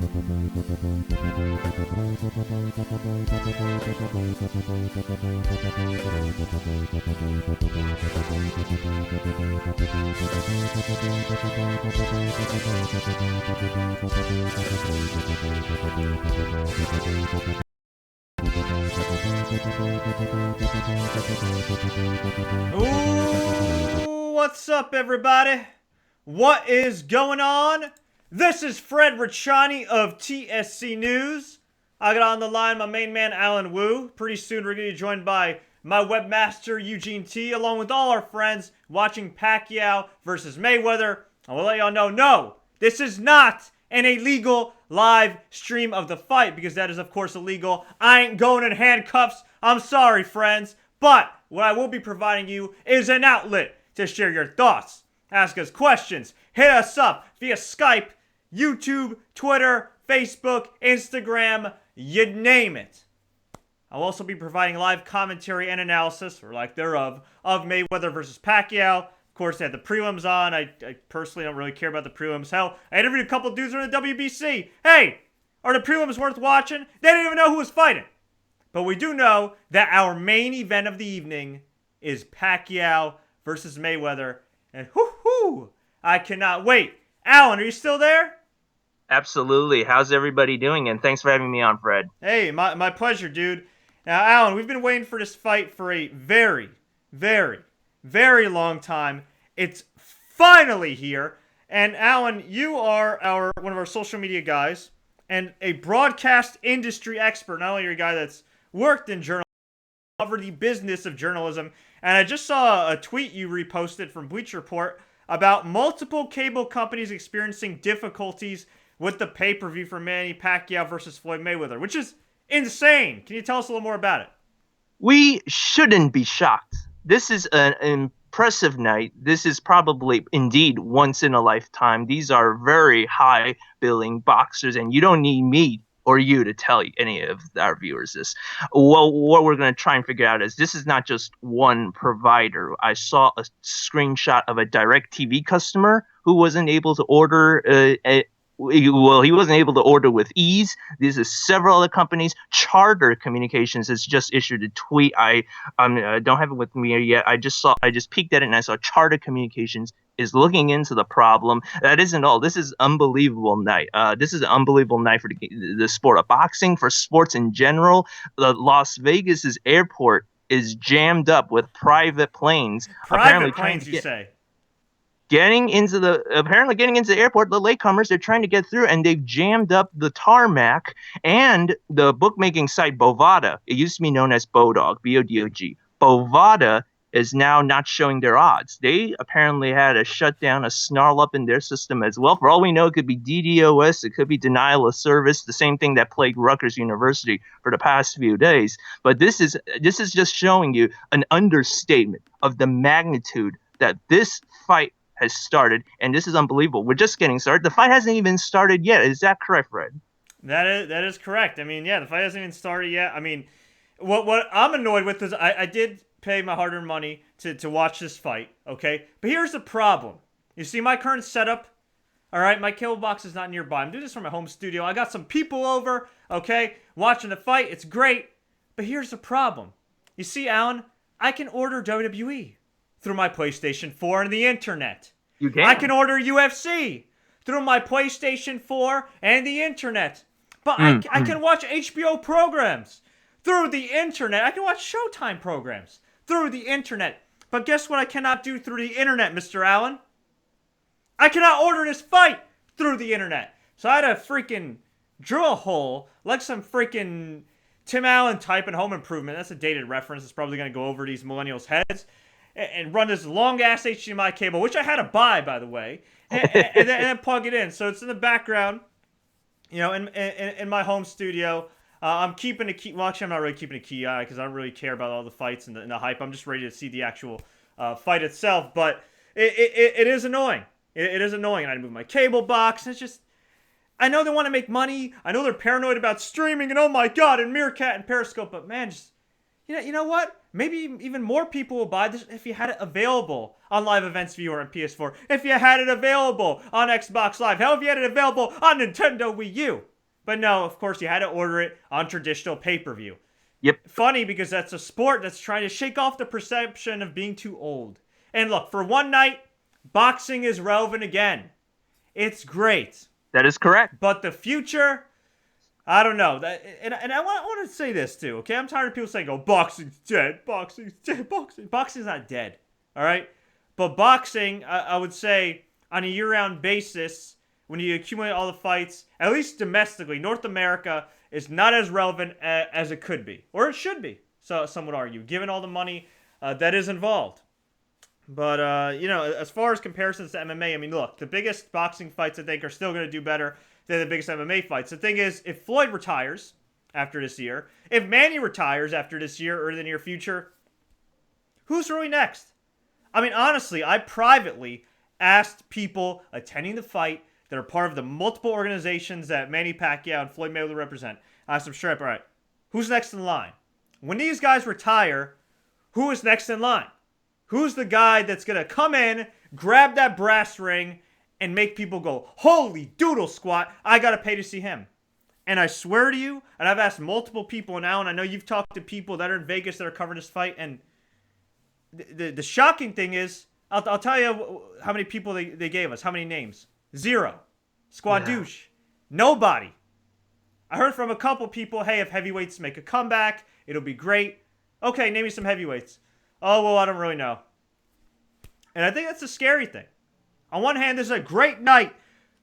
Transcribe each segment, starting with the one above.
Ooh, what's up, everybody? What is going on? This is Fred Ricciani of TSC News. I got on the line my main man, Alan Wu. Pretty soon we're going to be joined by my webmaster, Eugene T, along with all our friends watching Pacquiao versus Mayweather. I will let y'all know, no, this is not an illegal live stream of the fight, because that is, of course, illegal. I ain't going in handcuffs. I'm sorry, friends. But what I will be providing you is an outlet to share your thoughts, ask us questions, hit us up via Skype, YouTube, Twitter, Facebook, Instagram, you name it. I'll also be providing live commentary and analysis, or lack thereof, of Mayweather versus Pacquiao. Of course, they had the prelims on. I personally don't really care about the prelims. Hell, I interviewed a couple dudes from the WBC. Hey, are the prelims worth watching? They didn't even know who was fighting. But we do know that our main event of the evening is Pacquiao versus Mayweather. And whoo-hoo, I cannot wait. Alan, are you still there? Absolutely. How's everybody doing? And thanks for having me on, Fred. Hey, my pleasure, dude. Now, Alan, we've been waiting for this fight for a very, very, very long time. It's finally here. And Alan, you are one of our social media guys and a broadcast industry expert. Not only are you a guy that's worked in journalism, covered the business of journalism, and I just saw a tweet you reposted from Bleacher Report about multiple cable companies experiencing difficulties with the pay-per-view for Manny Pacquiao versus Floyd Mayweather, which is insane. Can you tell us a little more about it? We shouldn't be shocked. This is an impressive night. This is probably indeed once in a lifetime. These are very high billing boxers, and you don't need me or you to tell any of our viewers this. Well, what we're going to try and figure out is this is not just one provider. I saw a screenshot of a DirecTV customer who wasn't able to order he wasn't able to order with ease. These are several other companies. Charter Communications has just issued a tweet. I don't have it with me yet. I just peeked at it and I saw Charter Communications is looking into the problem. That isn't all. This is unbelievable night. This is an unbelievable night for the sport of boxing, for sports in general. The Las Vegas's airport is jammed up with private planes. Private planes, you say? Getting into the airport, the latecomers, they're trying to get through, and they've jammed up the tarmac and the bookmaking site Bovada. It used to be known as Bodog, B-O-D-O-G. Bovada is now not showing their odds. They apparently had a shutdown, a snarl up in their system as well. For all we know, it could be DDoS, it could be denial of service, the same thing that plagued Rutgers University for the past few days. But this is just showing you an understatement of the magnitude that this fight has started, and this is unbelievable. We're just getting started. The fight hasn't even started yet. Is that correct, Fred? That is correct. I mean, yeah, the fight hasn't even started yet. I mean, what I'm annoyed with is I did pay my hard-earned money to watch this fight, okay? But here's the problem. You see my current setup? All right, my cable box is not nearby. I'm doing this from my home studio. I got some people over, okay, watching the fight. It's great. But here's the problem. You see, Alan, I can order WWE through my PlayStation 4 and the internet. You can. I can order UFC through my PlayStation 4 and the internet. But I can watch HBO programs through the internet. I can watch Showtime programs through the internet. But guess what I cannot do through the internet, Mr. Allen? I cannot order this fight through the internet. So I had to freaking drill a hole like some freaking Tim Allen type in Home Improvement. That's a dated reference. It's probably going to go over these millennials' heads. And run this long-ass HDMI cable, which I had to buy, by the way, and then plug it in. So it's in the background, you know, in my home studio. I'm keeping a key. Well, actually, I'm not really keeping a key eye because I don't really care about all the fights and the hype. I'm just ready to see the actual fight itself. But it is annoying. It is annoying. I had to move my cable box. It's just, I know they want to make money. I know they're paranoid about streaming and oh my god, and Meerkat and Periscope. But man, just you know what? Maybe even more people will buy this if you had it available on Live Events Viewer and PS4. If you had it available on Xbox Live. Hell, if you had it available on Nintendo Wii U. But no, of course, you had to order it on traditional pay-per-view. Yep. Funny because that's a sport that's trying to shake off the perception of being too old. And look, for one night, boxing is relevant again. It's great. That is correct. But the future, I don't know. And I want to say this too, okay? I'm tired of people saying, oh, boxing's dead, boxing's dead, boxing. Boxing's not dead, all right? But boxing, I would say, on a year-round basis, when you accumulate all the fights, at least domestically, North America is not as relevant as it could be. Or it should be, so some would argue, given all the money that is involved. But, as far as comparisons to MMA, I mean, look, the biggest boxing fights, I think, are still going to do better than the biggest MMA fights. The thing is, if Floyd retires after this year, if Manny retires after this year or in the near future, who's really next? I mean, honestly, I privately asked people attending the fight that are part of the multiple organizations that Manny Pacquiao and Floyd Mayweather represent. I asked them straight up, all right, who's next in line? When these guys retire, who is next in line? Who's the guy that's going to come in, grab that brass ring, and make people go, holy doodle squat, I got to pay to see him. And I swear to you, and I've asked multiple people now, and I know you've talked to people that are in Vegas that are covering this fight, and the shocking thing is, I'll tell you how many people they gave us, how many names. 0. Squadouche. Nobody. I heard from a couple people, hey, if heavyweights make a comeback, it'll be great. Okay, name me some heavyweights. Oh, well, I don't really know. And I think that's a scary thing. On one hand, this is a great night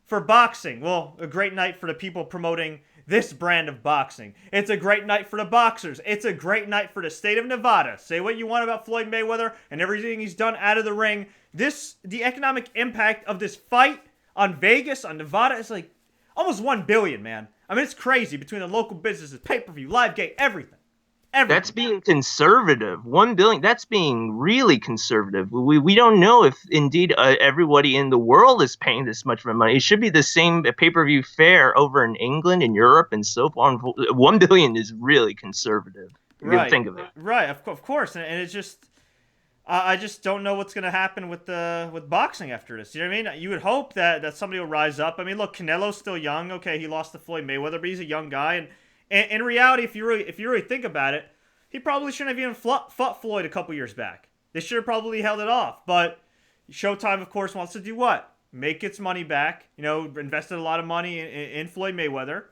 for boxing. Well, a great night for the people promoting this brand of boxing. It's a great night for the boxers. It's a great night for the state of Nevada. Say what you want about Floyd Mayweather and everything he's done out of the ring. The economic impact of this fight on Vegas, on Nevada, is like almost $1 billion, man. I mean, it's crazy between the local businesses, pay-per-view, live gate, everything. That's being conservative. 1 billion. That's being really conservative. We don't know if indeed everybody in the world is paying this much money. It should be the same pay-per-view fare over in England and Europe and so on. 1 billion is really conservative. Right. You think of it. Right. Of course. And it's just, I just don't know what's going to happen with boxing after this. You know what I mean? You would hope that somebody will rise up. I mean, look, Canelo's still young. Okay, he lost to Floyd Mayweather, but he's a young guy. And in reality, if you really think about it, he probably shouldn't have even fought Floyd a couple years back. They should have probably held it off. But Showtime, of course, wants to do what? Make its money back. Invested a lot of money in Floyd Mayweather,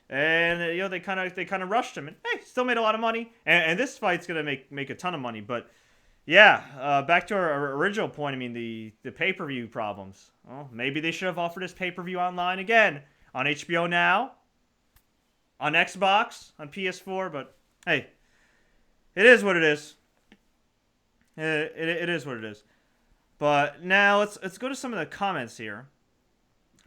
and they kind of rushed him. And hey, still made a lot of money. And this fight's gonna make a ton of money. But yeah, back to our original point. I mean, the pay-per-view problems. Well, maybe they should have offered this pay-per-view online again on HBO Now, on Xbox, on PS4, but hey, it is what it is. It is what it is. But now let's go to some of the comments here,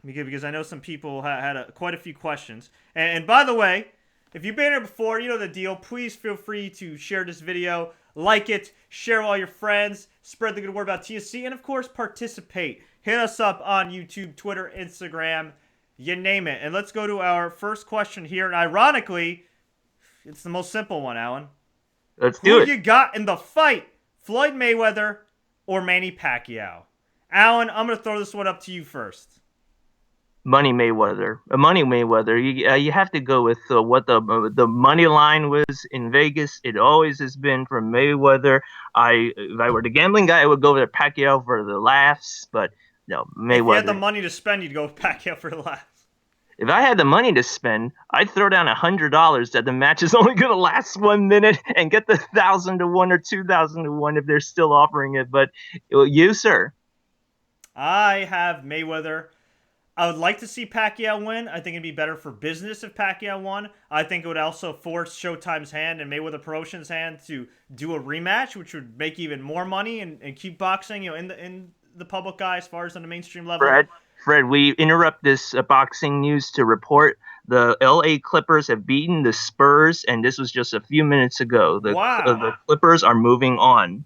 because I know some people had quite a few questions. And by the way, if you've been here before, you know the deal. Please feel free to share this video, like it, share with all your friends, spread the good word about TSC, and of course participate. Hit us up on YouTube, Twitter, Instagram, you name it. And let's go to our first question here. And ironically, it's the most simple one, Alan. Let's do it. Who you got in the fight? Floyd Mayweather or Manny Pacquiao? Alan, I'm going to throw this one up to you first. Money Mayweather. You have to go with what the money line was in Vegas. It always has been for Mayweather. If I were the gambling guy, I would go with Pacquiao for the laughs, but no, Mayweather. If you had the money to spend, you'd go with Pacquiao for the laughs. If I had the money to spend, I'd throw down $100 that the match is only going to last 1 minute and get the 1,000 to 1 or 2,000 to 1 if they're still offering it. But you, sir? I have Mayweather. I would like to see Pacquiao win. I think it'd be better for business if Pacquiao won. I think it would also force Showtime's hand and Mayweather Promotions' hand to do a rematch, which would make even more money and keep boxing, in the public eye as far as on the mainstream level. Fred, we interrupt this boxing news to report the LA Clippers have beaten the Spurs, and this was just a few minutes ago. The Clippers are moving on.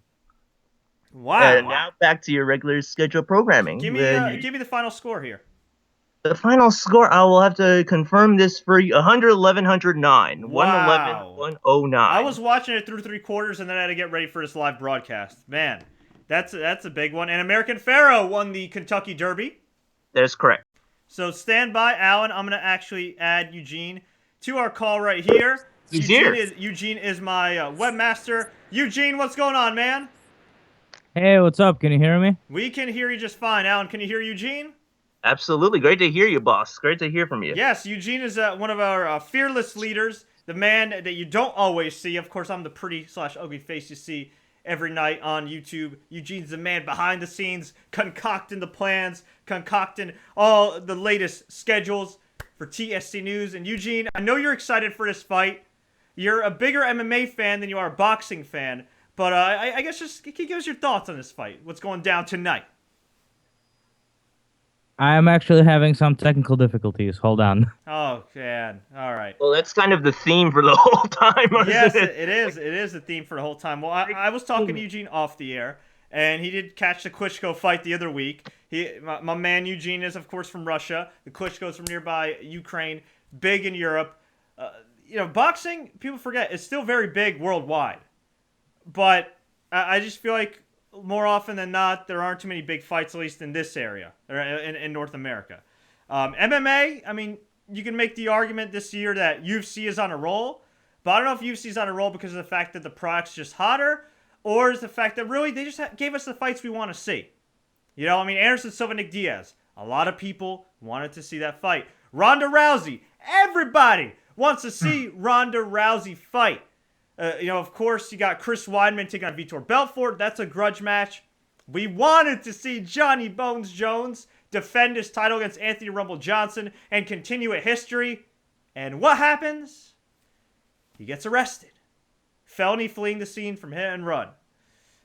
Wow. And now back to your regular scheduled programming. Give me the final score here. The final score, I will have to confirm this for you. 111-109. Wow. 111-109. I was watching it through 3 quarters, and then I had to get ready for this live broadcast. Man, that's a big one. And American Pharaoh won the Kentucky Derby. That is correct. So stand by, Alan. I'm gonna actually add Eugene to our call right here. He's here. Eugene is my webmaster. Eugene, what's going on, man? Hey, what's up? Can you hear me? We can hear you just fine. Alan, can you hear Eugene? Absolutely. Great to hear you, boss. Great to hear from you. Yes, Eugene is one of our fearless leaders, the man that you don't always see. Of course, I'm the pretty/ugly face you see every night on YouTube. Eugene's the man behind the scenes, concocting the plans, concocting all the latest schedules for TSC News. And Eugene, I know you're excited for this fight. You're a bigger MMA fan than you are a boxing fan. But I guess just can you give us your thoughts on this fight? What's going down tonight? I'm actually having some technical difficulties. Hold on. Oh, man. All right. Well, that's kind of the theme for the whole time, isn't Yes, it? it is. It is the theme for the whole time. Well, I was talking to Eugene off the air, and he did catch the Klitschko fight the other week. My man Eugene is, of course, from Russia. The Klitschko's from nearby Ukraine, big in Europe. Boxing, people forget, is still very big worldwide. But I just feel like more often than not, there aren't too many big fights, at least in this area, or in North America. MMA, I mean, you can make the argument this year that UFC is on a roll, but I don't know if UFC is on a roll because of the fact that the product's just hotter, or is the fact that really they just gave us the fights we want to see. I mean, Anderson Silva, Nick Diaz, a lot of people wanted to see that fight. Ronda Rousey, everybody wants to see Ronda Rousey fight. Of course, you got Chris Weidman taking on Vitor Belfort. That's a grudge match. We wanted to see Johnny Bones Jones defend his title against Anthony Rumble Johnson and continue a history. And what happens? He gets arrested. Felony fleeing the scene from hit and run.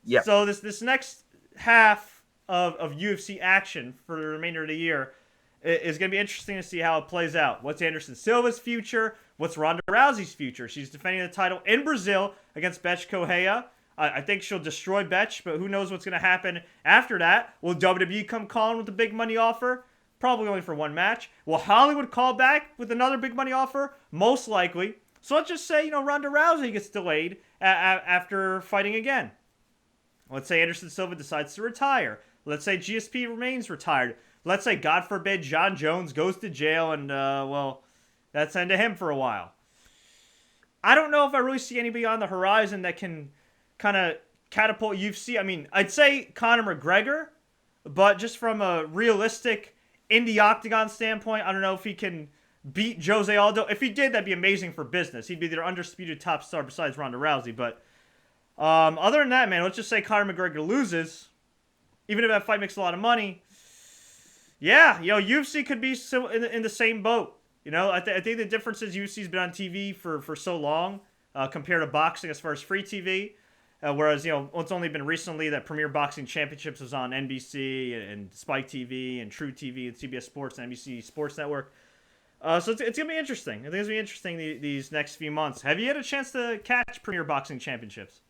Yeah. So this next half of UFC action for the remainder of the year is going to be interesting to see how it plays out. What's Anderson Silva's future? What's Ronda Rousey's future? She's defending the title in Brazil against Betch Correia. I think she'll destroy Betch, but who knows what's going to happen after that? Will WWE come calling with a big money offer? Probably only for one match. Will Hollywood call back with another big money offer? Most likely. So let's just say, Ronda Rousey gets delayed after fighting again. Let's say Anderson Silva decides to retire. Let's say GSP remains retired. Let's say, God forbid, John Jones goes to jail and, that's end to him for a while. I don't know if I really see anybody on the horizon that can kind of catapult UFC. I mean, I'd say Conor McGregor, but just from a realistic in the octagon standpoint, I don't know if he can beat Jose Aldo. If he did, that'd be amazing for business. He'd be their undisputed top star besides Ronda Rousey. But other than that, man, let's just say Conor McGregor loses. Even if that fight makes a lot of money, yeah, UFC could be in the same boat. I think the difference is UFC's been on TV for so long compared to boxing as far as free TV. Whereas, it's only been recently that Premier Boxing Championships was on NBC and Spike TV and True TV and CBS Sports and NBC Sports Network. So it's going to be interesting. I think it's going to be interesting these next few months. Have you had a chance to catch Premier Boxing Championships?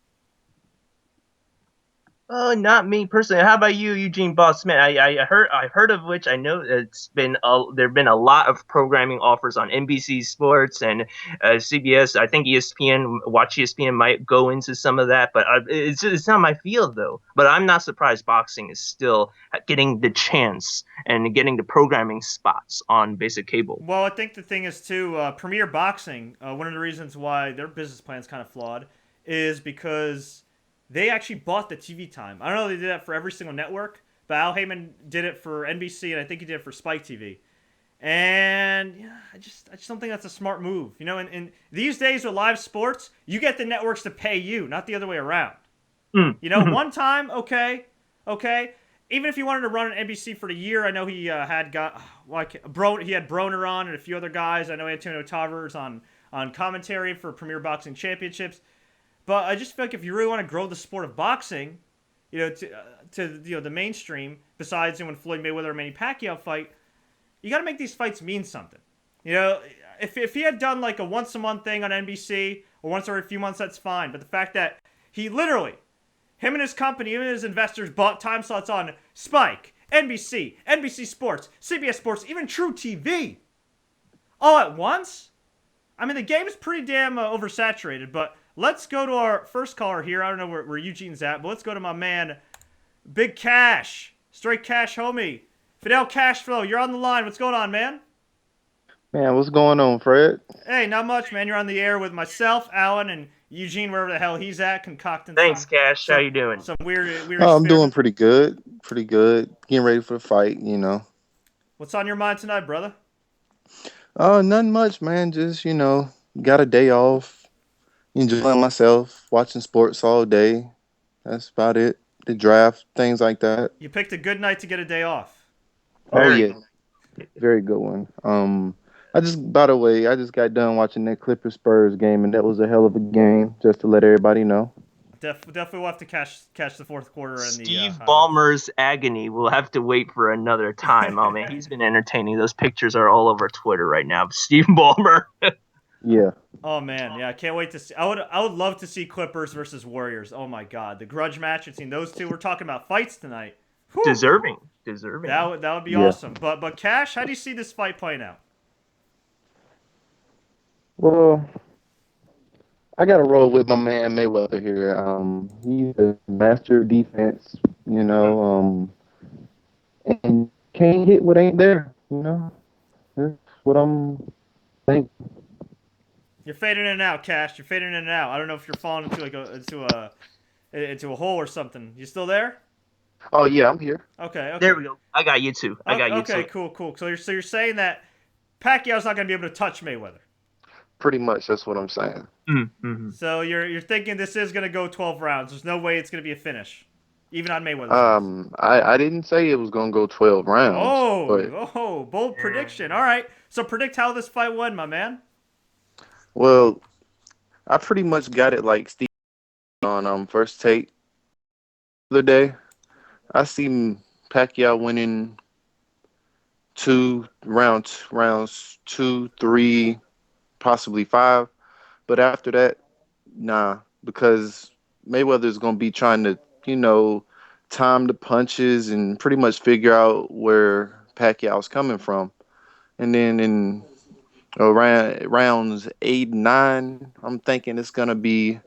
Not me personally. How about you, Eugene Bossman? I heard of which. I know it's been there've been a lot of programming offers on NBC Sports and CBS. I think ESPN, Watch ESPN might go into some of that, but it's not my field though. But I'm not surprised boxing is still getting the chance and getting the programming spots on basic cable. Well, I think the thing is too, Premier Boxing. One of the reasons why their business plan is kind of flawed is because they actually bought the TV time. I don't know if they did that for every single network, but Al Heyman did it for NBC, and I think he did it for Spike TV. And I just don't think that's a smart move. And these days with live sports, you get the networks to pay you, not the other way around. One time, okay. Even if he wanted to run an NBC for the year, I know he he had Broner on and a few other guys. I know Antonio Tavares on commentary for Premier Boxing Championships. But I just feel like if you really want to grow the sport of boxing, to the mainstream, besides when Floyd Mayweather or Manny Pacquiao fight, you got to make these fights mean something. If he had done like a once a month thing on NBC or once every few months, that's fine. But the fact that he literally, him and his company, even his investors, bought time slots on Spike, NBC, NBC Sports, CBS Sports, even True TV, all at once. I mean, the game is pretty damn oversaturated, but let's go to our first caller here. I don't know where Eugene's at, but let's go to my man, Big Cash. Straight Cash homie. Fidel Cashflow, you're on the line. What's going on, man? Man, what's going on, Fred? Hey, not much, man. You're on the air with myself, Alan, and Eugene, wherever the hell he's at, concocting Thanks, some Cash. How some you doing? some weird Oh, I'm doing experiment. pretty good. Pretty good. Getting ready for the fight, What's on your mind tonight, brother? Oh, nothing much, man. Just, got a day off. Enjoying myself, watching sports all day. That's about it. The draft, things like that. You picked a good night to get a day off. Oh, Very yeah. Very good one. By the way, I just got done watching that Clippers Spurs game, and that was a hell of a game, just to let everybody know. Definitely will have to catch the fourth quarter and the Steve highlights. Ballmer's agony will have to wait for another time. Oh man, he's been entertaining. Those pictures are all over Twitter right now. Steve Ballmer. Yeah. Oh man, yeah, I can't wait to see. I would love to see Clippers versus Warriors. Oh my God, the grudge match. I've seen those two. We're talking about fights tonight. Whew. Deserving. That would be Yeah. awesome. But Cash, how do you see this fight playing out? Well, I got to roll with my man Mayweather here. He's a master of defense, and can't hit what ain't there. That's what I'm thinking. You're fading in and out, Cash. You're fading in and out. I don't know if you're falling into into a hole or something. You still there? Oh yeah, I'm here. Okay. There we go. I got you too. Okay, cool. So you're saying that Pacquiao's not going to be able to touch Mayweather. Pretty much, that's what I'm saying. Mm-hmm. So you're thinking this is going to go 12 rounds. There's no way it's going to be a finish, even on Mayweather's terms. I didn't say it was gonna go 12 rounds, but Bold prediction. All right. So predict how this fight went, my man. well, I pretty much got it like Steve on first take the other day. I see Pacquiao winning rounds 2, 3, possibly 5. But after that, nah, because Mayweather's gonna be trying to, time the punches and pretty much figure out where Pacquiao's coming from. And then in around rounds 8, 9, I'm thinking it's gonna be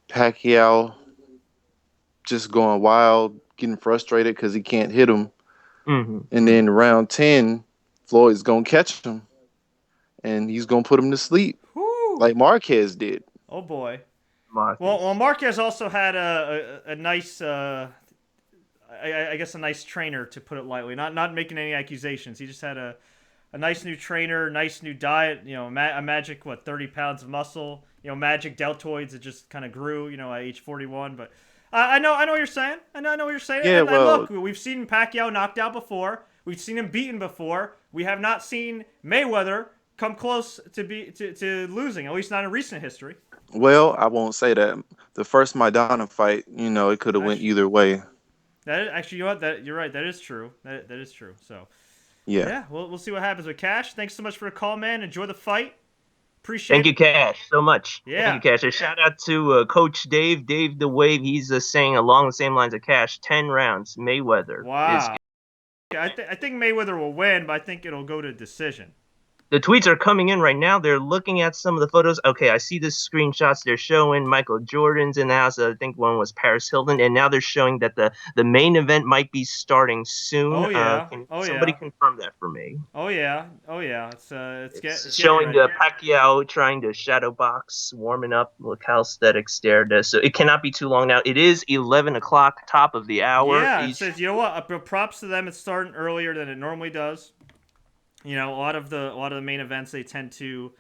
Pacquiao just going wild, getting frustrated because he can't hit him. Mm-hmm. And then round 10, Floyd's gonna catch him, and he's gonna put him to sleep Whew. like Marquez did. Oh boy. Marcus. Well, Marquez also had a nice, I guess a nice trainer, to put it lightly. Not making any accusations. He just had a nice new trainer, nice new diet. A magic 30 pounds of muscle. Magic deltoids that just kind of grew. At age 41. But I know what you're saying. I know what you're saying. Yeah, and well- look, we've seen Pacquiao knocked out before. We've seen him beaten before. We have not seen Mayweather come close to losing, at least not in recent history. Well, I won't say that. The first Maidana fight, it could have went Actually- either way. That is, actually, you know what? You're right. That is true. That is true. So, Yeah. yeah, we'll see what happens with Cash. Thanks so much for the call, man. Enjoy the fight. Appreciate Thank you, Cash, so much. Yeah. Thank you, Cash. A shout out to Coach Dave the Wave. He's saying along the same lines of Cash, 10 rounds. Mayweather. Wow. I think Mayweather will win, but I think it'll go to decision. The tweets are coming in right now. They're looking at some of the photos. Okay, I see the screenshots. They're showing Michael Jordan's in the house. I think one was Paris Hilton, and now they're showing that the main event might be starting soon. Oh, yeah. Can Oh, somebody yeah. confirm that for me? Oh yeah. It's It's getting showing ready. Pacquiao trying to shadow box, warming up. Look how aesthetic stare does. So it cannot be too long now. It is 11 o'clock, top of the hour. Yeah, it says, you know what? Props to them. It's starting earlier than it normally does. A lot of the main events they tend to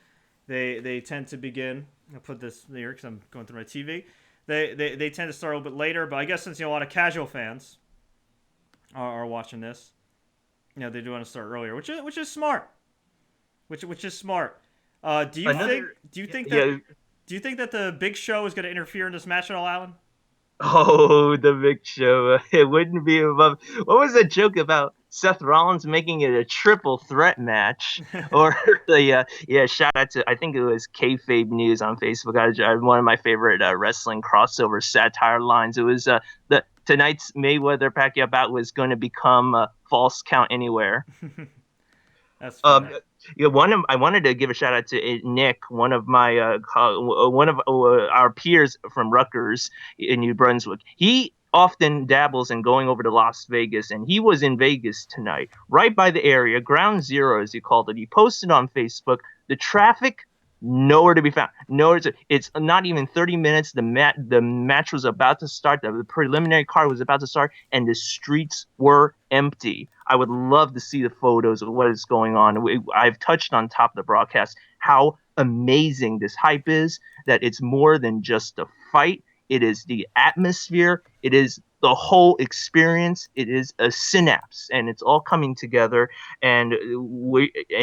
begin. I'll put this here because I'm going through my TV. They tend to start a little bit later, but I guess since a lot of casual fans are watching this, they do want to start earlier, which is smart. Which is smart. Do you think that the Big Show is going to interfere in this match at all, Alan? Oh, the Big Show. It wouldn't be above. What was that joke about Seth Rollins making it a triple threat match? Or shout out to, I think it was Kayfabe News on Facebook. One of my favorite wrestling crossover satire lines. It was tonight's Mayweather Pacquiao bout was going to become False Count Anywhere. That's funny. I wanted to give a shout out to Nick, one of my our peers from Rutgers in New Brunswick. He often dabbles in going over to Las Vegas, and he was in Vegas tonight, right by the area, ground zero as he called it. He posted on Facebook, the traffic nowhere to be found. Nowhere to, it's not even 30 minutes. The match was about to start. The preliminary card was about to start, and the streets were empty. I would love to see the photos of what is going on. I've touched on top of the broadcast how amazing this hype is. That it's more than just a fight. It is the atmosphere. It is the whole experience. It is a synapse, and it's all coming together. And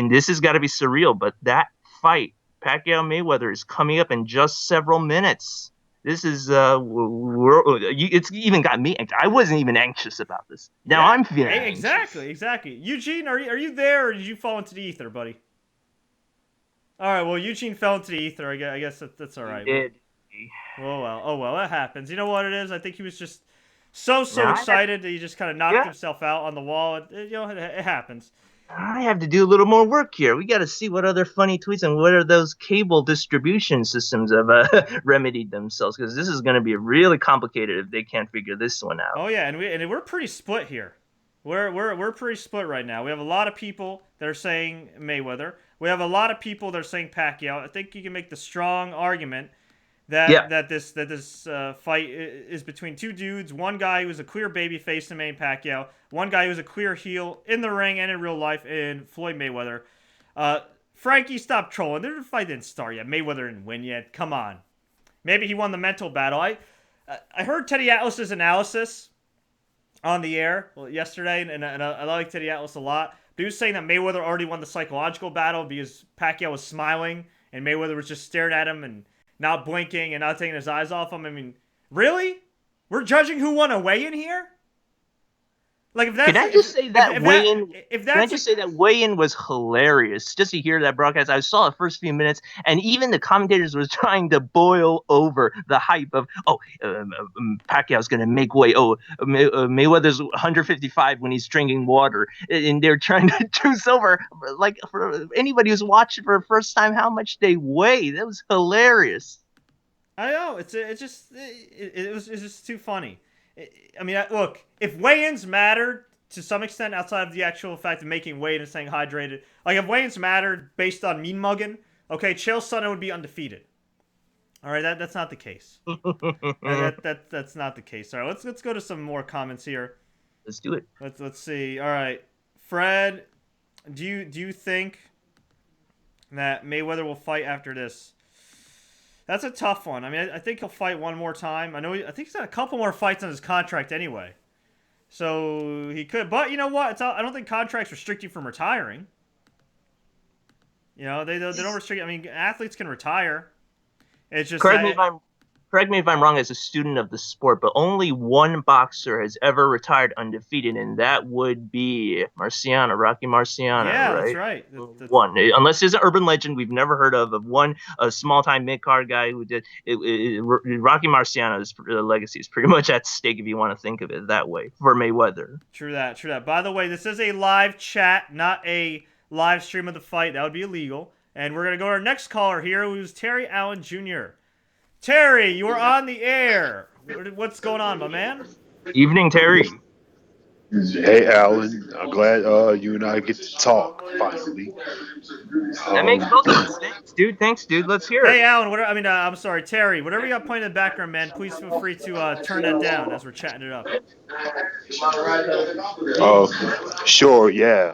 this has got to be surreal. But that fight, Pacquiao Mayweather, is coming up in just several minutes. This is it's even got me. I wasn't even anxious about this. Now I'm feeling exactly. Eugene, are you there, or did you fall into the ether, buddy? All right. Well, Eugene fell into the ether. I guess that's all right. Oh well, that happens. You know what it is? I think he was just so excited that he just kind of knocked himself out on the wall. It happens. I have to do a little more work here. We got to see what other funny tweets and what are those cable distribution systems have remedied themselves, because this is going to be really complicated if they can't figure this one out. Oh yeah, and we're pretty split here. We're pretty split right now. We have a lot of people that are saying Mayweather. We have a lot of people that are saying Pacquiao. I think you can make the strong argument that this fight is between two dudes. One guy who's a queer babyface in Manny Pacquiao. One guy who's a queer heel in the ring and in real life in Floyd Mayweather. Frankie, stop trolling. The fight didn't start yet. Mayweather didn't win yet. Come on. Maybe he won the mental battle. I heard Teddy Atlas's analysis on the air yesterday, and I like Teddy Atlas a lot. But he was saying that Mayweather already won the psychological battle because Pacquiao was smiling and Mayweather was just staring at him and not blinking and not taking his eyes off him. I mean, really? We're judging who won a weigh-in here? Like, if that's, Can I just say that weigh-in? Can I just say that weigh-in was hilarious? Just to hear that broadcast, I saw the first few minutes, and even the commentators were trying to boil over the hype of, Pacquiao's going to make weight. Mayweather's 155 when he's drinking water, and they're trying to juice over, like, for anybody who's watching for the first time, how much they weigh. That was hilarious. I know, it's just too funny. I mean, look, if weigh-ins mattered to some extent outside of the actual fact of making weight and staying hydrated, like if weigh-ins mattered based on mean mugging, okay, Chael Sonnen would be undefeated. All right, that's not the case. That's not the case. All right, let's go to some more comments here. Let's do it. Let's see. All right, Fred, do you think that Mayweather will fight after this? That's a tough one. I mean, I think he'll fight one more time. I think he's got a couple more fights on his contract anyway. So he could. But you know what? I don't think contracts restrict you from retiring. You know, they don't restrict. I mean, athletes can retire. It's just correct me if I'm wrong as a student of the sport, but only one boxer has ever retired undefeated, and that would be Marciano, Rocky Marciano. Yeah, right? That's right. One, unless there's an urban legend we've never heard of a small-time mid-card guy who did Rocky Marciano's legacy is pretty much at stake if you want to think of it that way for Mayweather. True that. By the way, this is a live chat, not a live stream of the fight. That would be illegal. And we're gonna go to our next caller here, who's Terry Allen Jr. Terry, you are on the air. What's going on, my man? Evening, Terry. Hey, Alan. I'm glad you and I get to talk finally. That makes both of us. Thanks, dude. Let's hear it. Hey, Alan. I'm sorry, Terry. Whatever you got playing in the background, man, please feel free to turn that down as we're chatting it up. Sure, yeah.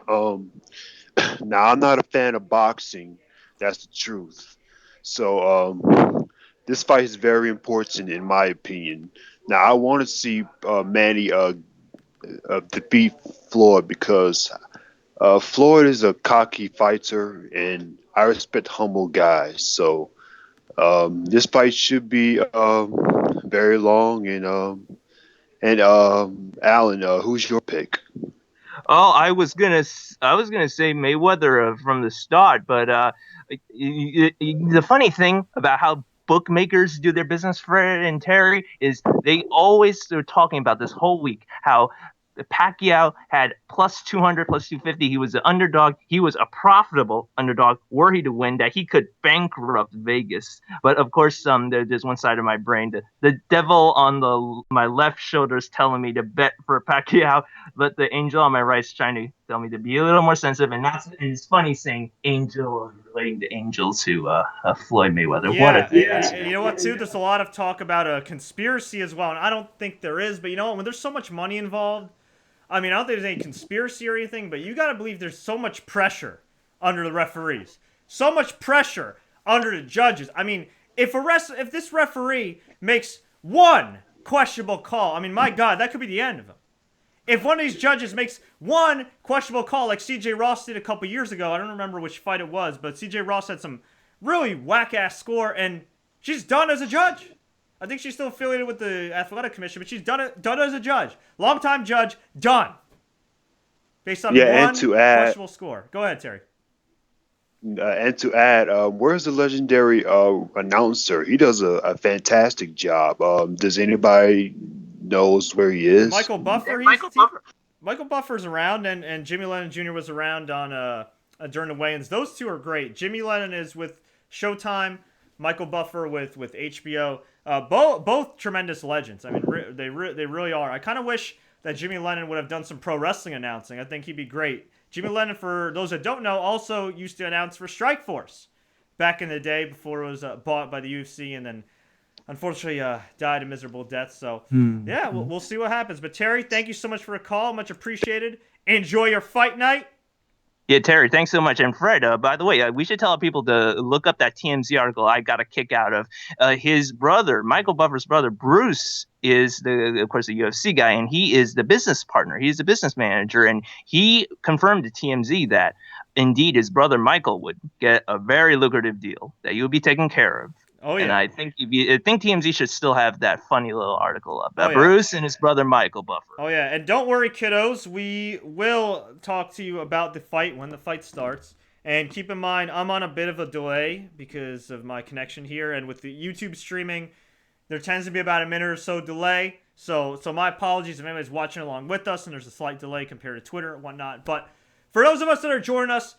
Now, I'm not a fan of boxing. That's the truth. So, this fight is very important in my opinion. Now, I want to see Manny defeat Floyd because Floyd is a cocky fighter, and I respect humble guys. So this fight should be very long. And Alan, who's your pick? Oh, I was gonna say Mayweather from the start, but the funny thing about how bookmakers do their business, Fred and Terry, is they always are talking about this whole week how Pacquiao had plus 200, plus 250. He was an underdog. He was a profitable underdog, were he to win, that he could bankrupt Vegas. But of course, there's one side of my brain, the devil on my left shoulder is telling me to bet for Pacquiao, but the angel on my right is trying to tell me to be a little more sensitive. And it's funny saying angel relating to angels who Floyd Mayweather. Yeah, What a and you know what, too? There's a lot of talk about a conspiracy as well, and I don't think there is, but you know what? When there's so much money involved, I mean, I don't think there's any conspiracy or anything, but you got to believe there's so much pressure under the referees, so much pressure under the judges. I mean, if this referee makes one questionable call, I mean, my God, that could be the end of him. If one of these judges makes one questionable call, like C.J. Ross did a couple years ago, I don't remember which fight it was, but C.J. Ross had some really whack-ass score, and she's done as a judge. I think she's still affiliated with the Athletic Commission, but she's done as a judge. Long-time judge, done. Based on one questionable score. Go ahead, Terry. And to add, where's the legendary announcer? He does a fantastic job. Does anybody knows where he is? Michael Buffer. Michael Buffer's around, and Jimmy Lennon Jr. was around on during the weigh-ins. Those two are great. Jimmy Lennon is with Showtime. Michael Buffer with HBO. Both tremendous legends. I mean, they really are. I kind of wish that Jimmy Lennon would have done some pro wrestling announcing. I think he'd be great. Jimmy Lennon, for those that don't know, also used to announce for Strikeforce back in the day before it was bought by the UFC, and then unfortunately died a miserable death. So yeah, we'll see what happens. But Terry, thank you so much for a call. Much appreciated. Enjoy your fight night. Yeah, Terry, thanks so much. And Fred, by the way, we should tell people to look up that TMZ article I got a kick out of. His brother, Michael Buffer's brother, Bruce, is, of course, the UFC guy, and he is the business partner. He's the business manager, and he confirmed to TMZ that, indeed, his brother Michael would get a very lucrative deal, that you would be taken care of. Oh, yeah. And I think TMZ should still have that funny little article up. Bruce and his brother Michael Buffer. Oh, yeah. And don't worry, kiddos. We will talk to you about the fight when the fight starts. And keep in mind, I'm on a bit of a delay because of my connection here. And with the YouTube streaming, there tends to be about a minute or so delay. So my apologies if anybody's watching along with us and there's a slight delay compared to Twitter and whatnot. But for those of us that are joining us,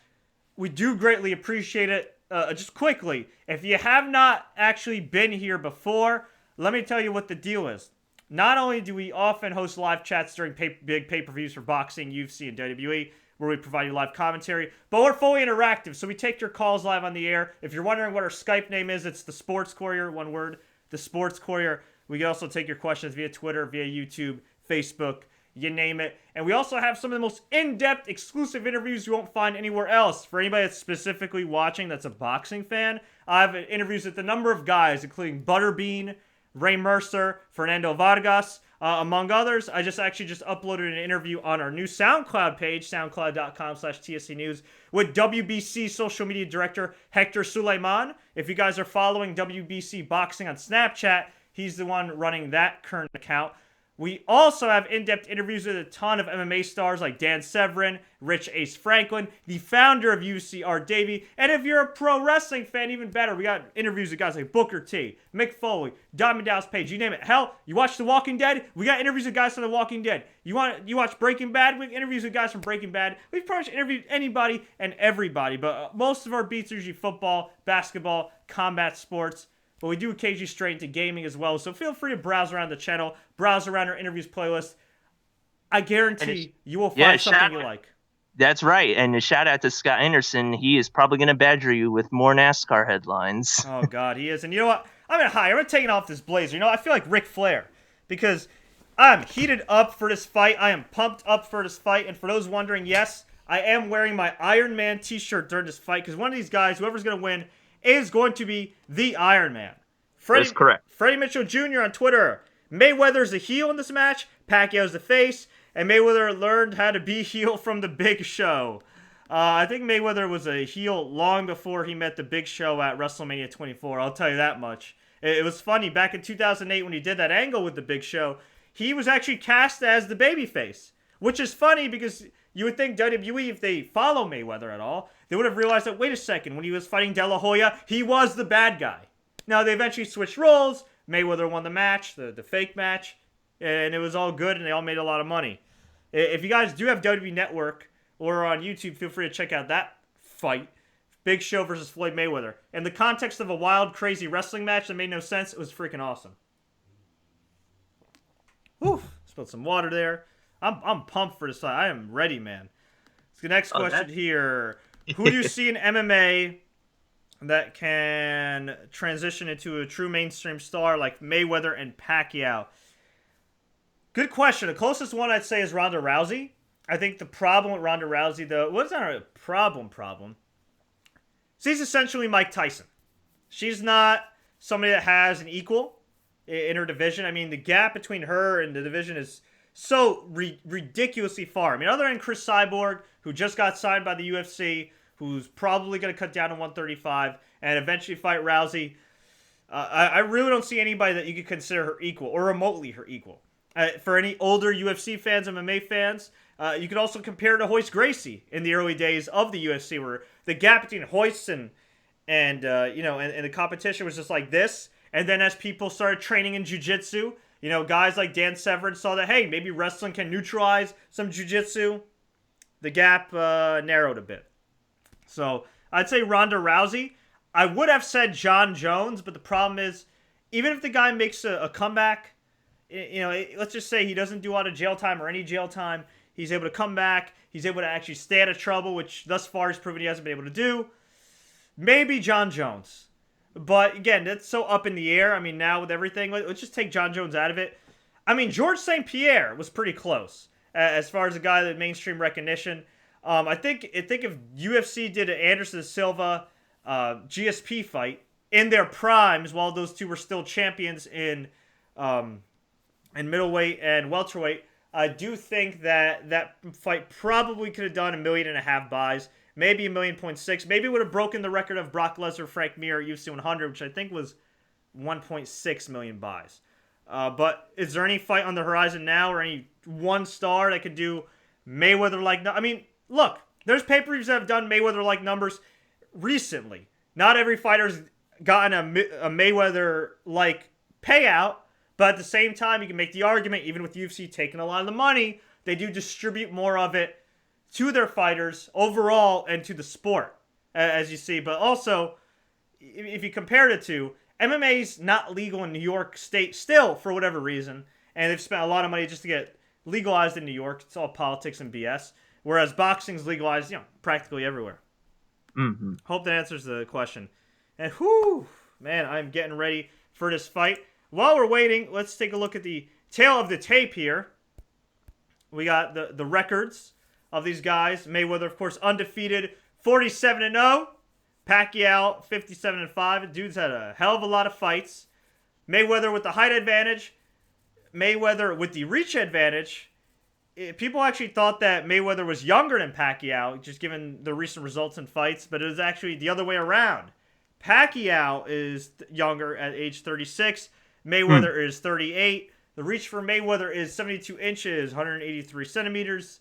we do greatly appreciate it. Just quickly, if you have not actually been here before, let me tell you what the deal is. Not only do we often host live chats during big pay-per-views for boxing, UFC, and WWE, where we provide you live commentary, but we're fully interactive, so we take your calls live on the air. If you're wondering what our Skype name is, it's the Sports Courier, one word, the Sports Courier. We can also take your questions via Twitter, via YouTube, Facebook, you name it. And we also have some of the most in-depth, exclusive interviews you won't find anywhere else. For anybody that's specifically watching that's a boxing fan, I have interviews with a number of guys, including Butterbean, Ray Mercer, Fernando Vargas, among others. I just uploaded an interview on our new SoundCloud page, soundcloud.com/TSC News, with WBC social media director Hector Suleiman. If you guys are following WBC Boxing on Snapchat, he's the one running that current account. We also have in-depth interviews with a ton of MMA stars like Dan Severin, Rich Ace Franklin, the founder of UCR Davey, and if you're a pro wrestling fan, even better, we got interviews with guys like Booker T, Mick Foley, Diamond Dallas Page, you name it. Hell, you watch The Walking Dead, we got interviews with guys from The Walking Dead. You watch Breaking Bad, we got interviews with guys from Breaking Bad. We've pretty much interviewed anybody and everybody, but most of our beats are usually football, basketball, combat sports. But we do occasionally stray into gaming as well. So feel free to browse around the channel, browse around our interviews playlist. I guarantee you will find something you like. That's right. And a shout out to Scott Anderson. He is probably going to badger you with more NASCAR headlines. Oh, God, he is. And you know what? I'm going to take off this blazer. You know, I feel like Ric Flair because I'm heated up for this fight. I am pumped up for this fight. And for those wondering, yes, I am wearing my Iron Man t-shirt during this fight because one of these guys, whoever's going to win, is going to be the Iron Man. That's correct. Freddie Mitchell Jr. on Twitter. Mayweather's the heel in this match. Pacquiao's the face. And Mayweather learned how to be heel from the Big Show. I think Mayweather was a heel long before he met the Big Show at WrestleMania 24. I'll tell you that much. It was funny. Back in 2008 when he did that angle with the Big Show, he was actually cast as the babyface. Which is funny because you would think WWE, if they follow Mayweather at all, they would have realized that, wait a second, when he was fighting De La Hoya, he was the bad guy. Now, they eventually switched roles. Mayweather won the match, the fake match, and it was all good, and they all made a lot of money. If you guys do have WWE Network or on YouTube, feel free to check out that fight. Big Show versus Floyd Mayweather. In the context of a wild, crazy wrestling match that made no sense, it was freaking awesome. Whew. Spilled some water there. I'm pumped for this fight. I am ready, man. The next question here. Who do you see in MMA that can transition into a true mainstream star like Mayweather and Pacquiao? Good question. The closest one I'd say is Ronda Rousey. I think the problem with Ronda Rousey, though, well, it's not a problem. She's essentially Mike Tyson. She's not somebody that has an equal in her division. I mean, the gap between her and the division is so ridiculously far. I mean, other than Chris Cyborg, who just got signed by the UFC, who's probably going to cut down to 135 and eventually fight Rousey, I really don't see anybody that you could consider her equal or remotely her equal. For any older UFC fans, MMA fans, you could also compare to Hoist Gracie in the early days of the UFC, where the gap between Hoist and the competition was just like this. And then as people started training in jiu-jitsu, guys like Dan Severn saw that, hey, maybe wrestling can neutralize some jiu-jitsu. The gap narrowed a bit. So I'd say Ronda Rousey. I would have said John Jones, but the problem is, even if the guy makes a comeback, let's just say he doesn't do a lot of jail time or any jail time, he's able to come back, he's able to actually stay out of trouble, which thus far he's proven he hasn't been able to do. Maybe John Jones. But again, that's so up in the air. I mean, now with everything, let's just take John Jones out of it. I mean, George St. Pierre was pretty close as far as a guy that mainstream recognition. I think if UFC did an Anderson Silva GSP fight in their primes, while those two were still champions in middleweight and welterweight, I do think that fight probably could have done 1.5 million buys. Maybe 1.6 million. Maybe it would have broken the record of Brock Lesnar, Frank Mir at UFC 100, which I think was 1.6 million buys. But is there any fight on the horizon now or any one star that could do Mayweather-like? I mean, look, there's pay-per-views that have done Mayweather-like numbers recently. Not every fighter's gotten a Mayweather-like payout, but at the same time, you can make the argument, even with UFC taking a lot of the money, they do distribute more of it to their fighters overall and to the sport, as you see. But also, if you compare the two, MMA's not legal in New York State still, for whatever reason, and they've spent a lot of money just to get legalized in New York. It's all politics and BS. Whereas boxing's legalized, practically everywhere. Mm-hmm. Hope that answers the question. And whew, man, I'm getting ready for this fight. While we're waiting, let's take a look at the tail of the tape here. We got the records of these guys. Mayweather, of course, undefeated, 47-0. Pacquiao, 57-5. Dude's had a hell of a lot of fights. Mayweather with the height advantage. Mayweather with the reach advantage. People actually thought that Mayweather was younger than Pacquiao, just given the recent results in fights, but it was actually the other way around. Pacquiao is younger at age 36. Mayweather is 38. The reach for Mayweather is 72 inches, 183 centimeters.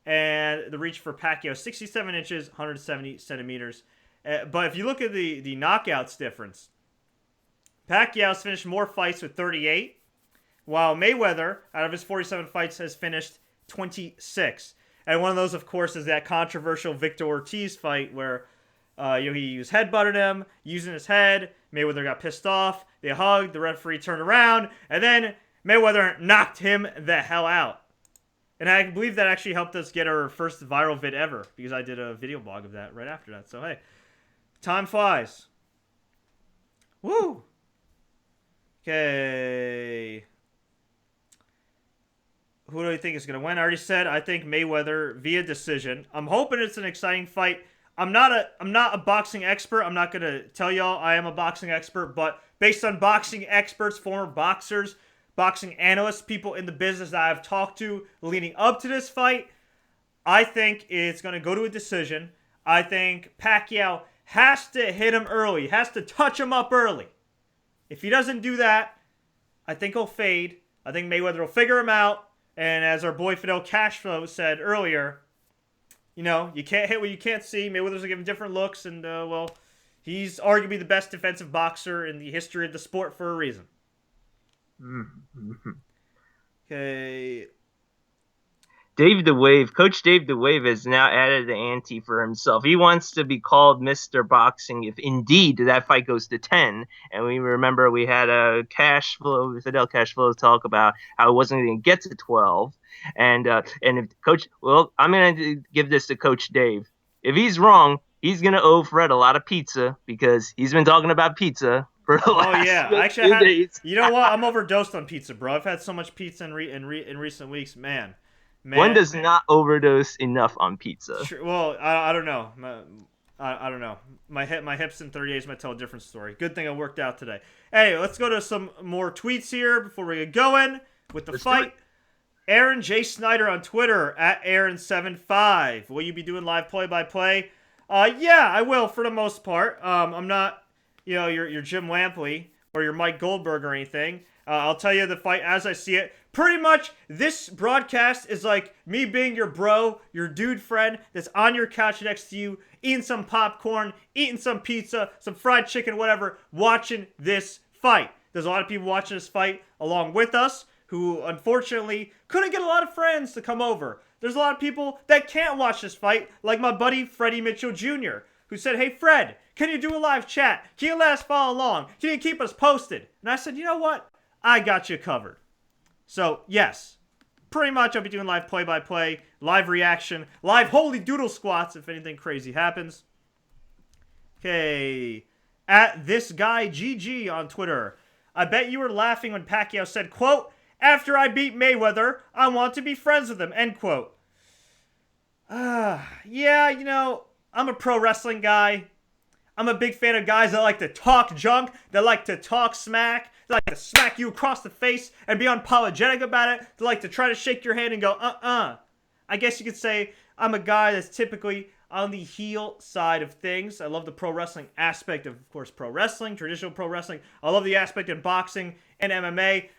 And the reach for Pacquiao, 67 inches, 170 centimeters. But if you look at the knockouts difference, Pacquiao's finished more fights with 38, while Mayweather, out of his 47 fights, has finished 26. And one of those, of course, is that controversial Victor Ortiz fight where he was headbutted him, using his head. Mayweather got pissed off. They hugged. The referee turned around. And then Mayweather knocked him the hell out. And I believe that actually helped us get our first viral vid ever, because I did a video blog of that right after that. So, hey, time flies. Woo! Okay. Who do you think is going to win? I already said I think Mayweather via decision. I'm hoping it's an exciting fight. I'm not a boxing expert. I'm not going to tell y'all I am a boxing expert, but based on boxing experts, former boxers, boxing analysts, people in the business that I've talked to leading up to this fight, I think it's going to go to a decision. I think Pacquiao has to hit him early, has to touch him up early. If he doesn't do that, I think he'll fade. I think Mayweather will figure him out. And as our boy Fidel Castro said earlier, you can't hit what you can't see. Mayweather's going to give him different looks. And, he's arguably the best defensive boxer in the history of the sport for a reason. Mm-hmm. Okay. Dave the Wave, Coach Dave the Wave has now added the ante for himself. He wants to be called Mr. Boxing if indeed that fight goes to 10. And we remember we had a Fidel Cash Flow talk about how it wasn't going to get to 12. And if Coach, well, I'm going to give this to Coach Dave. If he's wrong, he's going to owe Fred a lot of pizza because he's been talking about pizza for the last Actually, few days. You know what? I'm overdosed on pizza, bro. I've had so much pizza in recent weeks, man. One does not overdose enough on pizza. Sure, well, I don't know. I don't know. My hips in 38s might tell a different story. Good thing I worked out today. Hey, let's go to some more tweets here before we get going with the fight. Aaron J. Snyder on Twitter at Aaron75. Will you be doing live play-by-play? Yeah, I will for the most part. I'm not, your Jim Lampley or your Mike Goldberg or anything. I'll tell you the fight as I see it. Pretty much, this broadcast is like me being your bro, your dude friend that's on your couch next to you, eating some popcorn, eating some pizza, some fried chicken, whatever, watching this fight. There's a lot of people watching this fight along with us who, unfortunately, couldn't get a lot of friends to come over. There's a lot of people that can't watch this fight, like my buddy Freddie Mitchell Jr., who said, "Hey, Fred, can you do a live chat? Can you let us follow along? Can you keep us posted?" And I said, you know what? I got you covered. So, yes, pretty much I'll be doing live play-by-play, live reaction, live holy doodle squats if anything crazy happens. Okay, at this guy GG on Twitter. I bet you were laughing when Pacquiao said, quote, "After I beat Mayweather, I want to be friends with him," end quote. Yeah, I'm a pro wrestling guy. I'm a big fan of guys that like to talk junk, that like to talk smack, that like to smack you across the face and be unapologetic about it, that like to try to shake your hand and go, I guess you could say I'm a guy that's typically on the heel side of things. I love the pro wrestling aspect of course, pro wrestling, traditional pro wrestling. I love the aspect in boxing and MMA.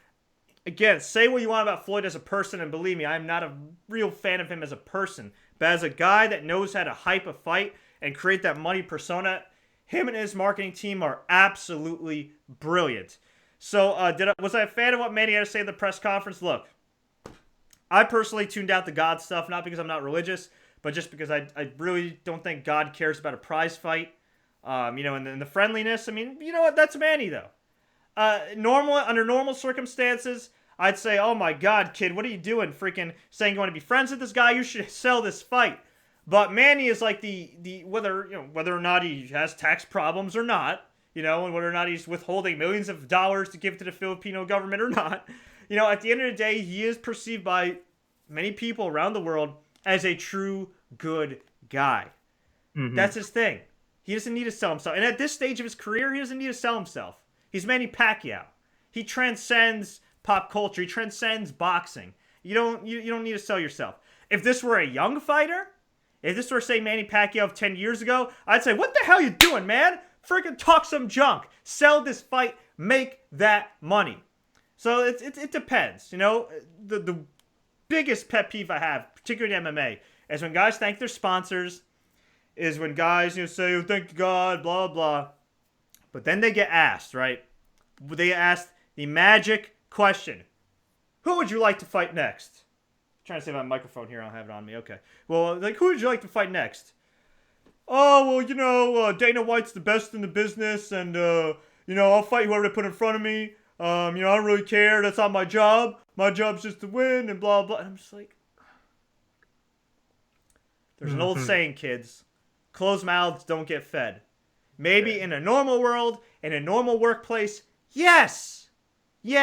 Again, say what you want about Floyd as a person, and believe me, I'm not a real fan of him as a person. But as a guy that knows how to hype a fight and create that money persona, him and his marketing team are absolutely brilliant. So, was I a fan of what Manny had to say at the press conference? Look, I personally tuned out the God stuff, not because I'm not religious, but just because I really don't think God cares about a prize fight. And the friendliness, you know what? That's Manny, though. Under normal circumstances, I'd say, oh my God, kid, what are you doing? Freaking saying you want to be friends with this guy? You should sell this fight. But Manny is like whether or not he has tax problems or not, and whether or not he's withholding millions of dollars to give to the Filipino government or not, at the end of the day, he is perceived by many people around the world as a true good guy. Mm-hmm. That's his thing. He doesn't need to sell himself. And at this stage of his career, he doesn't need to sell himself. He's Manny Pacquiao. He transcends pop culture. He transcends boxing. You don't need to sell yourself. If this were a young fighter, if this were, say, Manny Pacquiao of 10 years ago, I'd say, what the hell you doing, man? Freaking talk some junk. Sell this fight. Make that money. So it depends. The biggest pet peeve I have, particularly in MMA, is when guys thank their sponsors, is when guys say, oh, thank God, blah, blah. But then they get asked, right? They get asked the magic question. Who would you like to fight next? Trying to save my microphone here. I don't have it on me. Okay. Well, who would you like to fight next? Oh, well, Dana White's the best in the business, and, I'll fight whoever they put in front of me. I don't really care. That's not my job. My job's just to win, and blah, blah. And I'm just like... There's an old saying, kids. Closed mouths don't get fed. Maybe in a normal world, in a normal workplace, yes, you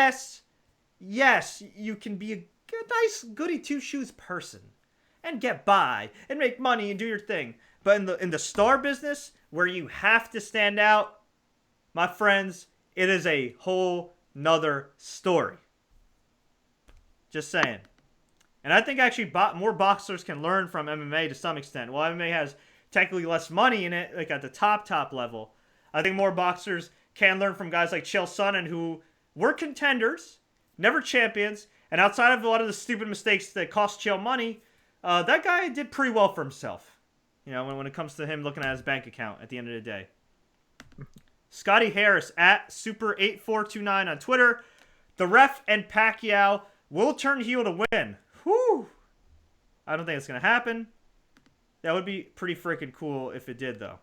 can be a nice goody two-shoes person and get by and make money and do your thing. But in the star business, where you have to stand out, my friends, it is a whole nother story. Just saying. And I think actually more boxers can learn from MMA to some extent. While MMA has technically less money in it, like at the top level, I think more boxers can learn from guys like Chael Sonnen, who were contenders, never champions, and outside of a lot of the stupid mistakes that cost Chael money, that guy did pretty well for himself. When it comes to him looking at his bank account at the end of the day. Scotty Harris at Super8429 on Twitter. The ref and Pacquiao will turn heel to win. Whew. I don't think it's going to happen. That would be pretty freaking cool if it did, though.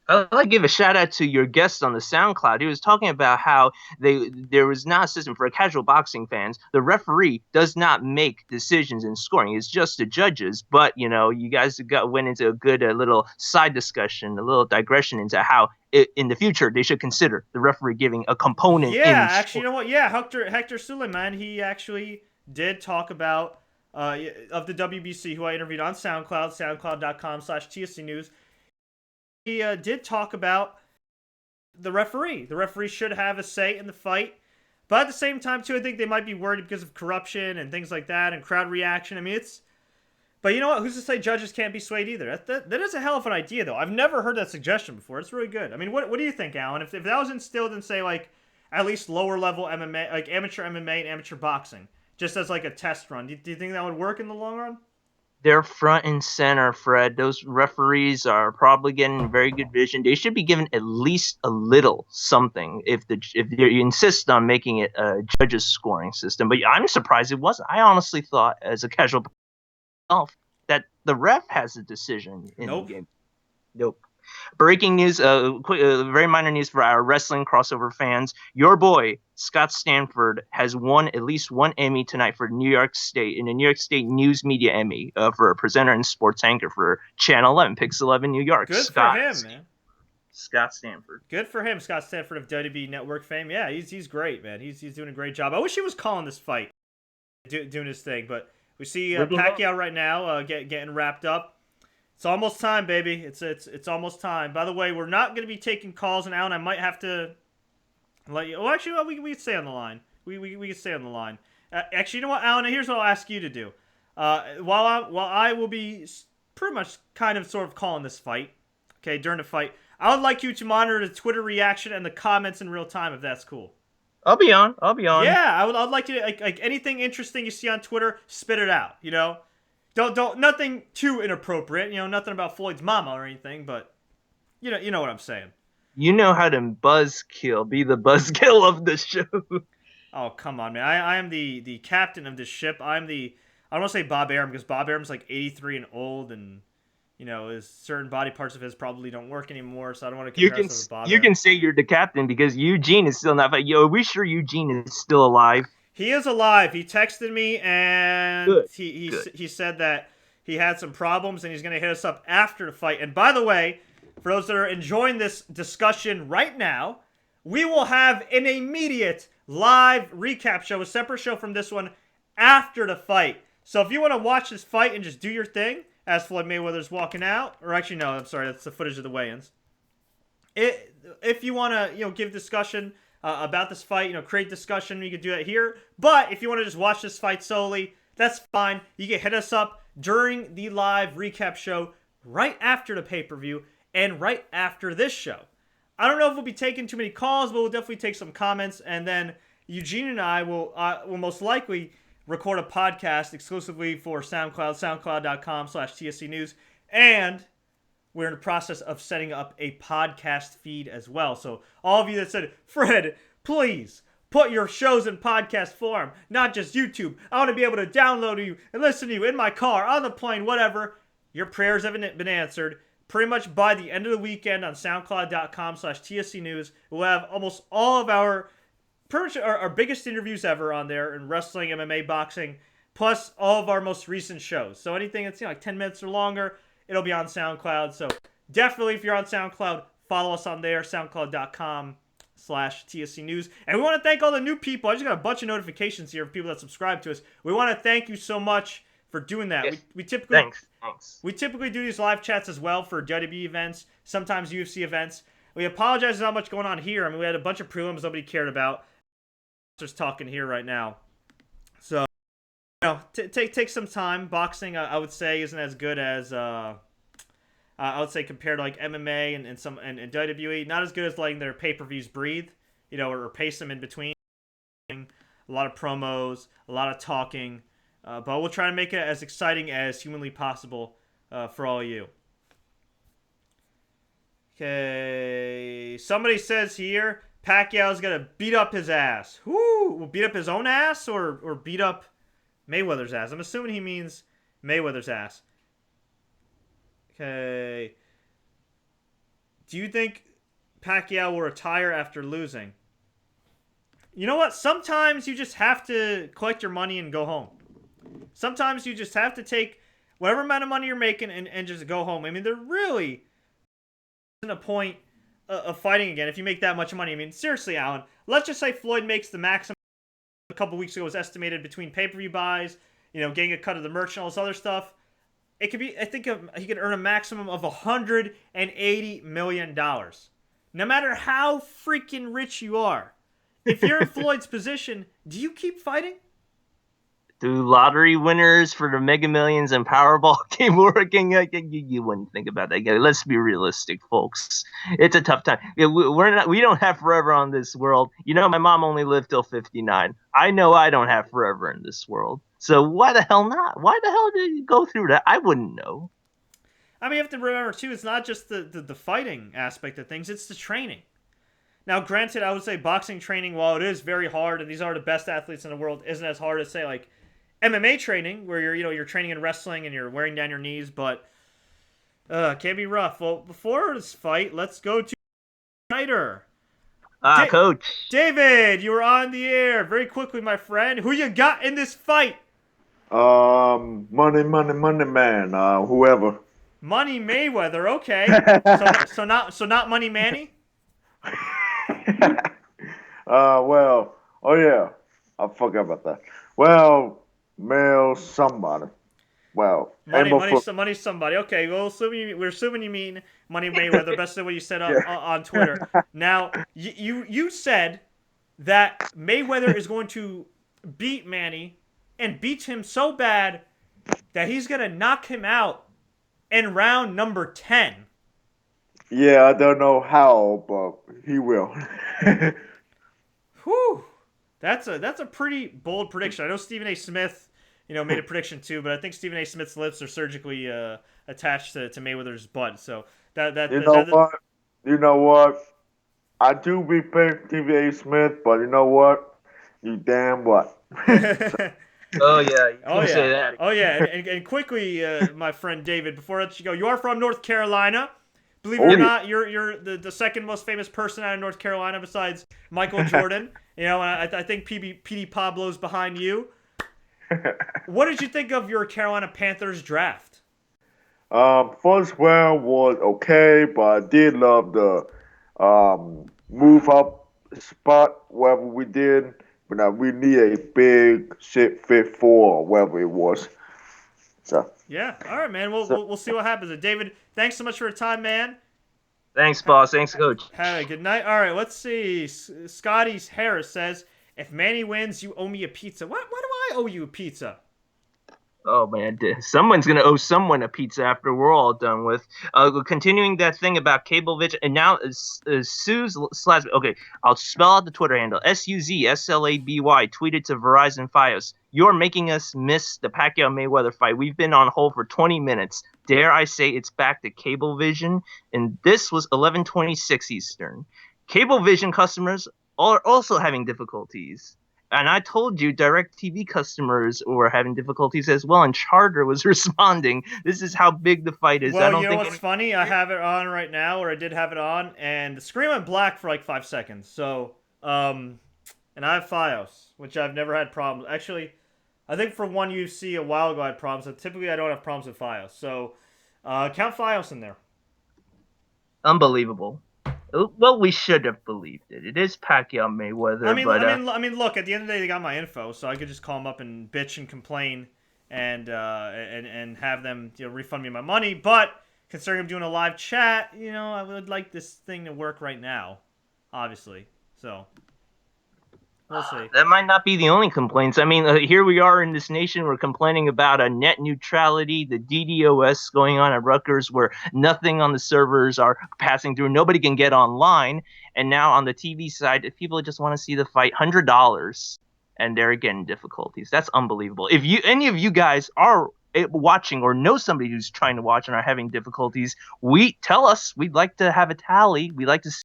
I'd like to give a shout out to your guest on the SoundCloud. He was talking about how there was not a system for casual boxing fans. The referee does not make decisions in scoring. It's just the judges. But, you guys went into a good little side discussion, a little digression into how in the future they should consider the referee giving a component in actually, scoring. you know what? Yeah, Hector Suleiman, he actually did talk about of the WBC, who I interviewed on SoundCloud, soundcloud.com/TSC News. He did talk about the referee. The referee should have a say in the fight. But at the same time, too, I think they might be worried because of corruption and things like that and crowd reaction. I mean, it's... But you know what? Who's to say judges can't be swayed either? That is a hell of an idea, though. I've never heard that suggestion before. It's really good. I mean, what do you think, Alan? If that was instilled in, say, like, at least lower-level MMA, like amateur MMA and amateur boxing, just as, like, a test run, do you think that would work in the long run? They're front and center, Fred. Those referees are probably getting very good vision. They should be given at least a little something if you insist on making it a judges scoring system. But I'm surprised it wasn't. I honestly thought, as a casual that the ref has a decision in the game. Nope. Breaking news, very minor news for our wrestling crossover fans. Your boy, Scott Stanford, has won at least one Emmy tonight for New York State, in the New York State News Media Emmy, for a presenter and sports anchor for Channel 11, Pix 11, New York. Good for him, man. Scott Stanford. Good for him, Scott Stanford of WWE Network fame. Yeah, he's great, man. He's doing a great job. I wish he was calling this fight, doing his thing, but we see Pacquiao right now getting wrapped up. It's almost time, baby. It's almost time. By the way, we're not going to be taking calls, and Alan, I might have to let you. Well, actually, we can stay on the line. We can stay on the line. Actually, you know what, Alan? Here's what I'll ask you to do. While I will be pretty much kind of sort of calling this fight, okay, during the fight, I would like you to monitor the Twitter reaction and the comments in real time, if that's cool. I'll be on. Yeah, I'd like you to like anything interesting you see on Twitter, spit it out. Don't nothing too inappropriate. Nothing about Floyd's mama or anything, but you know what I'm saying. You know how to be the buzzkill of the show. Oh, come on, man. I am the captain of this ship. I don't want to say Bob Arum, because Bob Arum's like 83 and old, and his certain body parts of his probably don't work anymore, so I don't want to compare myself to Bob Arum. You can say you're the captain because Eugene is still not. Are we sure Eugene is still alive? He is alive. He texted me, and he said that he had some problems, and he's going to hit us up after the fight. And by the way, for those that are enjoying this discussion right now, we will have an immediate live recap show, a separate show from this one, after the fight. So if you want to watch this fight and just do your thing, as Floyd Mayweather's walking out, or actually, no, I'm sorry, that's the footage of the weigh-ins. If you want to, give discussion about this fight, create discussion, you can do that here. But if you want to just watch this fight solely, that's fine. You can hit us up during the live recap show right after the pay-per-view and right after this show. I don't know if we'll be taking too many calls, but we'll definitely take some comments, and then Eugene and I will most likely record a podcast exclusively for SoundCloud, soundcloud.com/TSC News, and we're in the process of setting up a podcast feed as well. So all of you that said, Fred, please put your shows in podcast form, not just YouTube. I want to be able to download you and listen to you in my car, on the plane, whatever. Your prayers haven't been answered. Pretty much by the end of the weekend on soundcloud.com/TSC News, we'll have almost all of our biggest interviews ever on there in wrestling, MMA, boxing, plus all of our most recent shows. So anything that's like 10 minutes or longer, it'll be on SoundCloud. So definitely, if you're on SoundCloud, follow us on there, soundcloud.com/TSC News. And we want to thank all the new people. I just got a bunch of notifications here of people that subscribe to us. We want to thank you so much for doing that. Yes. We typically Thanks. We typically do these live chats as well for WWE events, sometimes UFC events. We apologize for not much going on here. I mean, we had a bunch of prelims nobody cared about. Just talking here right now. So, take some time. Boxing, I would say, isn't as good as I would say compared to like MMA and WWE. Not as good as letting their pay-per-views breathe, or pace them in between. A lot of promos, a lot of talking. But we'll try to make it as exciting as humanly possible for all of you. Okay, somebody says here, Pacquiao's going to beat up his ass. Whoo! Will beat up his own ass or beat up Mayweather's ass? I'm assuming he means Mayweather's ass. Okay. Do you think Pacquiao will retire after losing? You know what? Sometimes you just have to collect your money and go home. Sometimes you just have to take whatever amount of money you're making and just go home. I mean, there really isn't a point of fighting again if you make that much money. I mean, seriously, Alan, let's just say Floyd makes the maximum. A couple weeks ago was estimated between pay-per-view buys, getting a cut of the merch and all this other stuff. It could be, I think he could earn a maximum of $180 million. No matter how freaking rich you are. If you're in Floyd's position, do you keep fighting? Do lottery winners for the Mega Millions and Powerball keep working? You wouldn't think about that. Let's be realistic, folks. It's a tough time. We don't have forever on this world. My mom only lived till 59. I know I don't have forever in this world. So why the hell not? Why the hell did you go through that? I wouldn't know. I mean, you have to remember, too, it's not just the fighting aspect of things, it's the training. Now, granted, I would say boxing training, while it is very hard, and these are the best athletes in the world, isn't as hard as, say, like, MMA training, where you're training in wrestling and you're wearing down your knees, but can be rough. Well, before this fight, let's go to Snyder. Coach. David, you were on the air. Very quickly, my friend. Who you got in this fight? Money man. Whoever. Money Mayweather. Okay. so not Money Manny. Well. Oh yeah. I forgot about that. Well, male somebody. Well, money somebody. Okay, well, we're assuming you mean Money Mayweather. Best of what you said on Twitter. Now, you said that Mayweather is going to beat Manny and beat him so bad that he's going to knock him out in round number 10. Yeah, I don't know how, but he will. Whew. That's a pretty bold prediction. I know Stephen A. Smith, made a prediction too, but I think Stephen A. Smith's lips are surgically attached to Mayweather's butt. So You know what? I do respect Stephen A. Smith, but you know what? You damn what? Oh yeah, you can say that. Oh yeah, and quickly, my friend David, before I let you go, you are from North Carolina. Believe it or not, you're the second most famous person out of North Carolina besides Michael Jordan. And I think PD Pablo's behind you. What did you think of your Carolina Panthers draft? First round was okay, but I did love the move up spot wherever we did. But now we need a big shit fit for wherever it was. So yeah, all right, man. We'll see what happens. David, thanks so much for your time, man. Thanks, boss. Thanks, coach. Have a good night. All right, let's see. Scotty Harris says, "If Manny wins, you owe me a pizza." What do I owe you a pizza? Oh man, someone's gonna owe someone a pizza after we're all done with. Continuing that thing about Cablevision, and now Sue's slash. Okay, I'll spell out the Twitter handle: SUZSLABY. Tweeted to Verizon Fios. You're making us miss the Pacquiao Mayweather fight. We've been on hold for 20 minutes. Dare I say it's back to Cablevision? And this was 11:26 Eastern. Cablevision customers are also having difficulties. And I told you DirecTV customers were having difficulties as well, and Charter was responding. This is how big the fight is. Well, what's funny? I have it on right now, or I did have it on, and the screen went black for like 5 seconds. So, and I have Fios, which I've never had problems. Actually, I think for one UFC a while ago I had problems. So typically I don't have problems with Fios. So, count Fios in there. Unbelievable. Well, we should have believed it. It is Pacquiao Mayweather. I mean, look. At the end of the day, they got my info, so I could just call them up and bitch and complain, and have them refund me my money. But considering I'm doing a live chat, I would like this thing to work right now, obviously. So we'll see. That might not be the only complaints. I mean, here we are in this nation. We're complaining about a net neutrality, the DDoS going on at Rutgers, where nothing on the servers are passing through. Nobody can get online. And now on the TV side, if people just want to see the fight, $100, and they're getting difficulties. That's unbelievable. If any of you guys are watching or know somebody who's trying to watch and are having difficulties, tell us. We'd like to have a tally. We'd like to see.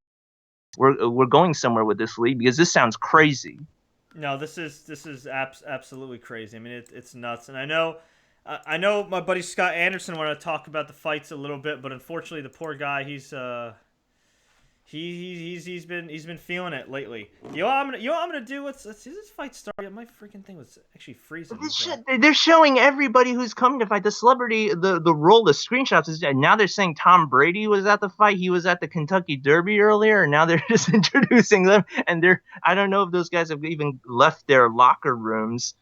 We're going somewhere with this league because this sounds crazy. No, this is absolutely crazy. I mean, it's nuts. And I know I know my buddy Scott Anderson wanted to talk about the fights a little bit, but unfortunately, the poor guy, he's been feeling it lately. You know what I'm gonna do? Let's see this fight start. My freaking thing was actually freezing. They're showing everybody who's coming to fight. The celebrity, the roll, the screenshots is now they're saying Tom Brady was at the fight. He was at the Kentucky Derby earlier, and now they're just introducing them. And I don't know if those guys have even left their locker rooms.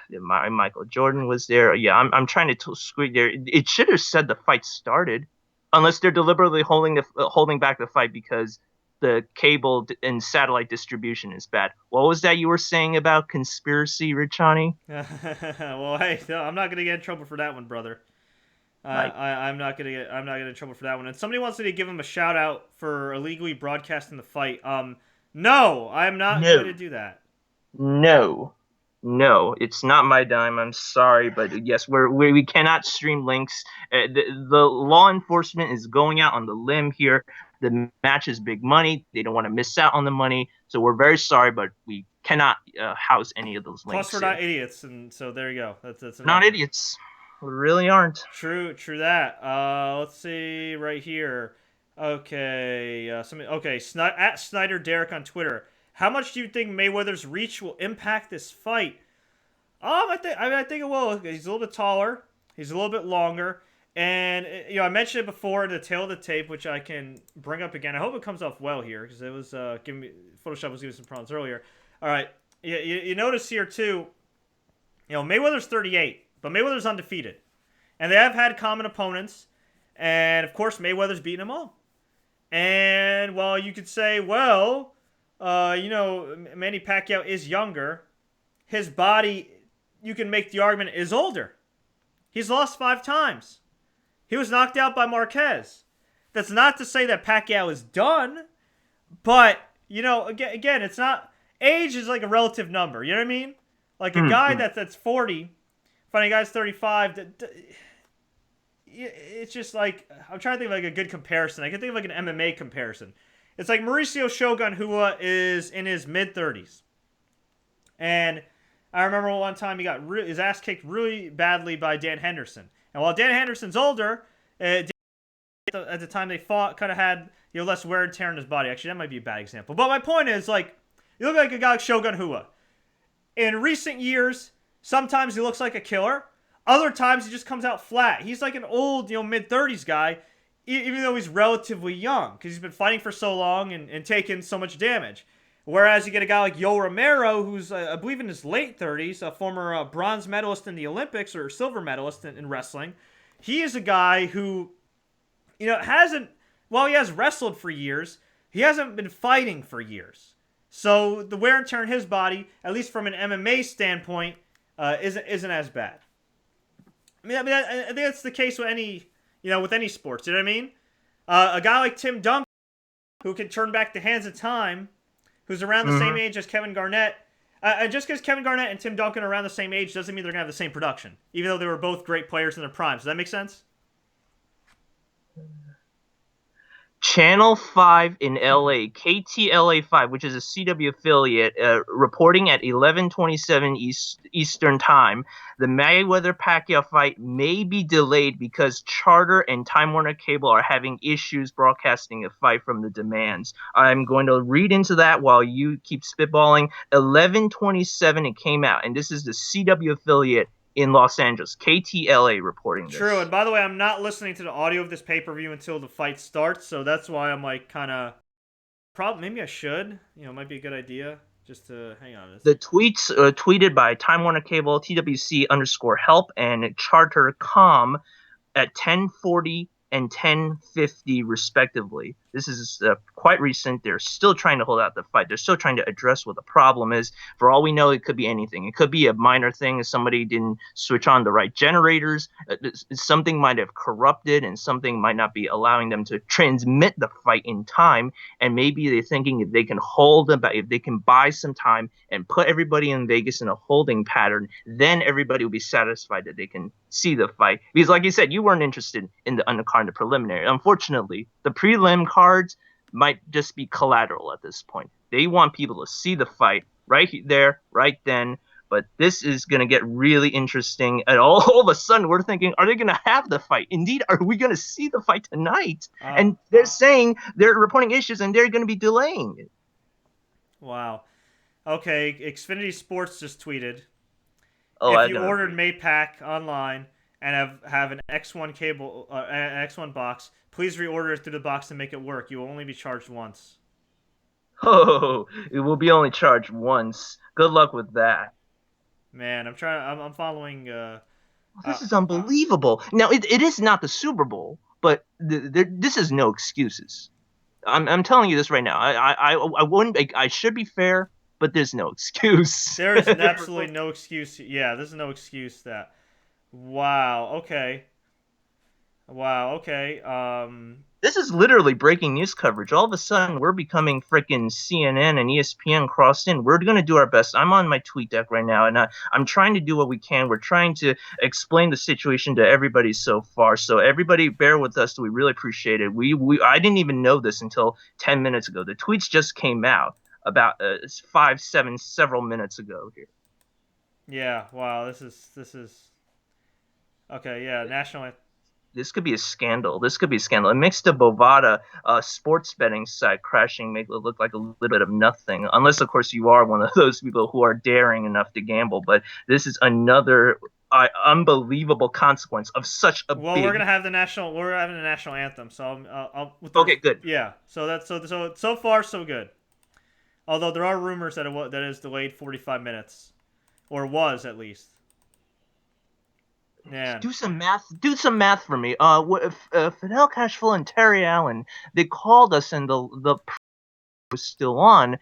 Michael Jordan was there. Yeah, I'm trying to squeeze there. It should have said the fight started, unless they're deliberately holding back the fight because the cable and satellite distribution is bad. What was that you were saying about conspiracy, Richani? Well, hey, no, I'm not gonna get in trouble for that one, brother. I'm not gonna get in trouble for that one. And somebody wants me to give him a shout out for illegally broadcasting the fight. No, I'm not going to do that. No, it's not my dime. I'm sorry, but yes, we cannot stream links. The law enforcement is going out on the limb here. The match is big money. They don't want to miss out on the money, so we're very sorry, but we cannot house any of those links. Plus, we're not idiots, and so there you go. That's not idiots. We really aren't. True that. Let's see right here. Okay, at Snyder Derek on Twitter. How much do you think Mayweather's reach will impact this fight? I think it will. He's a little bit taller. He's a little bit longer. And, I mentioned it before in the tail of the tape, which I can bring up again. I hope it comes off well here, because it was Photoshop was giving some problems earlier. All right. You notice here, too, Mayweather's 38, but Mayweather's undefeated. And they have had common opponents. And, of course, Mayweather's beaten them all. And while you could say, well, Manny Pacquiao is younger, his body, you can make the argument, is older. He's lost 5 times. He was knocked out by Marquez. That's not to say that Pacquiao is done, but, again, it's not, age is like a relative number, you know what I mean? Like a guy that's 40, finding a guy's 35, it's just like, I'm trying to think of like a good comparison. I can think of like an MMA comparison. It's like Mauricio Shogun Hua is in his mid-30s. And I remember one time he got his ass kicked really badly by Dan Henderson. And while Dan Henderson's older, at the time they fought, kind of had less wear and tear on his body. Actually, that might be a bad example. But my point is, like, you look like a guy like Shogun Hua. In recent years, sometimes he looks like a killer. Other times he just comes out flat. He's like an old, mid-30s guy, even though he's relatively young, because he's been fighting for so long and taking so much damage. Whereas you get a guy like Yoel Romero, who's, I believe, in his late 30s, a former bronze medalist in the Olympics or silver medalist in wrestling. He is a guy who, hasn't, while he has wrestled for years, he hasn't been fighting for years. So the wear and tear on his body, at least from an MMA standpoint, isn't as bad. I think that's the case with any sports. You know what I mean? A guy like Tim Duncan, who can turn back the hands of time, who's around the same age as Kevin Garnett. And just because Kevin Garnett and Tim Duncan are around the same age doesn't mean they're going to have the same production, even though they were both great players in their primes. Does that make sense? Channel 5 in LA, KTLA 5, which is a CW affiliate, reporting at 11:27 Eastern Time, the Mayweather-Pacquiao fight may be delayed because Charter and Time Warner Cable are having issues broadcasting a fight from the demands. I'm going to read into that while you keep spitballing. 11:27 it came out, and this is the CW affiliate in Los Angeles, KTLA reporting this. True, and by the way, I'm not listening to the audio of this pay-per-view until the fight starts, so that's why I'm like kind of... Maybe I should. It might be a good idea just to hang on. The tweets tweeted by Time Warner Cable, TWC_help, and Charter.com at 10:40 and 10:50 respectively. This is quite recent. They're still trying to hold out the fight. They're still trying to address what the problem is. For all we know, it could be anything. It could be a minor thing if somebody didn't switch on the right generators. Something might have corrupted, and something might not be allowing them to transmit the fight in time. And maybe they're thinking if they can if they can buy some time and put everybody in Vegas in a holding pattern, then everybody will be satisfied that they can see the fight. Because like you said, you weren't interested in the undercard, the preliminary. Unfortunately, the prelim cards might just be collateral at this point. They want people to see the fight right there, right then. But this is going to get really interesting. And all of a sudden, we're thinking, are they going to have the fight? Indeed, are we going to see the fight tonight? And they're saying they're reporting issues and they're going to be delaying it. Wow. Okay, Xfinity Sports just tweeted. Oh, If you ordered Maypack online and have an X1 cable, an X1 box, please reorder it through the box to make it work. You will only be charged once. Oh, it will be only charged once. Good luck with that. Man, I'm following. This is unbelievable. Now, it is not the Super Bowl, but this is no excuses. I'm telling you this right now. I wouldn't. I should be fair, but there's no excuse. There is absolutely no excuse. Yeah, there's no excuse that. Wow. Okay. Wow. Okay. This is literally breaking news coverage. All of a sudden, we're becoming freaking CNN and ESPN crossed in. We're going to do our best. I'm on my tweet deck right now, and I'm trying to do what we can. We're trying to explain the situation to everybody so far. So everybody, bear with us. We really appreciate it. I didn't even know this until 10 minutes ago. The tweets just came out about several minutes ago here. Yeah. Wow. This is. Okay. Yeah. National. This could be a scandal. This could be a scandal. It makes the Bovada sports betting site crashing make it look like a little bit of nothing. Unless, of course, you are one of those people who are daring enough to gamble. But this is another unbelievable consequence of such a Well, big... we're having the national anthem. So okay, good. Yeah. So that's so far so good. Although there are rumors that that is delayed 45 minutes, or was at least. Man. Do some math for me. Fidel Castro and Terry Allen, they called us and the was still on.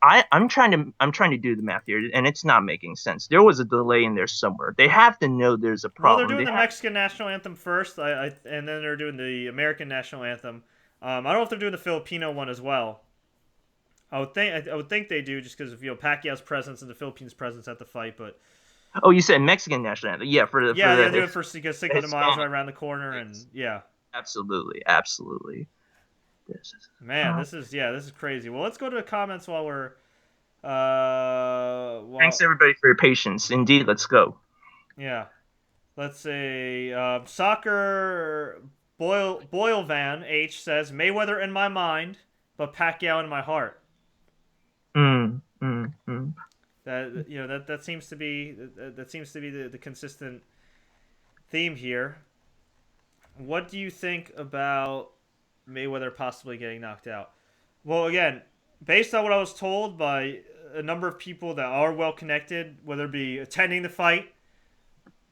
I'm trying to do the math here, and it's not making sense. There was a delay in there somewhere. They have to know there's a problem. Well, they're doing the Mexican national anthem first, and then they're doing the American national anthem. I don't know if they're doing the Filipino one as well. I would think they do, just because of Pacquiao's presence and the Philippines' presence at the fight, but. Oh, you said Mexican national anthem? Yeah, they're doing it for Cinco de Mayo right around the corner, and yeah. Absolutely. Man, this is crazy. Well, let's go to the comments while we're. Thanks everybody for your patience. Indeed, let's go. Yeah, let's say soccer Boyle Van H says Mayweather in my mind, but Pacquiao in my heart. That seems to be the consistent theme here. What do you think about Mayweather possibly getting knocked out? Well, again, based on what I was told by a number of people that are well connected, whether it be attending the fight,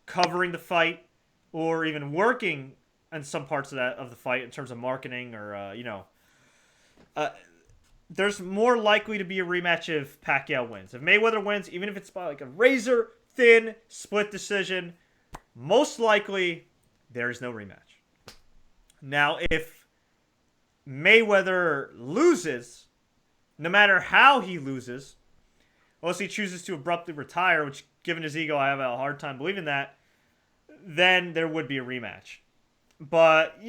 covering the fight, or even working in some parts of the fight in terms of marketing or there's more likely to be a rematch if Pacquiao wins. If Mayweather wins, even if it's by like a razor thin split decision, most likely there's no rematch. Now, if Mayweather loses, no matter how he loses, unless he chooses to abruptly retire, which given his ego, I have a hard time believing that, then there would be a rematch. But,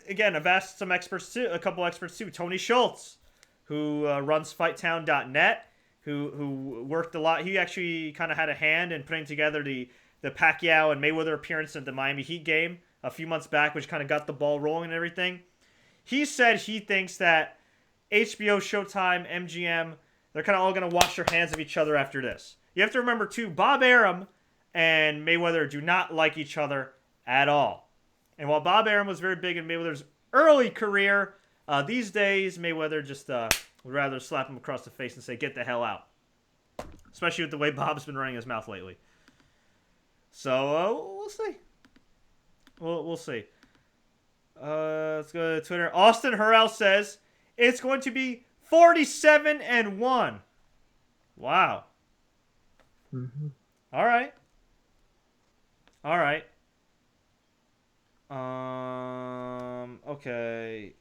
again, I've asked some experts too, a couple experts too. Tony Schultz, who runs FightTown.net, who worked a lot. He actually kind of had a hand in putting together the Pacquiao and Mayweather appearance at the Miami Heat game a few months back, which kind of got the ball rolling and everything. He said he thinks that HBO, Showtime, MGM, they're kind of all going to wash their hands of each other after this. You have to remember, too, Bob Arum and Mayweather do not like each other at all. And while Bob Arum was very big in Mayweather's early career, these days, Mayweather just would rather slap him across the face and say, get the hell out. Especially with the way Bob's been running his mouth lately. So, we'll see. We'll see. Let's go to Twitter. Austin Hurrell says, it's going to be 47-1. Wow. Mm-hmm. All right. Okay.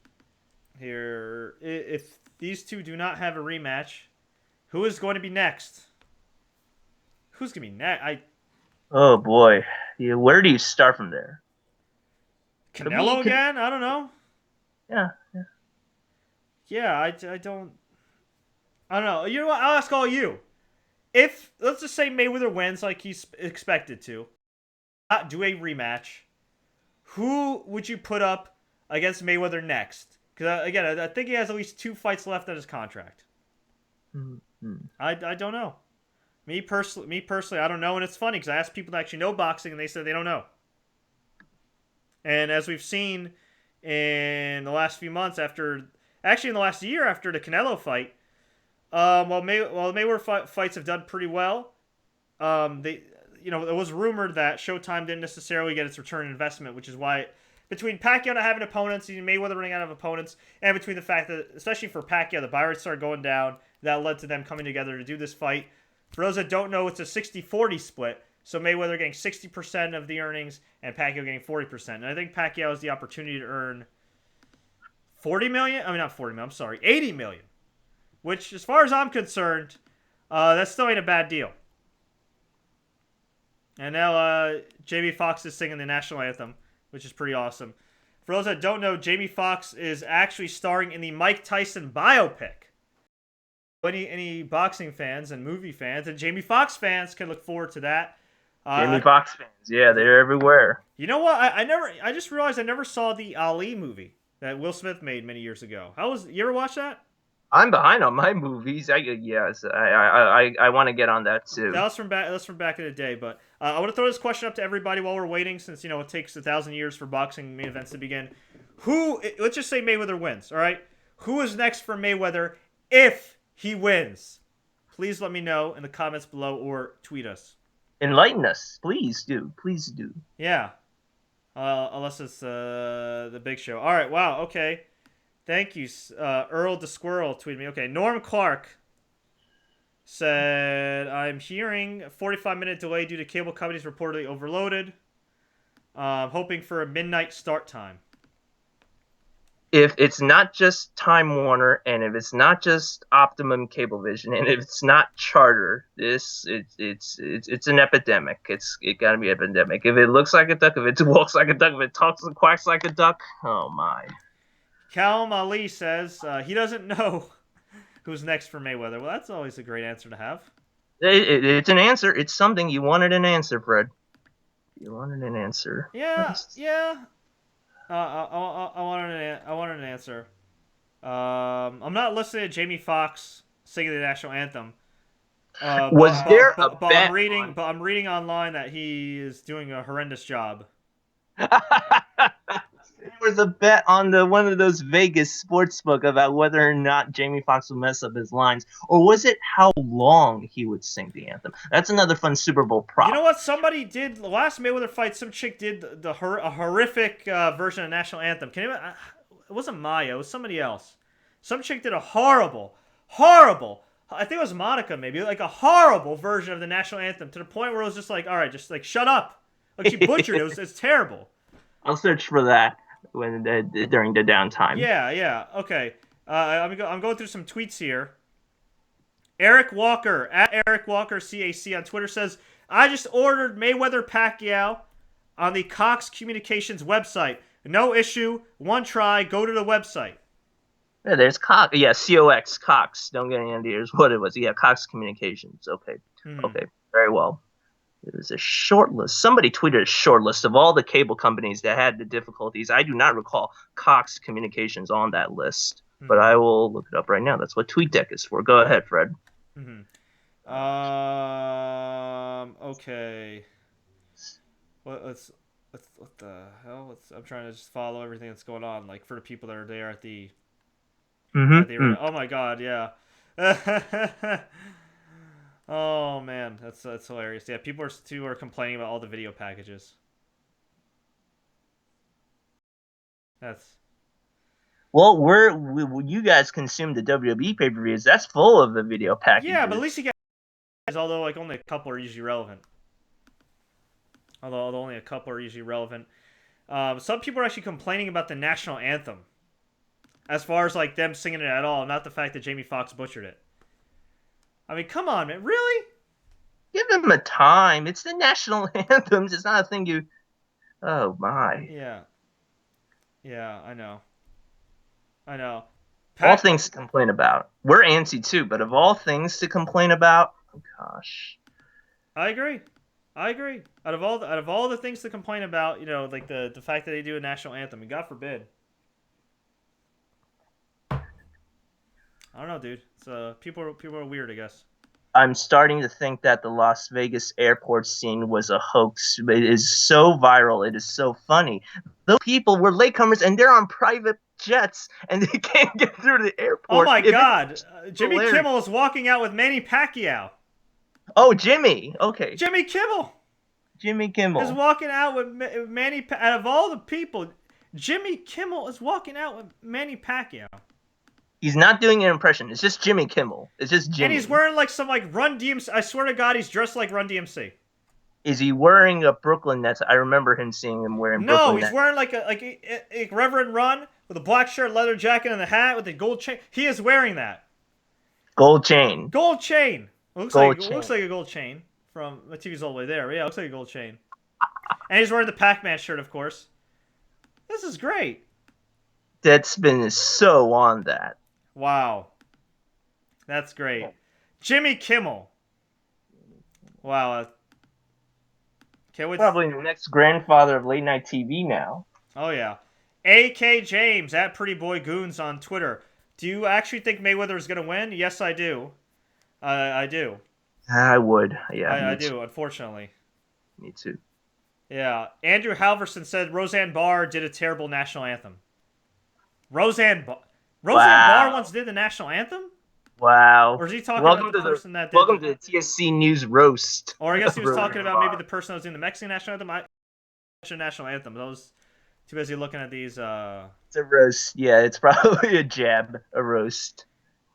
Here, if these two do not have a rematch, who is going to be next? Who's going to be next? Oh boy, yeah, where do you start from there? Canelo again? I don't know. Yeah. I don't know. You know what? I'll ask all you. if let's just say Mayweather wins like he's expected to, not do a rematch, who would you put up against Mayweather next? Because again, I think he has at least 2 fights left on his contract. Mm-hmm. I don't know. Me personally, I don't know, and it's funny because I asked people that actually know boxing, and they said they don't know. And as we've seen in the last few months, actually in the last year after the Canelo fight, while Mayweather fights have done pretty well, it was rumored that Showtime didn't necessarily get its return on investment, which is why between Pacquiao not having opponents, and Mayweather running out of opponents, and between the fact that, especially for Pacquiao, the buy rates started going down, that led to them coming together to do this fight. For those that don't know, it's a 60-40 split, so Mayweather getting 60% of the earnings and Pacquiao getting 40%. And I think Pacquiao has the opportunity to earn 40 million. I mean, not 40 million. I'm sorry, 80 million. Which, as far as I'm concerned, that still ain't a bad deal. And now Jamie Foxx is singing the national anthem, which is pretty awesome. For those that don't know, Jamie Foxx is actually starring in the Mike Tyson biopic. Any boxing fans and movie fans and Jamie Foxx fans can look forward to that. Jamie Foxx fans, yeah, they're everywhere. You know what? I just realized I never saw the Ali movie that Will Smith made many years ago. You ever watch that? I'm behind on my movies. I want to get on that too. That's from back in the day. But I want to throw this question up to everybody while we're waiting, since it takes 1,000 years for boxing main events to begin. Let's just say Mayweather wins. All right, who is next for Mayweather if he wins? Please let me know in the comments below or tweet us. Enlighten us, please do. Yeah, unless it's the Big Show. All right, wow, okay. Thank you. Earl the Squirrel tweeted me. Okay, Norm Clark said, I'm hearing 45-minute delay due to cable companies reportedly overloaded. Hoping for a midnight start time. If it's not just Time Warner, and if it's not just Optimum Cablevision, and if it's not Charter, it's an epidemic. It gotta be an epidemic. If it looks like a duck, if it walks like a duck, if it talks and quacks like a duck, oh my. Callum Ali says he doesn't know who's next for Mayweather. Well, that's always a great answer to have. It's an answer. It's something. You wanted an answer, Fred. You wanted an answer. Yeah. I wanted an answer. I'm not listening to Jamie Foxx singing the national anthem. I'm reading online that he is doing a horrendous job. There was a bet on one of those Vegas sportsbook about whether or not Jamie Foxx would mess up his lines, or was it how long he would sing the anthem? That's another fun Super Bowl prop. You know what? Somebody did the last Mayweather fight. Some chick did a horrific version of the national anthem. It wasn't Maya. It was somebody else. Some chick did a horrible. I think it was Monica, maybe, like a horrible version of the national anthem, to the point where it was just like, all right, just like shut up. Like she butchered it. It's terrible. I'll search for that during the downtime. Yeah. Okay. I'm going through some tweets here. Eric Walker at Eric Walker CAC on Twitter says, I just ordered Mayweather Pacquiao on the Cox Communications website. No issue. One try. Go to the website. Yeah, there's Cox. Yeah, COX, Cox. Don't get any ideas what it was. Yeah, Cox Communications. Okay. Okay. Very well. It was a short list. Somebody tweeted a short list of all the cable companies that had the difficulties. I do not recall Cox Communications on that list, but I will look it up right now. That's what TweetDeck is for. Go ahead, Fred. Okay. What the hell? I'm trying to just follow everything that's going on, like for the people that are there at the. Oh my God! Yeah. Oh man, that's hilarious. Yeah, people are complaining about all the video packages. Well, you guys consume the WWE pay-per-views. That's full of the video packages. Yeah, but at least you get, although like only a couple are usually relevant. Although only a couple are usually relevant. Some people are actually complaining about the national anthem, as far as like them singing it at all, not the fact that Jamie Foxx butchered it. I mean, come on, man. Really? Give them a time. It's the national anthems. It's not a thing you... Oh, my. Yeah, I know. All things to complain about. We're antsy, too, but of all things to complain about, Gosh. I agree. Out of all the things to complain about, like the fact that they do a national anthem, and God forbid. I don't know, dude. It's people are weird, I guess. I'm starting to think that the Las Vegas airport scene was a hoax. It is so viral. It is so funny. Those people were latecomers and they're on private jets and they can't get through the Oh airport. my God! Jimmy hilarious. Kimmel is walking out with Manny Pacquiao. Oh, Jimmy. Okay. Jimmy Kimmel Jimmy Kimmel is walking out with Manny. Out of all the people, Jimmy Kimmel is walking out with Manny Pacquiao. He's not doing an impression. It's just Jimmy Kimmel. It's just Jimmy. And he's wearing like some like Run DMC. I swear to God, he's dressed like Run DMC. Is he wearing a Brooklyn Nets? I remember him seeing him wearing Brooklyn No, he's Nets. wearing like a Reverend Run with a black shirt, leather jacket, and the hat with the gold chain. He is wearing that. Gold chain. Gold chain. Looks Gold like chain. looks like a gold chain from the TV's all the way there. Yeah, looks like a gold chain. And he's wearing the Pac-Man shirt, of course. This is great. Deadspin is so on that. Wow. That's great. Jimmy Kimmel. Wow. Can't wait. Probably the next grandfather of late night TV now. Oh, yeah. AK James at Pretty Boy Goons on Twitter. Do you actually think Mayweather is going to win? Yes, I do. I do. I would. Yeah, I do, unfortunately. Me too. Yeah. Andrew Halverson said Roseanne Barr did a terrible national anthem. Roseanne Barr once did the national anthem? Wow. Or is he talking about the person that did Welcome to the TSC News Roast. Or I guess he was talking about maybe the person that was doing the Mexican national anthem. National anthem. I was too busy looking at these. It's a roast. Yeah, it's probably a jab. A roast.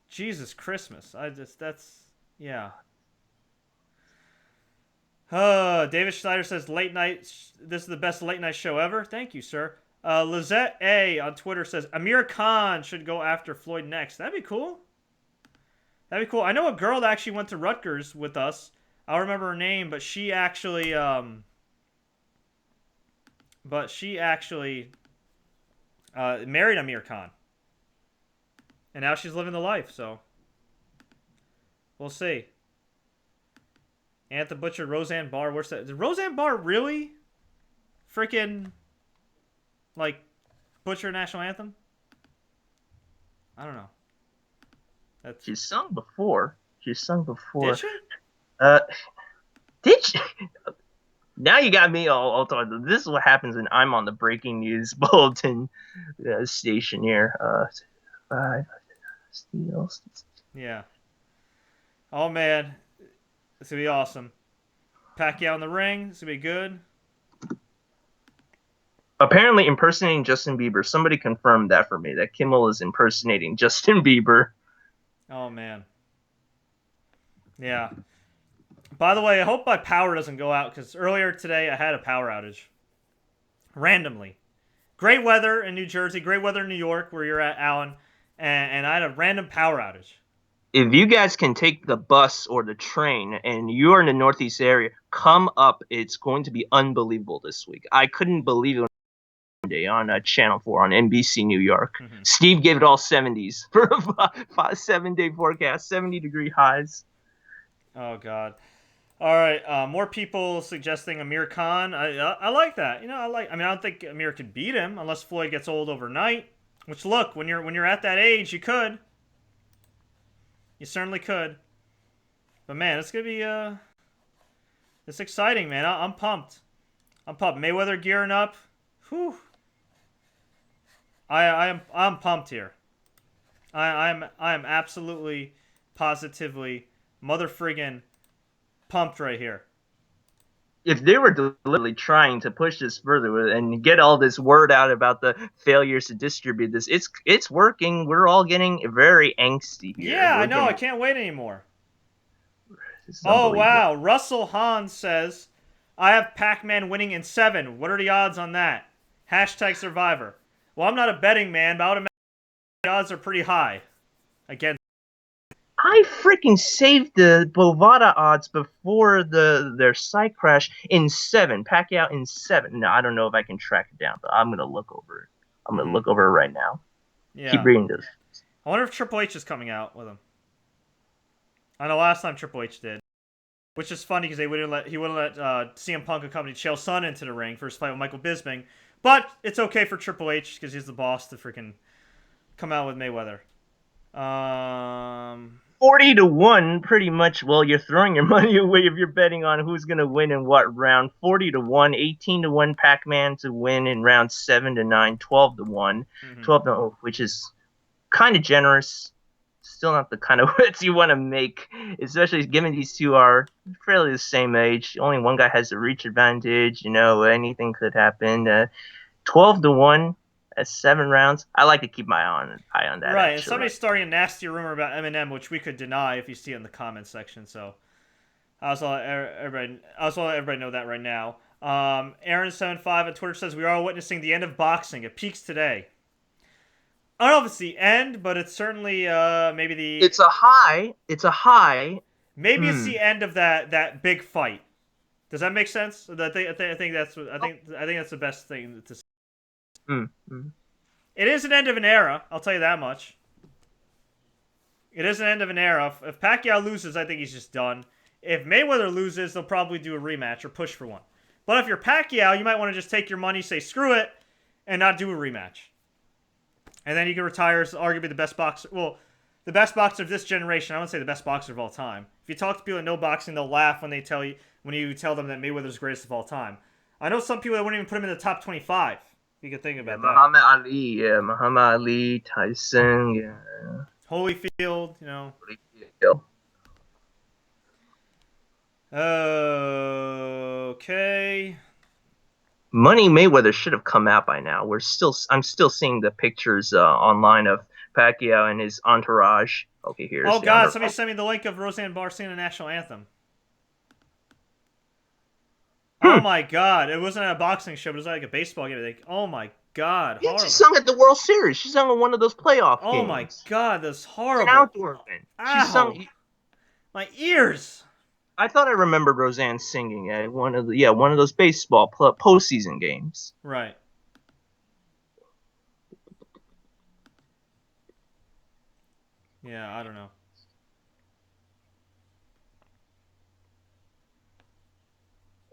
Jesus Christmas. Yeah. David Schneider says late night. This is the best late night show ever. Thank you, sir. Lizette A on Twitter says Amir Khan should go after Floyd next. That'd be cool. That'd be cool. I know a girl that actually went to Rutgers with us. I don't remember her name, but she actually married Amir Khan. And now she's living the life, so we'll see. Anthem Butcher, Roseanne Barr. Where's that? Did Roseanne Barr really freaking like butcher national anthem? I don't know. She's sung before. Did she? Did she? Now you got me all talking. This is what happens when I'm on the breaking news bulletin station here. 5 steals. Yeah. Oh man, this gonna be awesome. Pacquiao in the ring. This gonna be good. Apparently impersonating Justin Bieber. Somebody confirmed that for me. That Kimmel is impersonating Justin Bieber. Oh man. Yeah. By the way, I hope my power doesn't go out because earlier today I had a power outage. Randomly. Great weather in New Jersey, great weather in New York where you're at, Alan, and I had a random power outage. If you guys can take the bus or the train and you're in the Northeast area, come up. It's going to be unbelievable this week. I couldn't believe it day on Channel 4 on NBC New York. Mm-hmm. Steve gave it all 70s for a 7-day forecast, 70-degree highs. Oh, God. All right, more people suggesting Amir Khan. I like that. I don't think Amir could beat him unless Floyd gets old overnight. Which, look, when you're at that age, you could. You certainly could. But man, it's gonna be it's exciting, man. I'm pumped. Mayweather gearing up. Whew. I'm pumped here. I am absolutely, positively, mother friggin' pumped right here. If they were deliberately trying to push this further and get all this word out about the failures to distribute this, it's working. We're all getting very angsty here. Yeah, I know. I can't wait anymore. Oh, wow. Russell Hahn says, I have Pac-Man winning in 7. What are the odds on that? # Survivor. Well, I'm not a betting man, but I would imagine the odds are pretty high. Again. I freaking saved the Bovada odds before their site crash in 7. Pacquiao in 7. No, I don't know if I can track it down, but I'm gonna look over it. I'm gonna look over it right now. Yeah. Keep reading this. I wonder if Triple H is coming out with him. I know last time Triple H did. which is funny because he wouldn't let CM Punk accompany Chael Sonnen into the ring for his fight with Michael Bisping. But it's okay for Triple H because he's the boss to freaking come out with Mayweather. 40-1, pretty much. Well, you're throwing your money away if you're betting on who's going to win in what round. 40-1, 18-1 Pac-Man to win in round 7 to 9, 12-1, 12-0, which is kind of generous. Still not the kind of bets you want to make, especially given these two are fairly the same age. Only one guy has a reach advantage. You know, anything could happen. 12-1 at 7 rounds. I like to keep my eye on that. Right, and somebody's starting a nasty rumor about Eminem, which we could deny if you see it in the comments section. So I'll also let everybody know that right now. Aaron75 on Twitter says we are witnessing the end of boxing. It peaks today. I don't know if it's the end, but it's certainly maybe the. It's a high. Maybe it's the end of that big fight. Does that make sense? I think that's the best thing to say. It is an end of an era. I'll tell you that much. It is an end of an era. If Pacquiao loses, I think he's just done. If Mayweather loses, they'll probably do a rematch or push for one. But if you're Pacquiao, you might want to just take your money, say screw it, and not do a rematch. And then you can retire as arguably the best boxer. Well, the best boxer of this generation. I wouldn't say the best boxer of all time. If you talk to people that know boxing, they'll laugh when you tell them that Mayweather's the greatest of all time. I know some people that wouldn't even put him in the top 25. You can think about that. Muhammad Ali, Tyson, Holyfield, you know. Okay. Money Mayweather should have come out by now. I'm still seeing the pictures online of Pacquiao and his entourage. Okay, here's. Oh God! Somebody sent me the link of Roseanne Barr singing the national anthem. Oh my God! It wasn't a boxing show, but it was like a baseball game. Like, oh my God! Yeah, she sung at the World Series. She sung at one of those playoff games. Oh my God! That's horrible. It's an outdoor event. She sung. My ears. I thought I remembered Roseanne singing at one of those baseball postseason games. Right. Yeah, I don't know.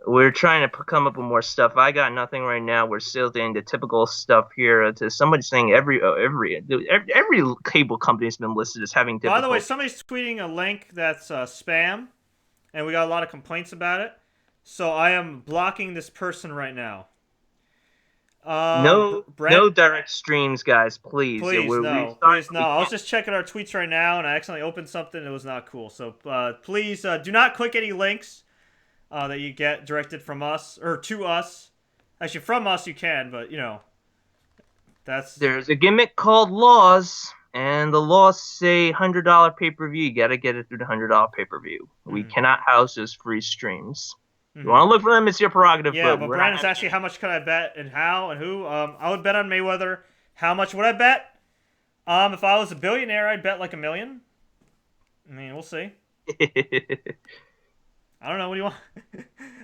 We're trying to come up with more stuff. I got nothing right now. We're still doing the typical stuff here. Somebody saying every cable company has been listed as having difficulty. By the way, somebody's tweeting a link that's spam, and we got a lot of complaints about it. So I am blocking this person right now. No direct streams, guys. Please no. I was just checking our tweets right now, and I accidentally opened something that was not cool. So please do not click any links that you get directed from us or to us. Actually, from us you can, but you know, there's a gimmick called laws, and the laws say $100 pay-per-view. You gotta get it through the $100 pay-per-view. We cannot house those free streams. You want to look for them, it's your prerogative. Yeah, but Brandon's asking how much could I bet and how and who. I would bet on Mayweather. How much would I bet? If I was a billionaire, I'd bet like $1 million. I mean, we'll see. I don't know. What do you want?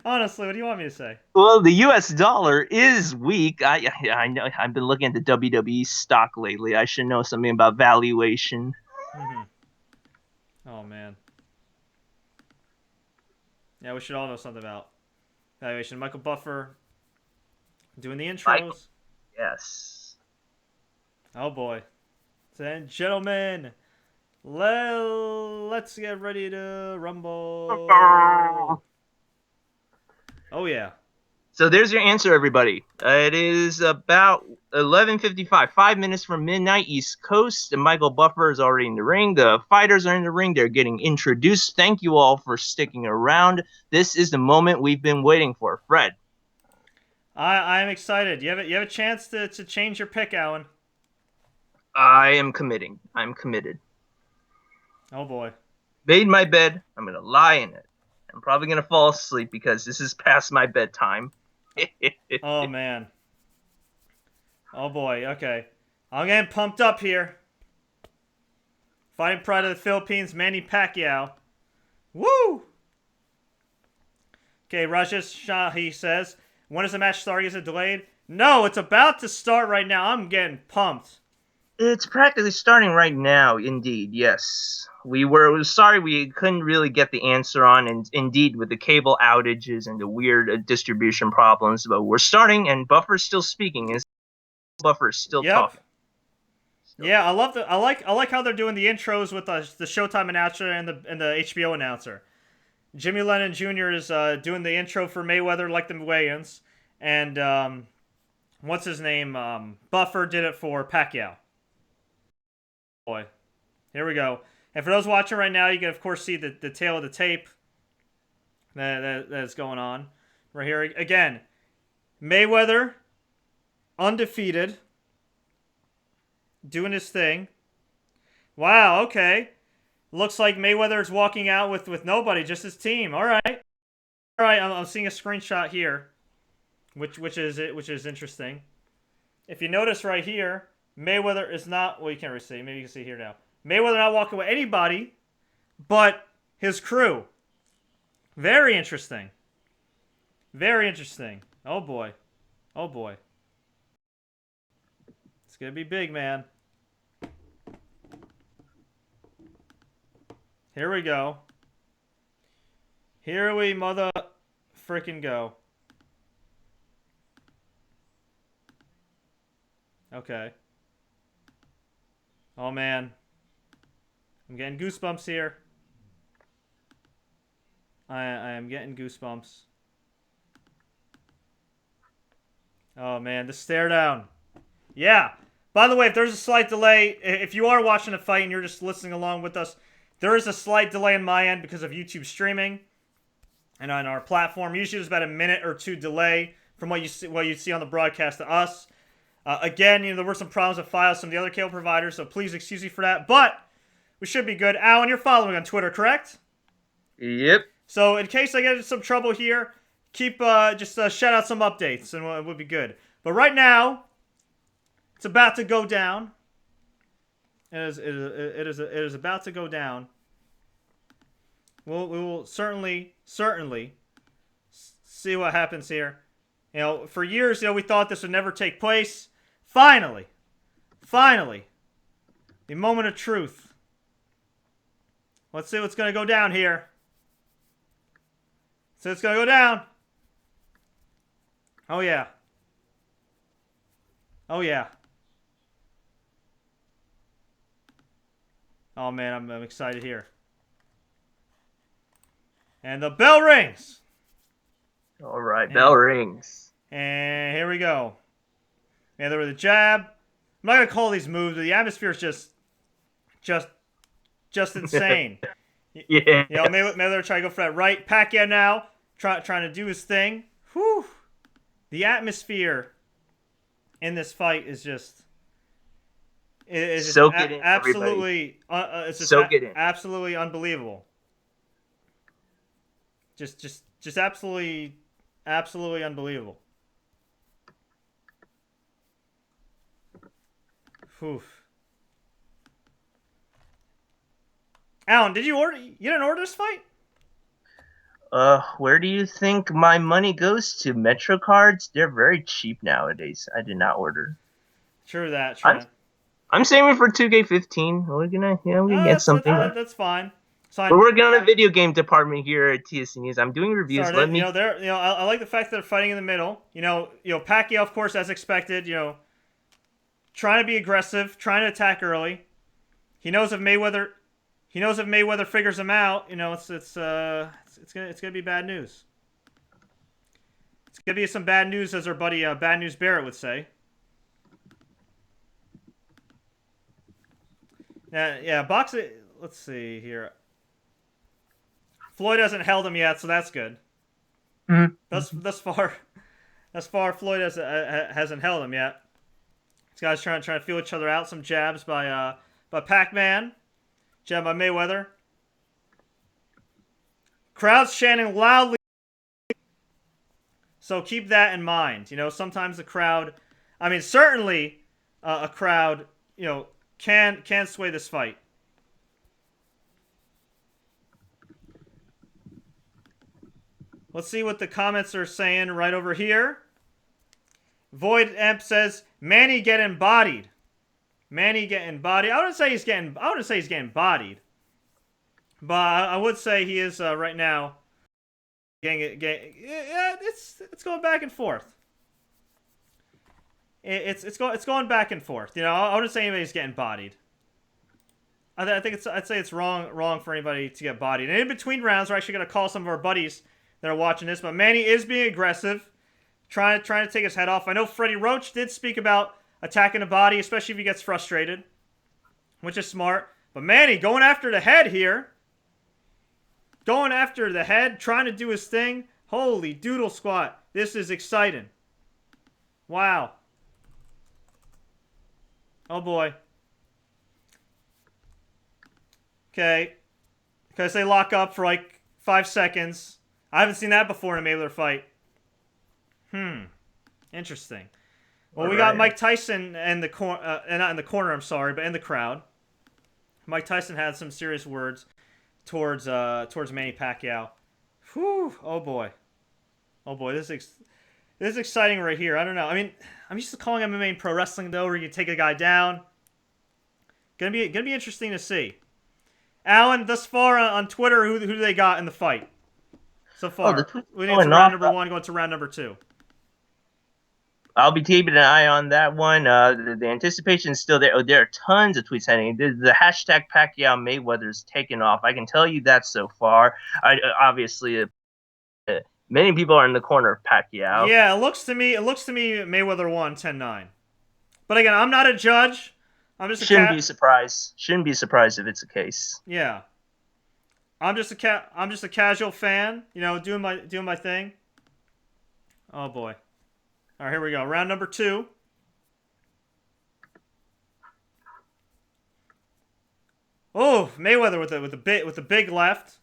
Honestly, what do you want me to say? Well, the U.S. dollar is weak. I know. I've been looking at the WWE stock lately. I should know something about valuation. Oh man. Yeah, we should all know something about valuation. Michael Buffer doing the intros. Yes. Oh boy. Then, gentlemen, let's get ready to rumble. Oh yeah. So there's your answer, everybody. It is about 11:55, 5 minutes from midnight East Coast, and Michael Buffer is already in the ring. The fighters are in the ring. They're getting introduced. Thank you all for sticking around. This is the moment we've been waiting for. Fred. I'm excited. You have a chance to change your pick, Alan. I am committing. I'm committed. Oh boy. Made my bed. I'm going to lie in it. I'm probably going to fall asleep because this is past my bedtime. Oh, man. Oh, boy. Okay. I'm getting pumped up here. Fighting pride of the Philippines, Manny Pacquiao. Woo! Okay, Rajesh Shah, he says, when is the match starting? Is it delayed? No, it's about to start right now. I'm getting pumped. It's practically starting right now, indeed, yes. We were sorry we couldn't really get the answer on, and indeed, with the cable outages and the weird distribution problems, but we're starting, and Buffer's still speaking. Buffer's still Yep. talking. Yeah, I love I like how they're doing the intros with the Showtime announcer and the HBO announcer. Jimmy Lennon Jr. is doing the intro for Mayweather like the Wayans, and what's his name? Buffer did it for Pacquiao. Boy, here we go. And for those watching right now, you can of course see the tail of the tape that's going on right here. Again, Mayweather undefeated, doing his thing. Wow, okay. Looks like Mayweather's walking out with nobody, just his team. All right. All right, I'm seeing a screenshot here, which is interesting. If you notice right here, Mayweather is not, well, you can't really see. Maybe you can see here now. Mayweather not walking with anybody but his crew. Very interesting. Very interesting. Oh boy. Oh boy. It's going to be big, man. Here we go. Here we mother frickin' go. Okay. Oh man. I'm getting goosebumps here. I am getting goosebumps. Oh man, the stare down. Yeah. By the way, if there's a slight delay, if you are watching a fight and you're just listening along with us, there is a slight delay on my end because of YouTube streaming and on our platform. Usually there's about a minute or two delay from what you see on the broadcast to us. Again, there were some problems with files from the other cable providers, so please excuse me for that. But we should be good. Alan, you're following on Twitter, correct? Yep. So in case I get into some trouble here, keep just shout out some updates, and it would be good. But right now, it's about to go down. It is about to go down. We will certainly see what happens here. For years, we thought this would never take place. Finally, the moment of truth. Let's see what's going to go down here. So it's going to go down. Oh yeah. Oh yeah. Oh man, I'm excited here. And the bell rings. All right, bell rings. And here we go. And there was a jab. I'm not gonna call these moves, but the atmosphere is just insane. Yeah. Mayweather trying to go for that right. Pacquiao now trying to do his thing. Whew. The atmosphere in this fight is just. It's Soak it in, absolutely, it's just Soak it in. Absolutely unbelievable. Just absolutely unbelievable. Whew. Alan, did you order? You didn't order this fight? Where do you think my money goes to? Metro cards? They're very cheap nowadays. I did not order. True that. I'm saving for 2K15. We're gonna get something. That's fine. We're working on a video game department here at TSC News. I'm doing reviews. I like the fact that they're fighting in the middle. Pacquiao, of course, as expected. Trying to be aggressive, trying to attack early. He knows if Mayweather figures him out, it's gonna be bad news. It's gonna be some bad news, as our buddy Bad News Barrett would say. Yeah, boxing. Let's see here. Floyd hasn't held him yet, so that's good. Mm-hmm. Thus far, Floyd hasn't held him yet. These guys trying to feel each other out. Some jabs by Pac-Man, jab by Mayweather. Crowd's chanting loudly. So keep that in mind. Sometimes the crowd. I mean, certainly a crowd. Can sway this fight. Let's see what the comments are saying right over here. Void Emp says, Manny get embodied. Manny getting bodied. I wouldn't say he's getting bodied, but I would say he is right now. Yeah, it's going back and forth. It's going back and forth. You know, I wouldn't say anybody's getting bodied. I'd say it's wrong for anybody to get bodied. And in between rounds, we're actually gonna call some of our buddies that are watching this. But Manny is being aggressive, trying to take his head off. I know Freddie Roach did speak about attacking the body, especially if he gets frustrated, which is smart. But Manny going after the head here, going after the head, trying to do his thing. Holy doodle squat! This is exciting. Wow. Oh boy. Okay. Because they lock up for like 5 seconds. I haven't seen that before in a Mayweather fight. Interesting. Well, we got Mike Tyson in the corner, not in the corner, I'm sorry, but in the crowd. Mike Tyson had some serious words towards Manny Pacquiao. Whew. Oh boy. Oh boy. This is exciting right here. I don't know. I mean, I'm used to calling MMA and pro wrestling though, where you take a guy down. Gonna be interesting to see. Alan, thus far on Twitter, who do they got in the fight so far? We need to round number 1, going to round number 2. I'll be keeping an eye on that one. The anticipation is still there. Oh, there are tons of tweets heading. The hashtag Pacquiao Mayweather is taking off. I can tell you that so far. Obviously, many people are in the corner of Pacquiao. Yeah, it looks to me Mayweather won 10-9. But again, I'm not a judge. I'm just Shouldn't be surprised. Shouldn't be surprised if it's the case. Yeah. I'm just a casual fan, you know, doing my thing. Oh boy. All right, here we go. Round number 2. Oh, Mayweather with a big left.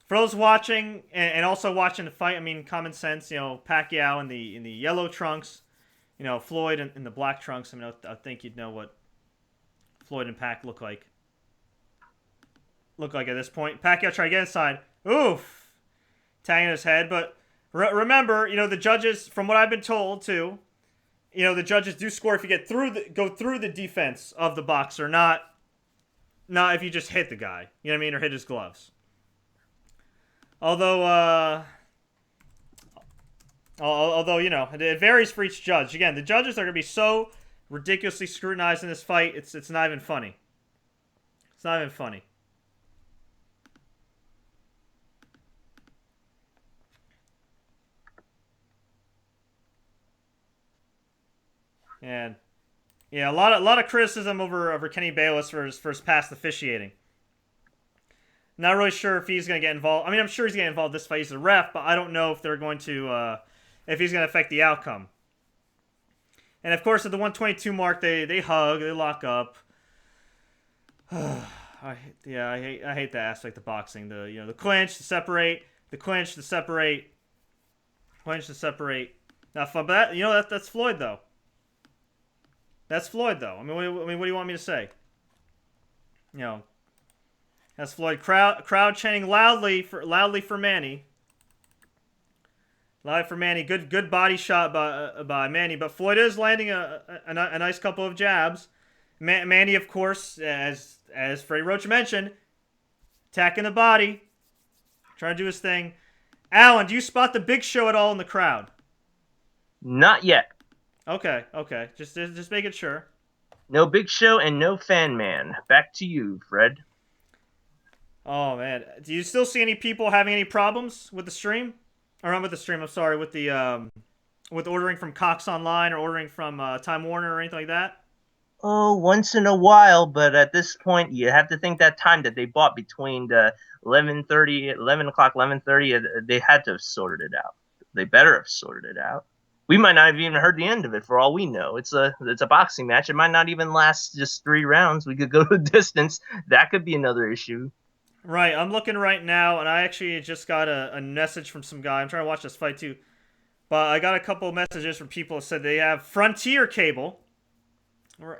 For those watching and also watching the fight, I mean, common sense, you know, Pacquiao in the yellow trunks, you know, Floyd in the black trunks. I mean, I think you'd know what Floyd and Pac look like at this point. Pacquiao trying to get inside. Oof. Tagging his head. But remember, you know, the judges, from what I've been told, too, you know, the judges do score if you go through the defense of the boxer, not if you just hit the guy. You know what I mean? Or hit his gloves. Although, you know, it varies for each judge. Again, the judges are going to be so ridiculously scrutinized in this fight, it's not even funny. It's not even funny. And yeah, a lot of criticism over Kenny Bayless for his past officiating. Not really sure if he's going to get involved. I mean, I'm sure he's going to get involved in this fight. He's a ref, but I don't know if they're going to, if he's going to affect the outcome. And of course, at the 122 mark, they hug, they lock up. I hate that aspect of boxing. The clinch, the separate, the clinch, the separate, clinch, the separate. Not fun, but that's Floyd though. That's Floyd though. I mean, what do you want me to say? You know. That's Floyd. Crowd chanting loudly for Manny. Loud for Manny. Good body shot by Manny. But Floyd is landing a nice couple of jabs. Manny, of course, as Freddie Roach mentioned, attacking the body, trying to do his thing. Alan, do you spot the Big Show at all in the crowd? Not yet. Okay. Just making sure. No Big Show and no Fan Man. Back to you, Fred. Oh man, do you still see any people having any problems with the stream? Or not with the stream? I'm sorry, with the with ordering from Cox Online or ordering from Time Warner or anything like that. Oh, once in a while, but at this point, you have to think that time that they bought between the 11 o'clock, 11:30, they had to have sorted it out. They better have sorted it out. We might not have even heard the end of it for all we know. It's a boxing match. It might not even last just 3 rounds. We could go to distance. That could be another issue. Right, I'm looking right now, and I actually just got a message from some guy. I'm trying to watch this fight too, but I got a couple of messages from people that said they have Frontier cable. Well,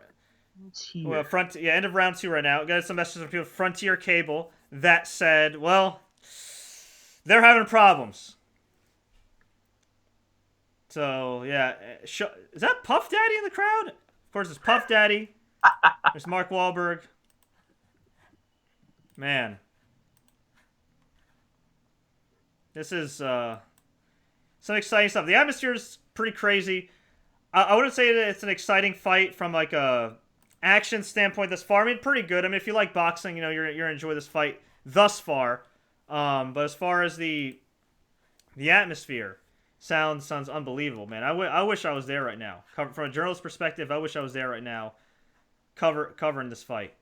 end of round 2 right now. Got some messages from people Frontier cable that said, well, they're having problems. So yeah, is that Puff Daddy in the crowd? Of course, there's Puff Daddy. There's Mark Wahlberg. Man. This is some exciting stuff. The atmosphere is pretty crazy. I wouldn't say that it's an exciting fight from like a action standpoint thus far. I mean, pretty good. I mean, if you like boxing, you know, you're gonna enjoy this fight thus far. But as far as the atmosphere, sounds unbelievable, man. I wish I was there right now. From a journalist perspective, I wish I was there right now, covering this fight.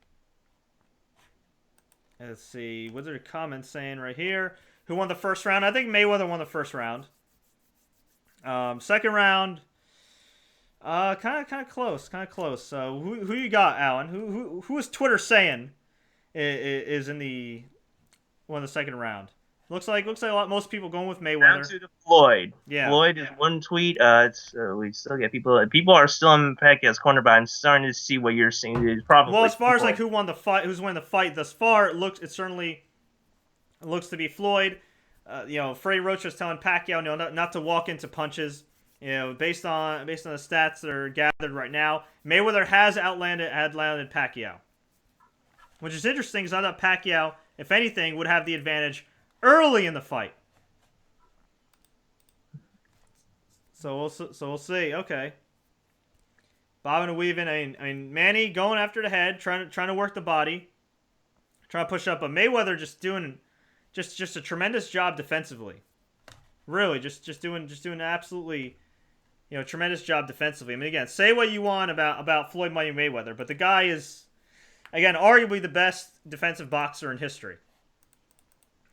Let's see. What are the comments saying right here? Who won the first round? I think Mayweather won the first round. Second round, kind of close. So who you got, Alan? Who is Twitter saying is in the won the second round? Looks like most people going with Mayweather. Down to the Floyd. Yeah. Floyd is one tweet. We still get people. People are still in Pacquiao's corner, but I'm starting to see what you're saying. It's probably well, as far as Floyd. like who won the fight, who's winning the fight thus far, it certainly looks to be Floyd. Freddie Roach was telling Pacquiao, not to walk into punches. Based on the stats that are gathered right now, Mayweather has outlanded Pacquiao, which is interesting because I thought Pacquiao, if anything, would have the advantage early in the fight. So we'll see. Okay. Bobbing and weaving. I mean, Manny going after the head, trying to work the body, trying to push up. But Mayweather just doing just a tremendous job defensively. Really, just doing absolutely, tremendous job defensively. I mean, again, say what you want about Floyd Money Mayweather, but the guy is, again, arguably the best defensive boxer in history.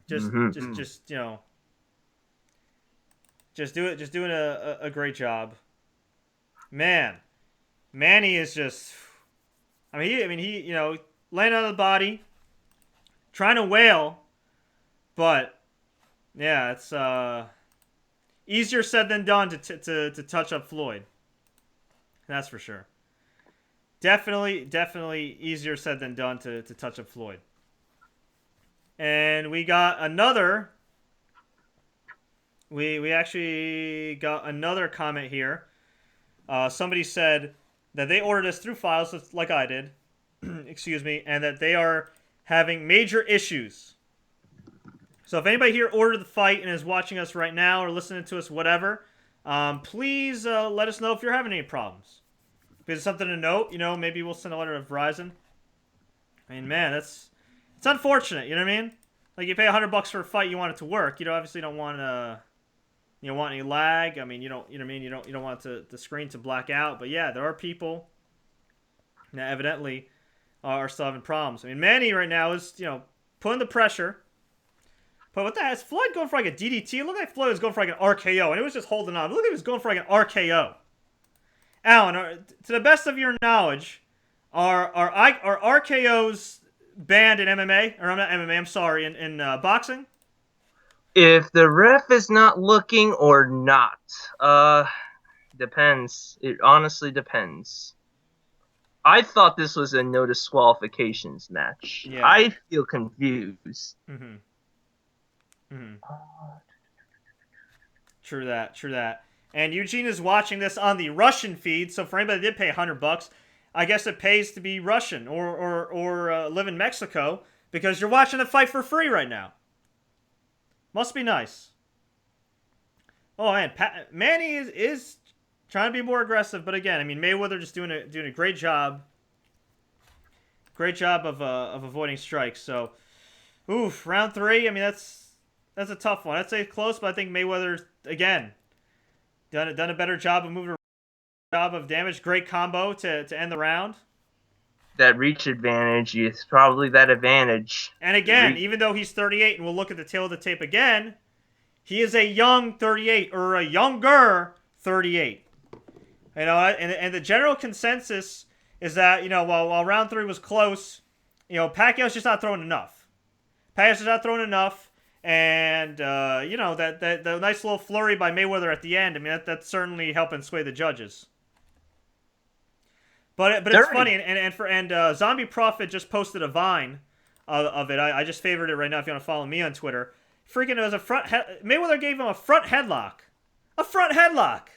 Just doing a great job. Man, Manny is just. I mean he laying on the body, trying to wail, but yeah, it's easier said than done to touch up Floyd. That's for sure. Definitely easier said than done to touch up Floyd. And we got another. We actually got another comment here. Somebody said that they ordered this through files, like I did. Excuse me, and that they are having major issues. So if anybody here ordered the fight and is watching us right now or listening to us, whatever, please let us know if you're having any problems. If it's something to note, maybe we'll send a letter to Verizon. I mean, man, it's unfortunate. You know what I mean? Like, you pay $100 for a fight, you want it to work. Obviously don't want want any lag. I mean, you don't want the screen to black out. But yeah, there are people that evidently are still having problems. I mean, Manny right now is putting the pressure. But what the heck? Is Floyd going for like a DDT? It looked like Floyd was going for like an RKO, and it was just holding on. Look, he was going for like an RKO. Alan, to the best of your knowledge, are RKOs banned in MMA? Or not MMA, I'm sorry, in boxing? If the ref is not looking or not, depends. It honestly depends. I thought this was a no disqualifications match. Yeah. I feel confused. Mm-hmm. True that. And Eugene is watching this on the Russian feed, so for anybody that did pay $100, I guess it pays to be Russian or live in Mexico because you're watching the fight for free right now. Must be nice. Oh man, Manny is trying to be more aggressive, but again, I mean Mayweather just doing a great job. Great job of avoiding strikes. So, round 3. I mean that's a tough one. I'd say close, but I think Mayweather's again done a better job of moving, job of damage. Great combo to end the round. That reach advantage is probably that advantage. And again, even though he's 38, and we'll look at the tail of the tape again, he is a young 38 or a younger 38. And the general consensus is that while round 3 was close, Pacquiao's just not throwing enough. Pacquiao's just not throwing enough. And, that nice little flurry by Mayweather at the end, I mean, that's certainly helping sway the judges. But it's funny, and Zombie Prophet just posted a Vine of it. I just favored it right now if you want to follow me on Twitter. Freaking, it was Mayweather gave him a front headlock. A front headlock!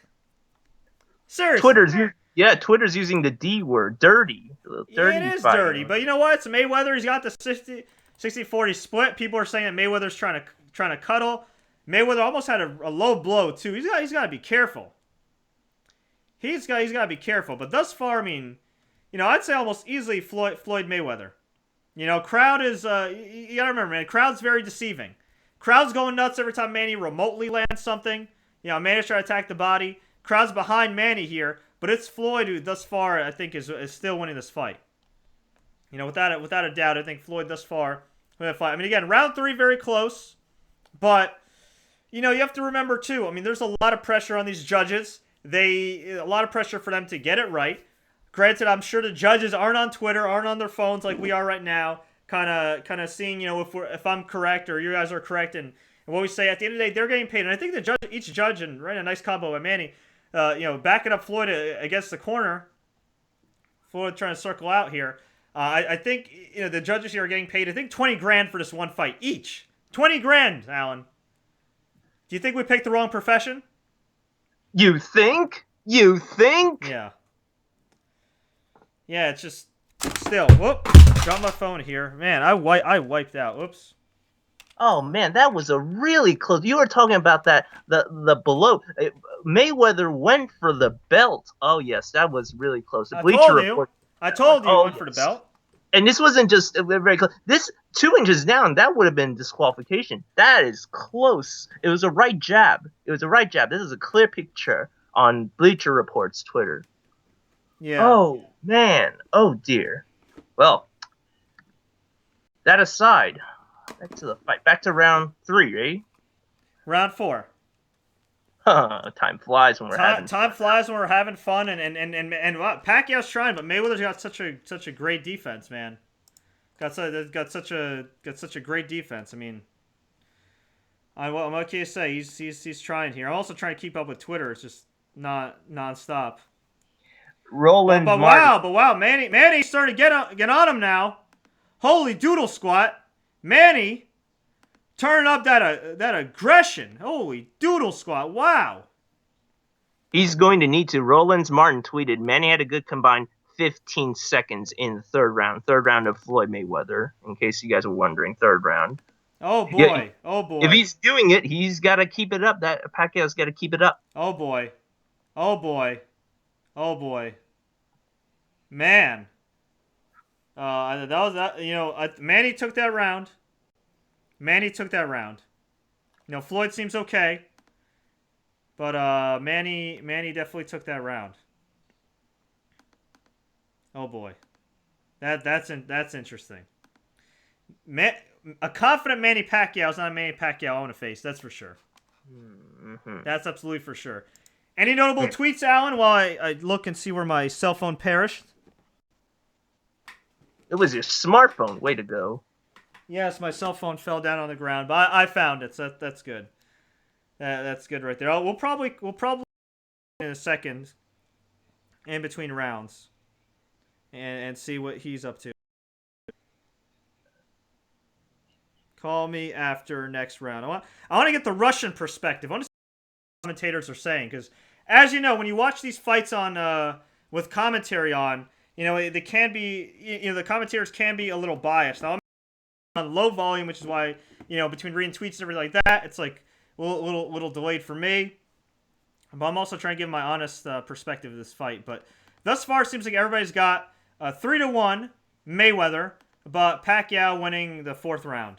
Seriously. Yeah, Twitter's using the D word, dirty. Yeah, it is dirty, but you know what? It's Mayweather. He's got the 60-40 split. People are saying that Mayweather's trying to cuddle. Mayweather almost had a low blow too. He's got to be careful. He's got to be careful. But thus far, I mean, I'd say almost easily Floyd Mayweather. Crowd is you gotta remember, man. Crowd's very deceiving. Crowd's going nuts every time Manny remotely lands something. Manny's trying to attack the body. Crowd's behind Manny here, but it's Floyd who thus far I think is still winning this fight. Without a doubt, I think Floyd thus far winning the fight. I mean, again, round 3 very close, but you have to remember too. I mean, there's a lot of pressure on these judges. A lot of pressure for them to get it right. Granted, I'm sure the judges aren't on Twitter, aren't on their phones like we are right now, kind of seeing, if I'm correct or you guys are correct, and what we say. At the end of the day, they're getting paid, and I think each judge, and right, a nice combo by Manny, backing up Floyd against the corner. Floyd trying to circle out here. I think the judges here are getting paid. I think $20,000 for this one fight each. $20,000, Alan. Do you think we picked the wrong profession? You think? You think? Yeah. Yeah, it's just still. Whoop! Dropped my phone here. Man, I wiped out. Whoops. Oh man, that was a really close. You were talking about that the below. Mayweather went for the belt. Oh yes, that was really close. I told you he went for the belt. And this wasn't just very close. This 2 inches down, that would have been disqualification. That is close. It was a right jab. This is a clear picture on Bleacher Report's Twitter. Yeah. Oh man. Oh dear. Well, that aside, back to the fight. Back to round 3, eh? Round 4. Time flies when we're having fun, and wow, Pacquiao's trying, but Mayweather's got such a great defense, man. Got such a great defense. I mean, I'm okay to say he's trying here. I'm also trying to keep up with Twitter. It's just not nonstop. Roland, but wow, Manny's starting to get on him now. Holy doodle squat, Manny. Turning up that aggression. Holy doodle squat. Wow. He's going to need to. Roland Martin tweeted, Manny had a good combined 15 seconds in the third round. Third round of Floyd Mayweather, in case you guys were wondering. Third round. Oh, boy. Yeah, Oh, boy. If he's doing it, he's got to keep it up. That Pacquiao's got to keep it up. Oh, boy. Oh, boy. Oh, boy. Man. That was Manny took that round. Floyd seems okay, but Manny definitely took that round. Oh boy, that's interesting. A confident Manny Pacquiao is not a Manny Pacquiao I want to face. That's for sure. Mm-hmm. That's absolutely for sure. Any notable tweets, Alan? While I look and see where my cell phone perished. It was your smartphone. Way to go. Yes, my cell phone fell down on the ground, but I found it, so that's good. That's good right there. We'll probably in a second, in between rounds, and see what he's up to. Call me after next round. I want to get the Russian perspective. I want to see what commentators are saying, because as you know, when you watch these fights on with commentary on, they can be the commentators can be a little biased. Now, on low volume, which is why between reading tweets and everything like that, it's like a little delayed for me. But I'm also trying to give my honest perspective of this fight. But thus far, it seems like everybody's got 3-1 Mayweather, but Pacquiao winning the 4th round.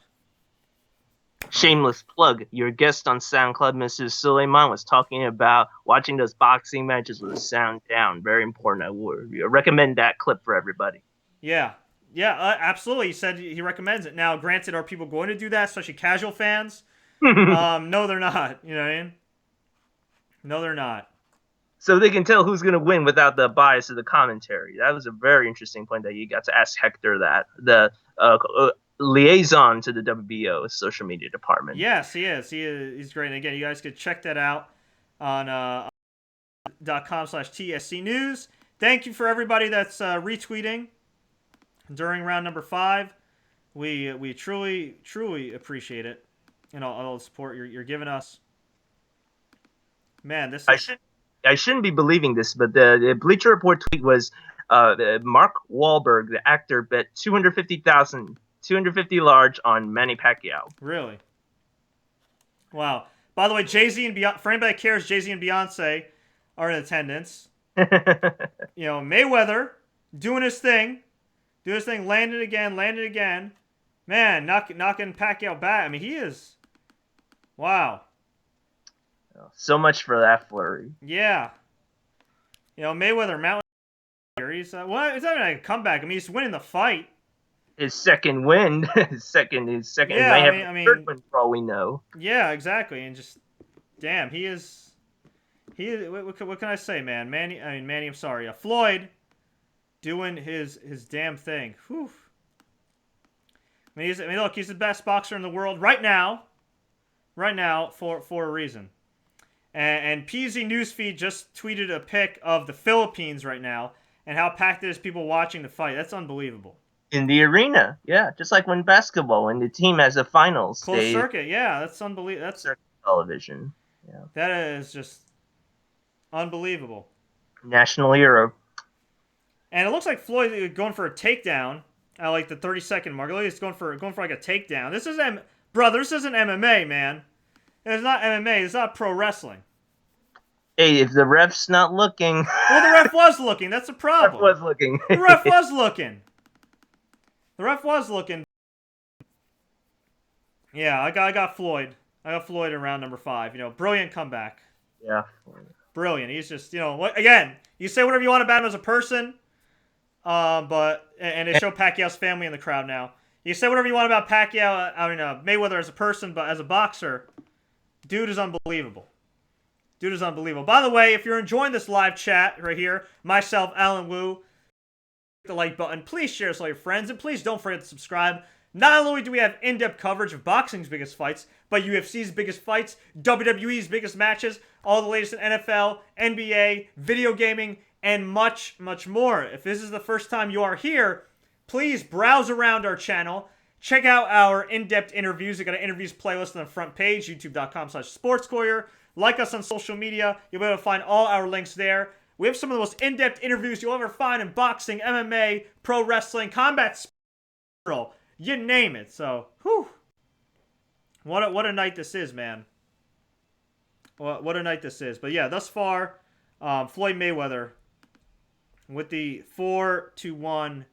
Shameless plug. Your guest on SoundCloud, Mrs. Suleiman, was talking about watching those boxing matches with the sound down. Very important. I would recommend that clip for everybody. Yeah. Yeah, absolutely. He said he recommends it. Now, granted, are people going to do that, especially casual fans? No, they're not. You know what I mean? No, they're not. So they can tell who's going to win without the bias of the commentary. That was a very interesting point that you got to ask Hector that. The liaison to the WBO social media department. Yes, he is. He's great. And again, you guys could check that out on .com/TSC News. Thank you for everybody that's retweeting during round number 5. We truly appreciate it and all the support you're giving us. Man, I shouldn't be believing this, but the Bleacher Report tweet was Mark Wahlberg, the actor, bet 250 large on Manny Pacquiao. Really? Wow. By the way, Jay-Z and Beyonce, for anybody that cares, Jay-Z and Beyonce are in attendance. Mayweather doing his thing. Landed again. Man, knocking Pacquiao back. I mean, he is. Wow. So much for that flurry. Yeah. Mayweather mountain here. He's it's not even a comeback. I mean, he's winning the fight. His second win, his second. Yeah, I mean, third win for all we know. Yeah, exactly. And just, damn, he is. What can I say, man? Manny. I'm sorry. Floyd, doing his damn thing. Whew. Look, he's the best boxer in the world right now. Right now, for a reason. And PZ Newsfeed just tweeted a pic of the Philippines right now and how packed it is people watching the fight. That's unbelievable. In the arena, yeah, just like when basketball, when the team has a finals. Closed circuit, yeah, that's unbelievable. That's television. Yeah, that is just unbelievable. National hero. And it looks like Floyd going for a takedown at like the 30-second mark. Look, he's going for like a takedown. This isn't MMA, man. It's not MMA. It's not pro wrestling. Hey, if the ref's not looking. Well, the ref was looking. That's a problem. The ref was looking. The ref was looking. The ref was looking. Yeah, I got Floyd. I got Floyd in round number 5. Brilliant comeback. Yeah. Brilliant. He's just, again, you say whatever you want about him as a person, but they show Pacquiao's family in the crowd now. You say whatever you want about Pacquiao, Mayweather as a person, but as a boxer, dude is unbelievable. Dude is unbelievable. By the way, if you're enjoying this live chat right here, myself, Alan Wu, hit the like button. Please share this with all your friends, and please don't forget to subscribe. Not only do we have in-depth coverage of boxing's biggest fights, but UFC's biggest fights, WWE's biggest matches, all the latest in NFL, NBA, video gaming, and much, much more. If this is the first time you are here, please browse around our channel. Check out our in-depth interviews. We've got an interviews playlist on the front page, youtube.com/sportscourier. Like us on social media. You'll be able to find all our links there. We have some of the most in-depth interviews you'll ever find in boxing, MMA, pro wrestling, combat sport, you name it. So, whew. What a night this is, man. What a night this is. But yeah, thus far, Floyd Mayweather with the 4-1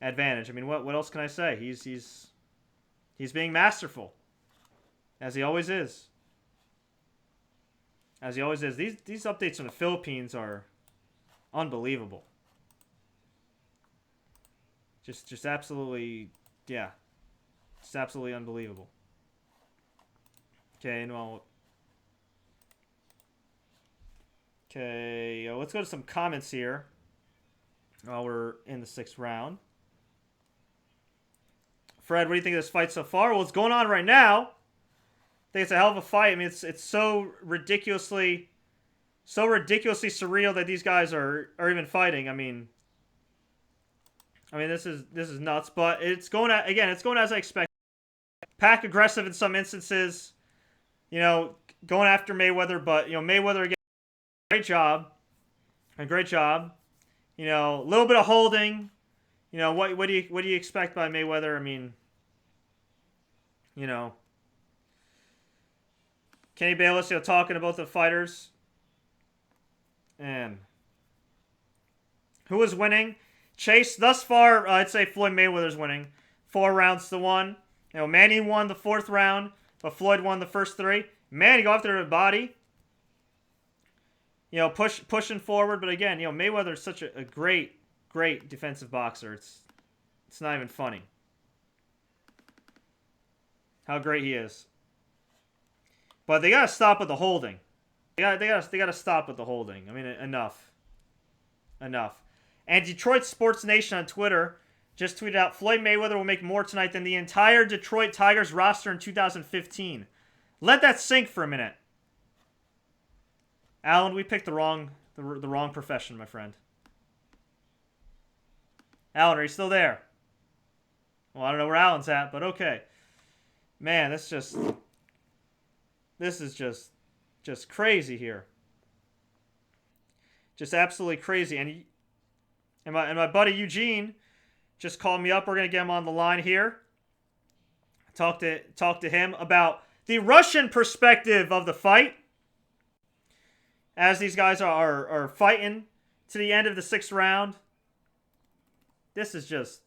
advantage. I mean, what else can I say? He's being masterful, as he always is. As he always is. These updates from the Philippines are unbelievable. Just absolutely, yeah. Just absolutely unbelievable. Okay, let's go to some comments here while we're in the 6th round. Fred, what do you think of this fight so far? Well, what's going on right now? I think it's a hell of a fight. I mean, it's so ridiculously surreal that these guys are even fighting. I mean, this is nuts. But it's going as I expected. Pac aggressive in some instances, going after Mayweather, but Mayweather again, a great job. A little bit of holding. What do you expect by Mayweather? I mean, Kenny Bayless, talking about the fighters. And who is winning? Chase, thus far, I'd say Floyd Mayweather's winning. 4 rounds to 1. Manny won the 4th round, but Floyd won the first 3. Manny go after the body. Pushing forward, but again, Mayweather's such a great defensive boxer. It's not even funny how great he is. But they gotta stop with the holding. They gotta stop with the holding. I mean, enough. And Detroit Sports Nation on Twitter just tweeted out, Floyd Mayweather will make more tonight than the entire Detroit Tigers roster in 2015. Let that sink for a minute. Alan, we picked the wrong profession, my friend. Alan, are you still there? Well, I don't know where Alan's at, but okay. Man, this is just crazy here. Just absolutely crazy. And my buddy Eugene just called me up. We're gonna get him on the line here. Talk to him about the Russian perspective of the fight, as these guys are fighting to the end of the 6th round. This is just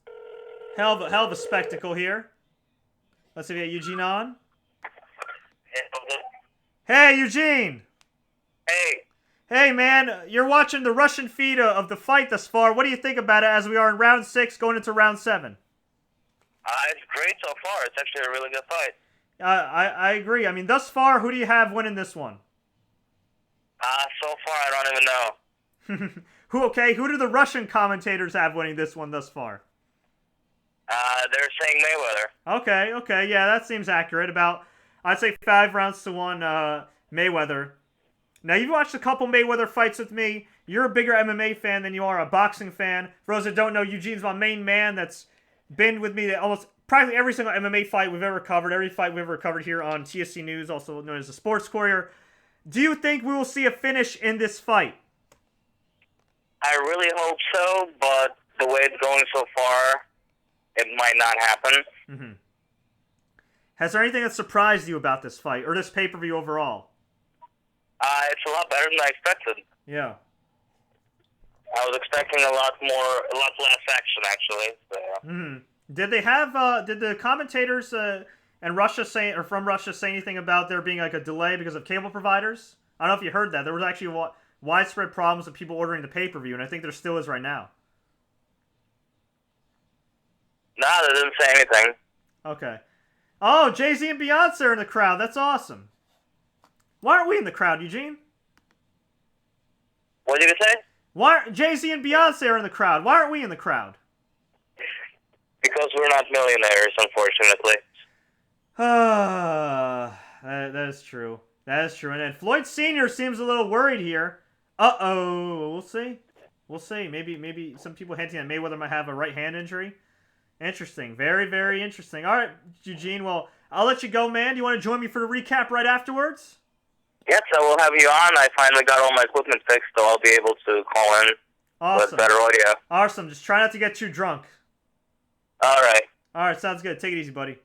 hell of a spectacle here. Let's see if we get Eugene on. Hey, Eugene. Hey. Hey, man, you're watching the Russian feed of the fight thus far. What do you think about it as we are in round 6 going into round 7? It's great so far. It's actually a really good fight. I agree. I mean, thus far, who do you have winning this one? So far, I don't even know. Who do the Russian commentators have winning this one thus far? They're saying Mayweather. Okay, yeah, that seems accurate. About, I'd say 5 rounds to 1, Mayweather. Now, you've watched a couple Mayweather fights with me. You're a bigger MMA fan than you are a boxing fan. For those that don't know, Eugene's my main man that's been with me to almost practically every single MMA fight we've ever covered, every fight we've ever covered here on TSC News, also known as the Sports Courier. Do you think we will see a finish in this fight? I really hope so, but the way it's going so far, it might not happen. Mm-hmm. Has there anything that surprised you about this fight, or this pay-per-view overall? It's a lot better than I expected. Yeah. I was expecting a lot less action, actually. So. Did they have? Did the commentators and Russia from Russia say anything about there being like a delay because of cable providers? I don't know if you heard that. There was actually widespread problems with people ordering the pay-per-view, and I think there still is right now. No, they didn't say anything. Okay. Oh, Jay-Z and Beyonce are in the crowd. That's awesome. Why aren't we in the crowd, Eugene? What did you say? Jay-Z and Beyonce are in the crowd. Why aren't we in the crowd? Because we're not millionaires, unfortunately. That is true. That is true. And then Floyd Sr. seems a little worried here. Uh-oh. We'll see. We'll see. Maybe some people hinting that Mayweather might have a right hand injury. Interesting. Very, very interesting. All right, Eugene. Well, I'll let you go, man. Do you want to join me for the recap right afterwards? Yes, I will have you on. I finally got all my equipment fixed, so I'll be able to call in with better audio. Awesome. Just try not to get too drunk. All right. All right, sounds good. Take it easy, buddy.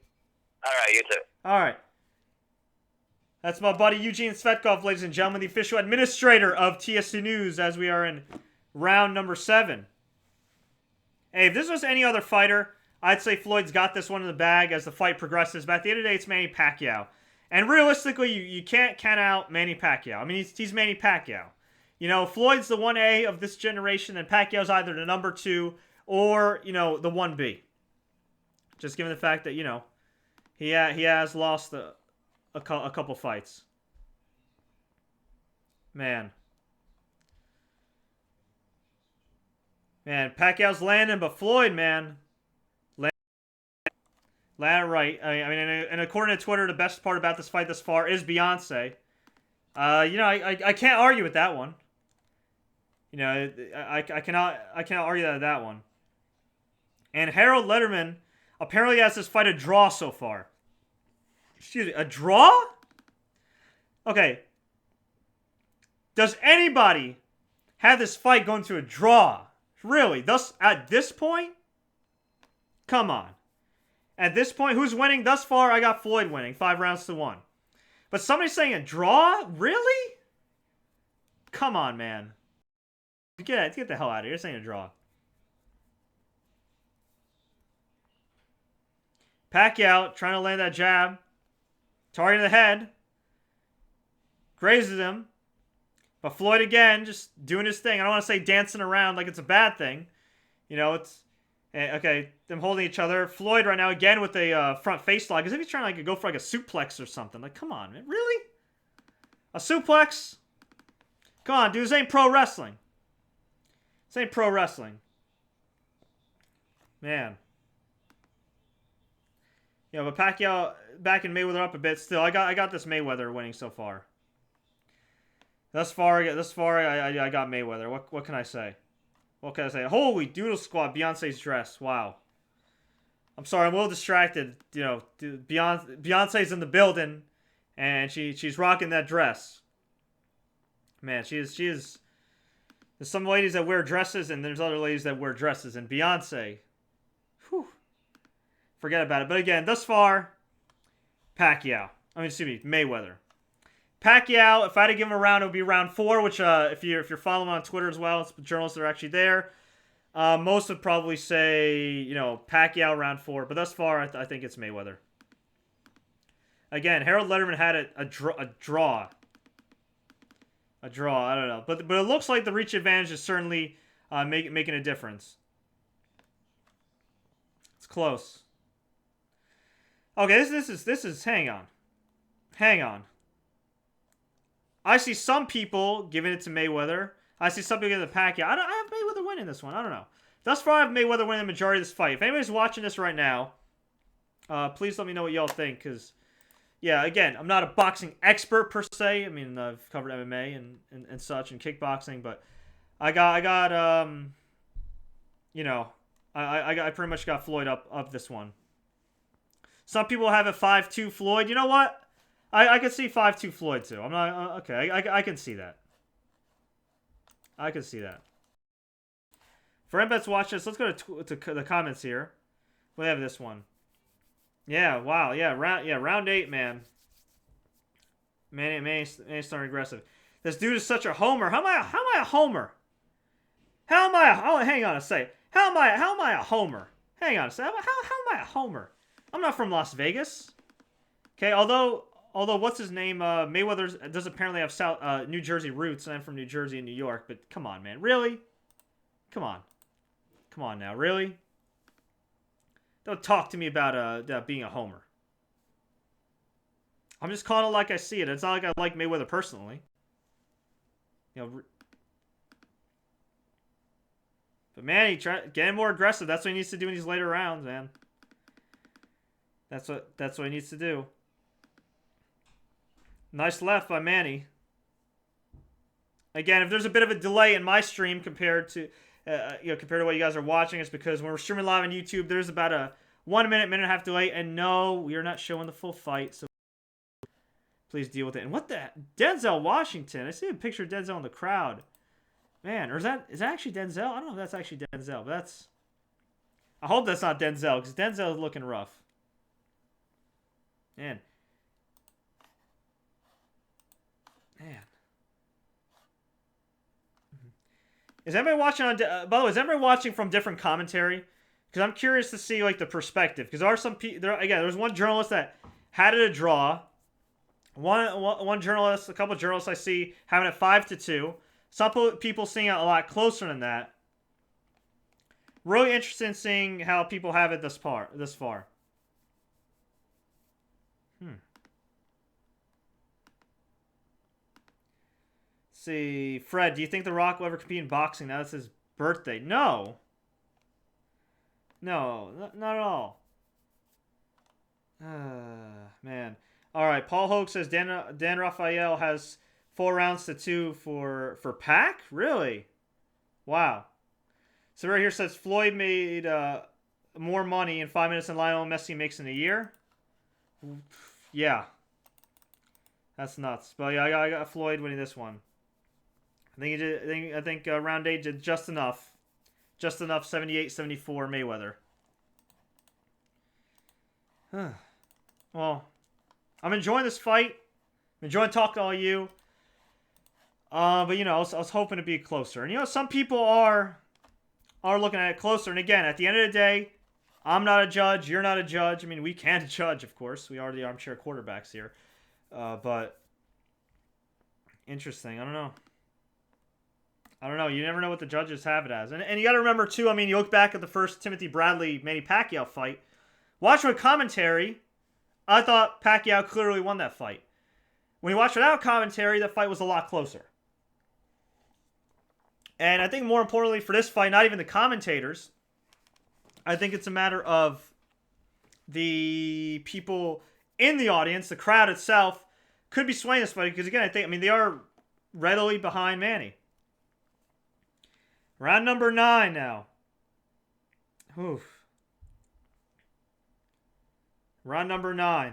All right, you too. All right. That's my buddy Eugene Svetkov, ladies and gentlemen, the official administrator of TSC News, as we are in round number 7. Hey, if this was any other fighter, I'd say Floyd's got this one in the bag as the fight progresses. But at the end of the day, it's Manny Pacquiao. And realistically, you can't count out Manny Pacquiao. I mean, he's Manny Pacquiao. You know, Floyd's the 1A of this generation, and Pacquiao's either the number 2 or, the 1B. Just given the fact that, he has lost a couple fights. Man, Pacquiao's landing, but Floyd, man, land right. I mean, and according to Twitter, the best part about this fight thus far is Beyonce. I can't argue with that one. I cannot argue that one. And Harold Letterman apparently has this fight a draw so far. Excuse me, a draw? Okay. Does anybody have this fight going to a draw? Really? Thus, at this point? Come on. At this point, who's winning? Thus far, I got Floyd winning, 5 rounds to 1. But somebody's saying a draw? Really? Come on, man. Get the hell out of here. This ain't a draw. Pacquiao trying to land that jab. Targeting the head. Grazes him. But Floyd again, just doing his thing. I don't want to say dancing around like it's a bad thing. It's... Okay, them holding each other. Floyd right now again with a front face lock. As if he's trying to go for like a suplex or something. Like, come on, man. Really? A suplex? Come on, dude. This ain't pro wrestling. This ain't pro wrestling. Man. But Pacquiao backing Mayweather up a bit still. I got this Mayweather winning so far. Thus far, I got Mayweather. What can I say? What can I say? Holy doodle squad, Beyonce's dress. Wow. I'm sorry, I'm a little distracted. Beyonce's in the building, and she's rocking that dress. Man, she is There's some ladies that wear dresses, and there's other ladies that wear dresses. And Beyonce, whew, forget about it. But again, thus far, Pacquiao. I mean, excuse me, Mayweather. Pacquiao, if I had to give him a round, it would be round 4, which if you're following on Twitter as well, it's the journalists that are actually there. Most would probably say, Pacquiao round 4, but thus far, I think it's Mayweather. Again, Harold Letterman had a draw. I don't know, but it looks like the reach advantage is certainly making a difference. It's close. Okay, this is. Hang on. I see some people giving it to Mayweather. I see some people giving it to Pacquiao. I have Mayweather winning this one. I don't know. Thus far, I have Mayweather winning the majority of this fight. If anybody's watching this right now, please let me know what y'all think. Because, yeah, again, I'm not a boxing expert per se. I mean, I've covered MMA and such and kickboxing, but I pretty much got Floyd up this one. Some people have a 5-2 Floyd. You know what? I can see 5-2 Floyd too. I'm not okay. I can see that. I can see that. For anybody that's watching this, let's go to the comments here. We have this one. Yeah. Wow. Yeah. Round 8, man. Man, starting aggressive. This dude is such a homer. How am I a homer? How am I? Oh, hang on a second. How am I a homer? Hang on a second. How am I a homer? I'm not from Las Vegas. Okay. Although what's his name? Mayweather does apparently have New Jersey roots, and I'm from New Jersey and New York. But come on, man. Really? Come on now. Really? Don't talk to me about being a homer. I'm just calling it like I see it. It's not like I like Mayweather personally. But man, getting more aggressive. That's what he needs to do in these later rounds, man. That's what he needs to do. Nice left by Manny. Again, if there's a bit of a delay in my stream compared to what you guys are watching, it's because when we're streaming live on YouTube, there's about a 1 minute and a half delay, and no, we are not showing the full fight, so please deal with it. And what the Denzel Washington? I see a picture of Denzel in the crowd. Man, or is that actually Denzel? I don't know if that's actually Denzel, but I hope that's not Denzel, because Denzel is looking rough. Man. Is anybody watching on? By the way, is anybody watching from different commentary? Because I'm curious to see like the perspective. Because there are some people. There's one journalist that had it a draw. One journalist, a couple of journalists I see having it 5-2. Some people seeing it a lot closer than that. Really interested in seeing how people have it this far. See, Fred, do you think The Rock will ever compete in boxing now it's his birthday? No, not at all. Man. All right, Paul Hogue says Dan Rafael has 4 rounds to 2 for Pac? Really? Wow. So right here says Floyd made more money in 5 minutes than Lionel Messi makes in a year. Yeah. That's nuts. But yeah, I got Floyd winning this one. I think round 8 did just enough. Just enough, 78-74 Mayweather. Well, I'm enjoying this fight. I'm enjoying talking to all you. But, I was hoping to be closer. And, some people are looking at it closer. And, again, at the end of the day, I'm not a judge. You're not a judge. I mean, we can judge, of course. We are the armchair quarterbacks here. But interesting. I don't know. You never know what the judges have it as. And you got to remember, too, I mean, you look back at the first Timothy Bradley-Manny Pacquiao fight. Watching with commentary, I thought Pacquiao clearly won that fight. When you watch without commentary, the fight was a lot closer. And I think more importantly for this fight, not even the commentators, I think it's a matter of the people in the audience, the crowd itself, could be swaying this fight. Because, again, they are readily behind Manny. Round number 9 now. Oof. Round number 9.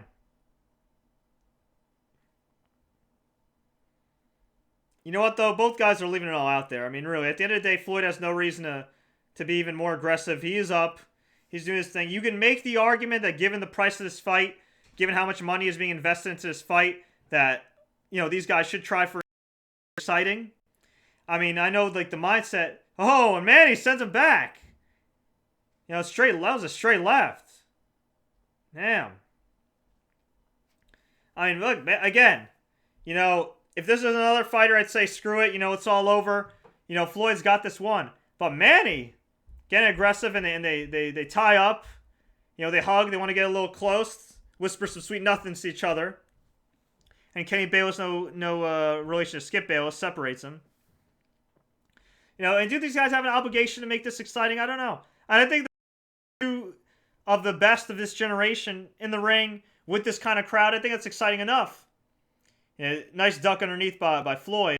You know what, though? Both guys are leaving it all out there. I mean, really, at the end of the day, Floyd has no reason to be even more aggressive. He is up. He's doing his thing. You can make the argument that given the price of this fight, given how much money is being invested into this fight, that, you know, these guys should try for exciting. I mean, I know, like, the mindset, oh, and Manny sends him back. You know, that was a straight left. Damn. I mean, look, again, you know, if this was another fighter, I'd say screw it. You know, it's all over. You know, Floyd's got this one. But Manny, getting aggressive, and they tie up. You know, they hug. They want to get a little close. Whisper some sweet nothings to each other. And Kenny Bayless, no relation to Skip Bayless, separates them. You know, and do these guys have an obligation to make this exciting? I don't know. I think two of the best of this generation in the ring with this kind of crowd, I think that's exciting enough. You know, nice duck underneath by Floyd.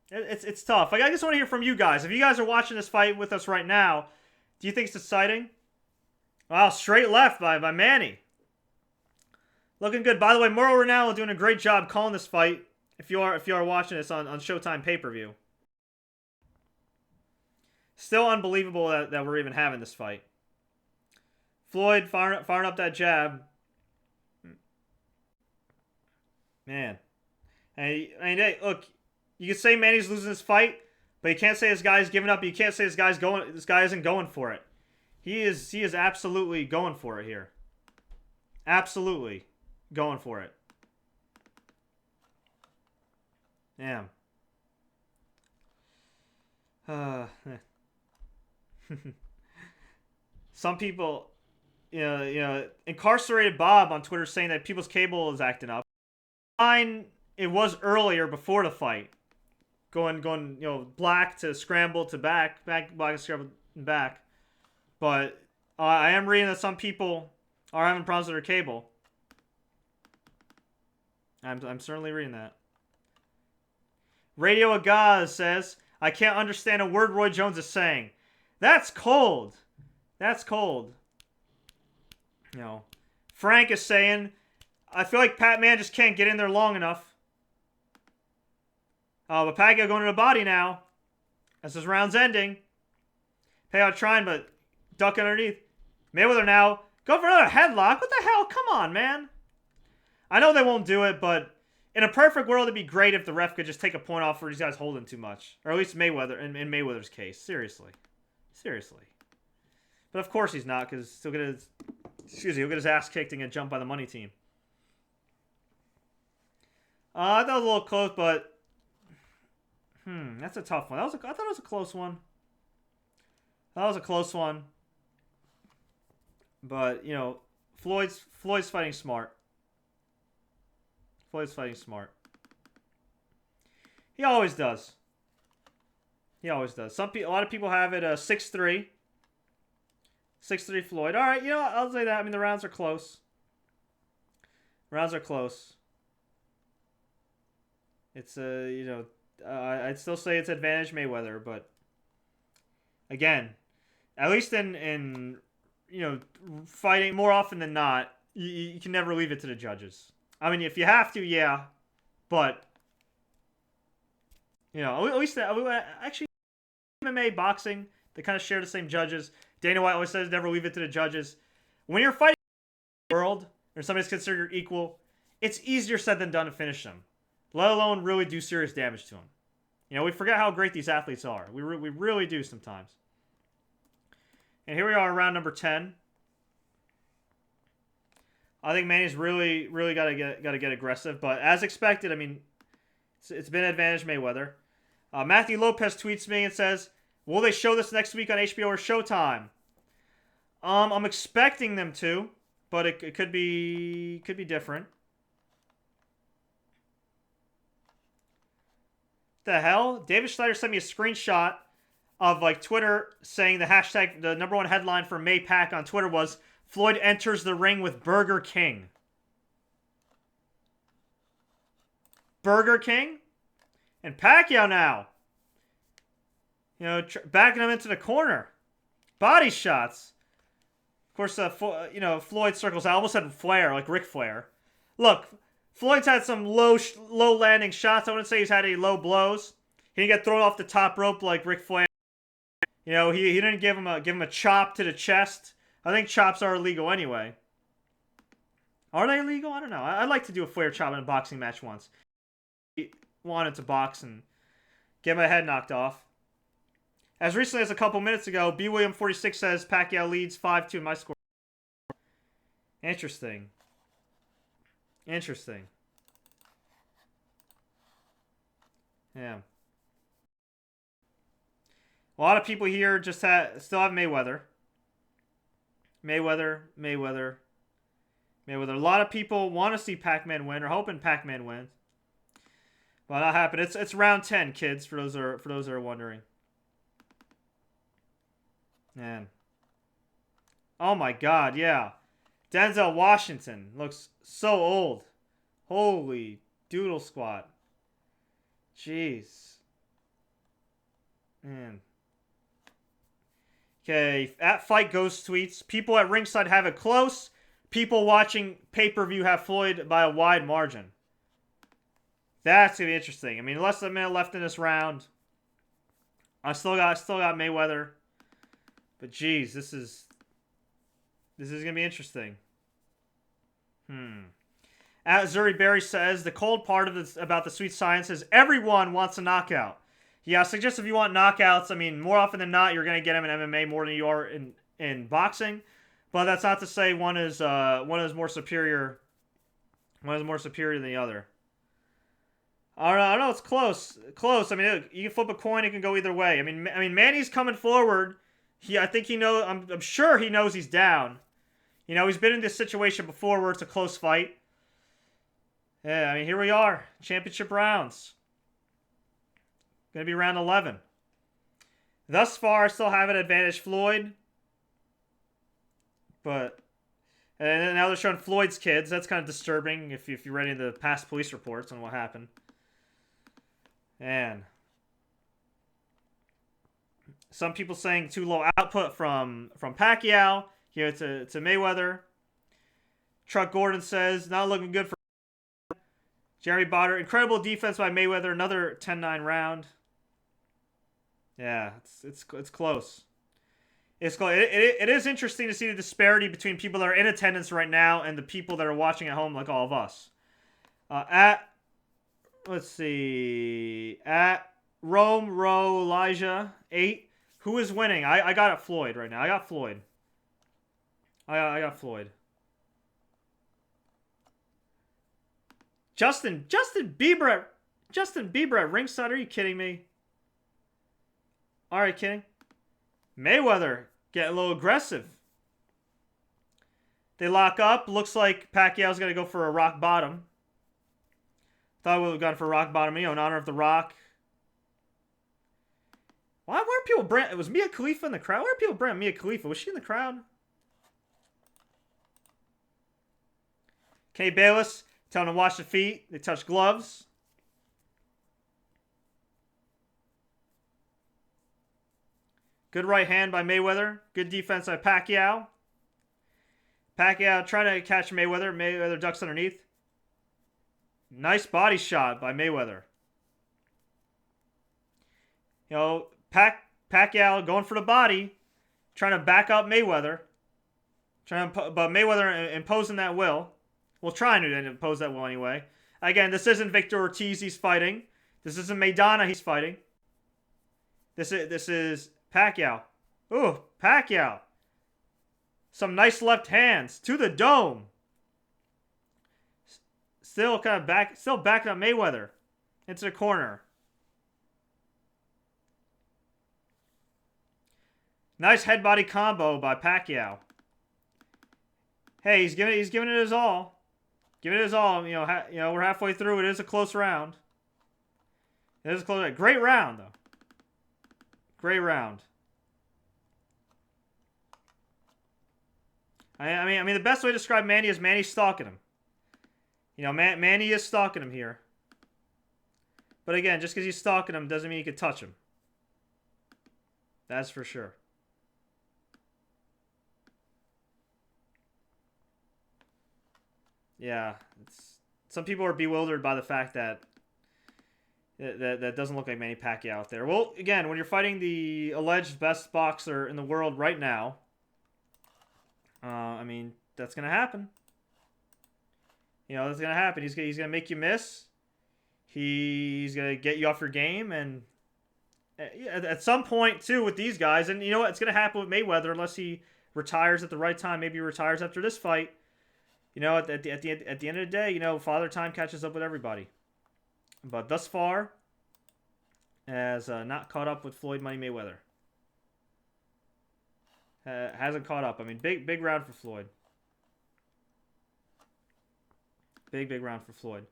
It's tough. Like, I just want to hear from you guys. If you guys are watching this fight with us right now, do you think it's exciting? Wow, straight left by Manny. Looking good. By the way, Mauro Ranallo doing a great job calling this fight. If you are watching this on Showtime pay-per-view. Still unbelievable that we're even having this fight. Floyd firing up that jab. Man. And, I mean, hey, look, you can say Manny's losing this fight, but you can't say this guy's giving up. You can't say this guy isn't going for it. He is absolutely going for it here. Absolutely going for it. Damn. Some people, you know, Incarcerated Bob on Twitter saying that People's Cable is acting up. Fine, it was earlier before the fight, going, you know, black to scramble to back, black to scramble back. But I am reading that some people are having problems with their cable. I'm certainly reading that. Radio Agaz says, I can't understand a word Roy Jones is saying. That's cold. That's cold. You know, Frank is saying, I feel like Pat Man just can't get in there long enough. But Pacquiao going to the body now. As this round's ending. Pacquiao trying, but ducking underneath. Mayweather now going for another headlock. What the hell? Come on, man. I know they won't do it, but in a perfect world, it'd be great if the ref could just take a point off for these guys holding too much. Or at least Mayweather, in Mayweather's case. Seriously. Seriously. But of course he's not, because he'll get his ass kicked and get jumped by the money team. I thought it was a little close, but that's a tough one. I thought it was a close one. That was a close one. But, you know, Floyd's fighting smart. Floyd's fighting smart. He always does. He always does. A lot of people have it 6-3. 6-3 Floyd. All right, you know what? I'll say that. I mean, the rounds are close. Rounds are close. It's you know, I'd still say it's advantage Mayweather, but again, at least in you know, fighting more often than not, you can never leave it to the judges. I mean, if you have to, yeah, but you know, at least actually MMA, boxing, they kind of share the same judges. Dana White always says never leave it to the judges. When you're fighting in the world or somebody's considered your equal, it's easier said than done to finish them, let alone really do serious damage to them. You know, we forget how great these athletes are. We really do sometimes. And here we are in round number 10. I think Manny's really got to get aggressive, but as expected, I mean, it's been advantage Mayweather. Matthew Lopez tweets me and says, "Will they show this next week on HBO or Showtime?" I'm expecting them to, but it could be different. The hell? David Schneider sent me a screenshot of like Twitter saying the hashtag, the #1 headline for Maypac on Twitter was Floyd enters the ring with Burger King. Burger King? And Pacquiao now. You know, backing him into the corner. Body shots. Of course, you know, Floyd circles. I almost said Flair, like Ric Flair. Look, Floyd's had some low landing shots. I wouldn't say he's had any low blows. He didn't get thrown off the top rope like Ric Flair. You know, he didn't give him a chop to the chest. I think chops are illegal anyway. Are they illegal? I don't know. I'd like to do a Flair chop in a boxing match once. He wanted to box and get my head knocked off. As recently as a couple minutes ago, B. William 46 says Pacquiao leads 5-2 in my score. Interesting. Interesting. Yeah. A lot of people here just still have Mayweather. Mayweather. A lot of people want to see Pac-Man win or hoping Pac-Man wins. But not happen. It's round 10, kids, for those that are wondering. Man. Oh my god, yeah. Denzel Washington looks so old. Holy doodle squat. Jeez. Man. Okay, at Fight Ghost tweets, people at ringside have it close. People watching pay-per-view have Floyd by a wide margin. That's gonna be interesting. I mean, less than a minute left in this round. I still got Mayweather. But geez, this is gonna be interesting. At Zuri Berry says the cold part of this about the sweet science is everyone wants a knockout. Yeah, I suggest if you want knockouts, I mean, more often than not, you're gonna get them in MMA more than you are in boxing. But that's not to say one is more superior. One is more superior than the other. I don't know. It's close. Close. I mean, you can flip a coin. It can go either way. I mean, Manny's coming forward. I think he knows. I'm sure he knows he's down. You know, he's been in this situation before where it's a close fight. Yeah, I mean, here we are. Championship rounds. Gonna be round 11. Thus far, I still have an advantage Floyd. But, and now they're showing Floyd's kids. That's kind of disturbing if you're reading the past police reports on what happened. Man. Some people saying too low output from Pacquiao. Here to Mayweather. Truck Gordon says, not looking good for Jeremy Botter. Incredible defense by Mayweather. Another 10-9 round. Yeah, it's close. It's close. It is interesting to see the disparity between people that are in attendance right now and the people that are watching at home like all of us. Let's see. At Rome Row Elijah 8. Who is winning? I got it Floyd right now. I got Floyd. I got Floyd. Justin Bieber at ringside. Are you kidding me? Are you kidding? Mayweather getting a little aggressive. They lock up. Looks like Pacquiao's going to go for a rock bottom. Thought we would have gone for a rock bottom, in honor of The Rock. Why weren't people brand? Was Mia Khalifa in the crowd? Where are people brand Mia Khalifa? Was she in the crowd? Kenny Bayless telling him to wash the feet. They touch gloves. Good right hand by Mayweather. Good defense by Pacquiao. Pacquiao trying to catch Mayweather. Mayweather ducks underneath. Nice body shot by Mayweather. You know, Pacquiao going for the body. Trying to back up Mayweather. But Mayweather imposing that will. Well, trying to impose that will anyway. Again, this isn't Victor Ortiz he's fighting. This isn't Maidana he's fighting. This is Pacquiao. Ooh, Pacquiao. Some nice left hands to the dome. Still backing up Mayweather into the corner. Nice head body combo by Pacquiao. Hey, he's giving it his all. Giving it his all. You know, we're halfway through. It is a close round. It is a close round. Great round though. Great round. I mean, the best way to describe Manny is Manny's stalking him. You know, Manny is stalking him here. But again, just because he's stalking him doesn't mean you can touch him. That's for sure. Yeah, it's some people are bewildered by the fact that that doesn't look like Manny Pacquiao out there. Well, again, when you're fighting the alleged best boxer in the world right now, I mean, that's gonna happen. You know, that's gonna happen. He's gonna make you miss. He's gonna get you off your game, and at some point too with these guys, and you know what, it's gonna happen with Mayweather unless he retires at the right time. Maybe he retires after this fight. You know, at the end of the day, you know, Father Time catches up with everybody. But thus far, has not caught up with Floyd Money Mayweather. Hasn't caught up. I mean, big round for Floyd. Big round for Floyd.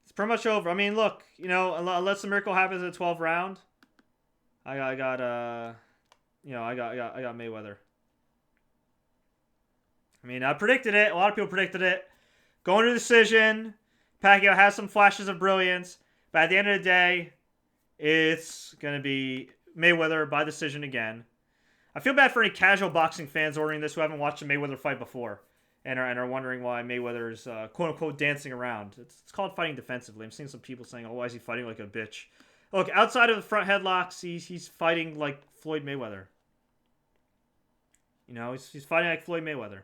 It's pretty much over. I mean, look, you know, unless the miracle happens in the 12th round, I got Mayweather. I mean, I predicted it. A lot of people predicted it. Going to decision. Pacquiao has some flashes of brilliance. But at the end of the day, it's going to be Mayweather by decision again. I feel bad for any casual boxing fans ordering this who haven't watched a Mayweather fight before and are wondering why Mayweather's quote-unquote dancing around. It's called fighting defensively. I'm seeing some people saying, oh, why is he fighting like a bitch? Look, outside of the front headlocks, he's fighting like Floyd Mayweather. You know, he's fighting like Floyd Mayweather.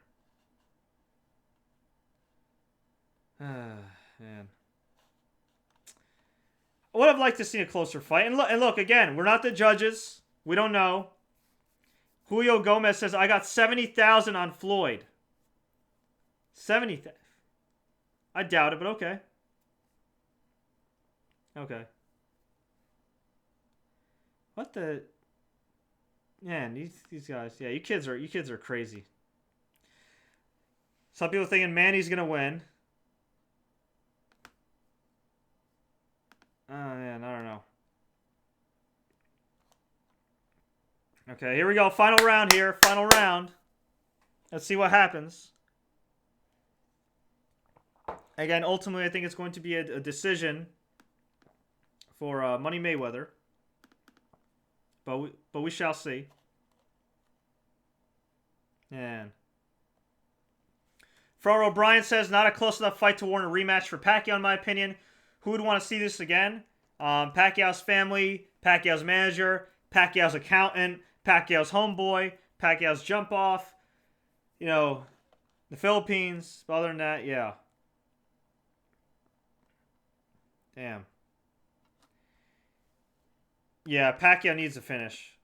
Man. I would have liked to see a closer fight. And look, again, we're not the judges. We don't know. Julio Gomez says, I got 70,000 on Floyd. 70,000. I doubt it, but okay. Okay. What the... Man, these guys... Yeah, you kids are crazy. Some people thinking Manny's going to win. Oh, man, I don't know. Okay, here we go. Final round here. Final round. Let's see what happens. Again, ultimately, I think it's going to be a decision for Money Mayweather. But we shall see. And Fro O'Brien says, not a close enough fight to warrant a rematch for Pacquiao, in my opinion. Who would want to see this again? Pacquiao's family, Pacquiao's manager, Pacquiao's accountant, Pacquiao's homeboy, Pacquiao's jump off. You know, the Philippines. But other than that, yeah. Damn. Yeah, Pacquiao needs a finish.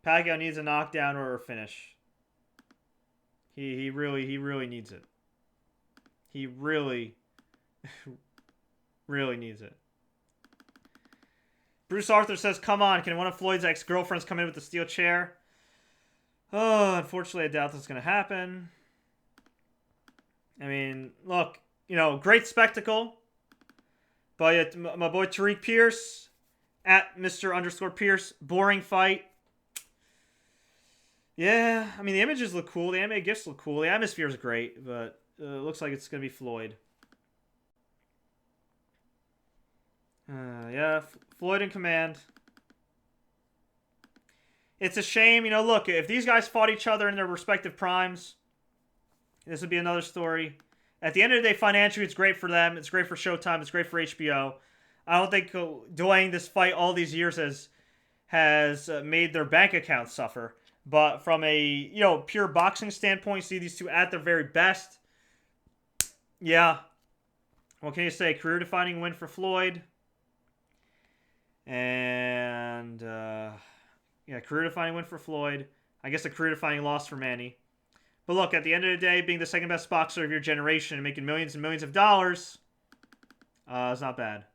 Pacquiao needs a knockdown or a finish. He really needs it. He really needs it. Bruce Arthur says, come on, can one of Floyd's ex-girlfriends come in with the steel chair? Oh, unfortunately, I doubt that's going to happen. I mean, look, you know, great spectacle. But my boy Tariq Pierce, at Mr_Pierce, boring fight. Yeah, I mean, the images look cool. The anime gifs look cool. The atmosphere is great, but it looks like it's going to be Floyd. Yeah, Floyd in command. It's a shame, you know, look, if these guys fought each other in their respective primes, this would be another story. At the end of the day, financially, it's great for them. It's great for Showtime. It's great for HBO. I don't think delaying this fight all these years has made their bank accounts suffer. But from a, you know, pure boxing standpoint, see these two at their very best. Yeah. What can you say? Career-defining win for Floyd. And, yeah, career-defining win for Floyd. I guess a career-defining loss for Manny. But look, at the end of the day, being the second best boxer of your generation and making millions and millions of dollars, is not bad.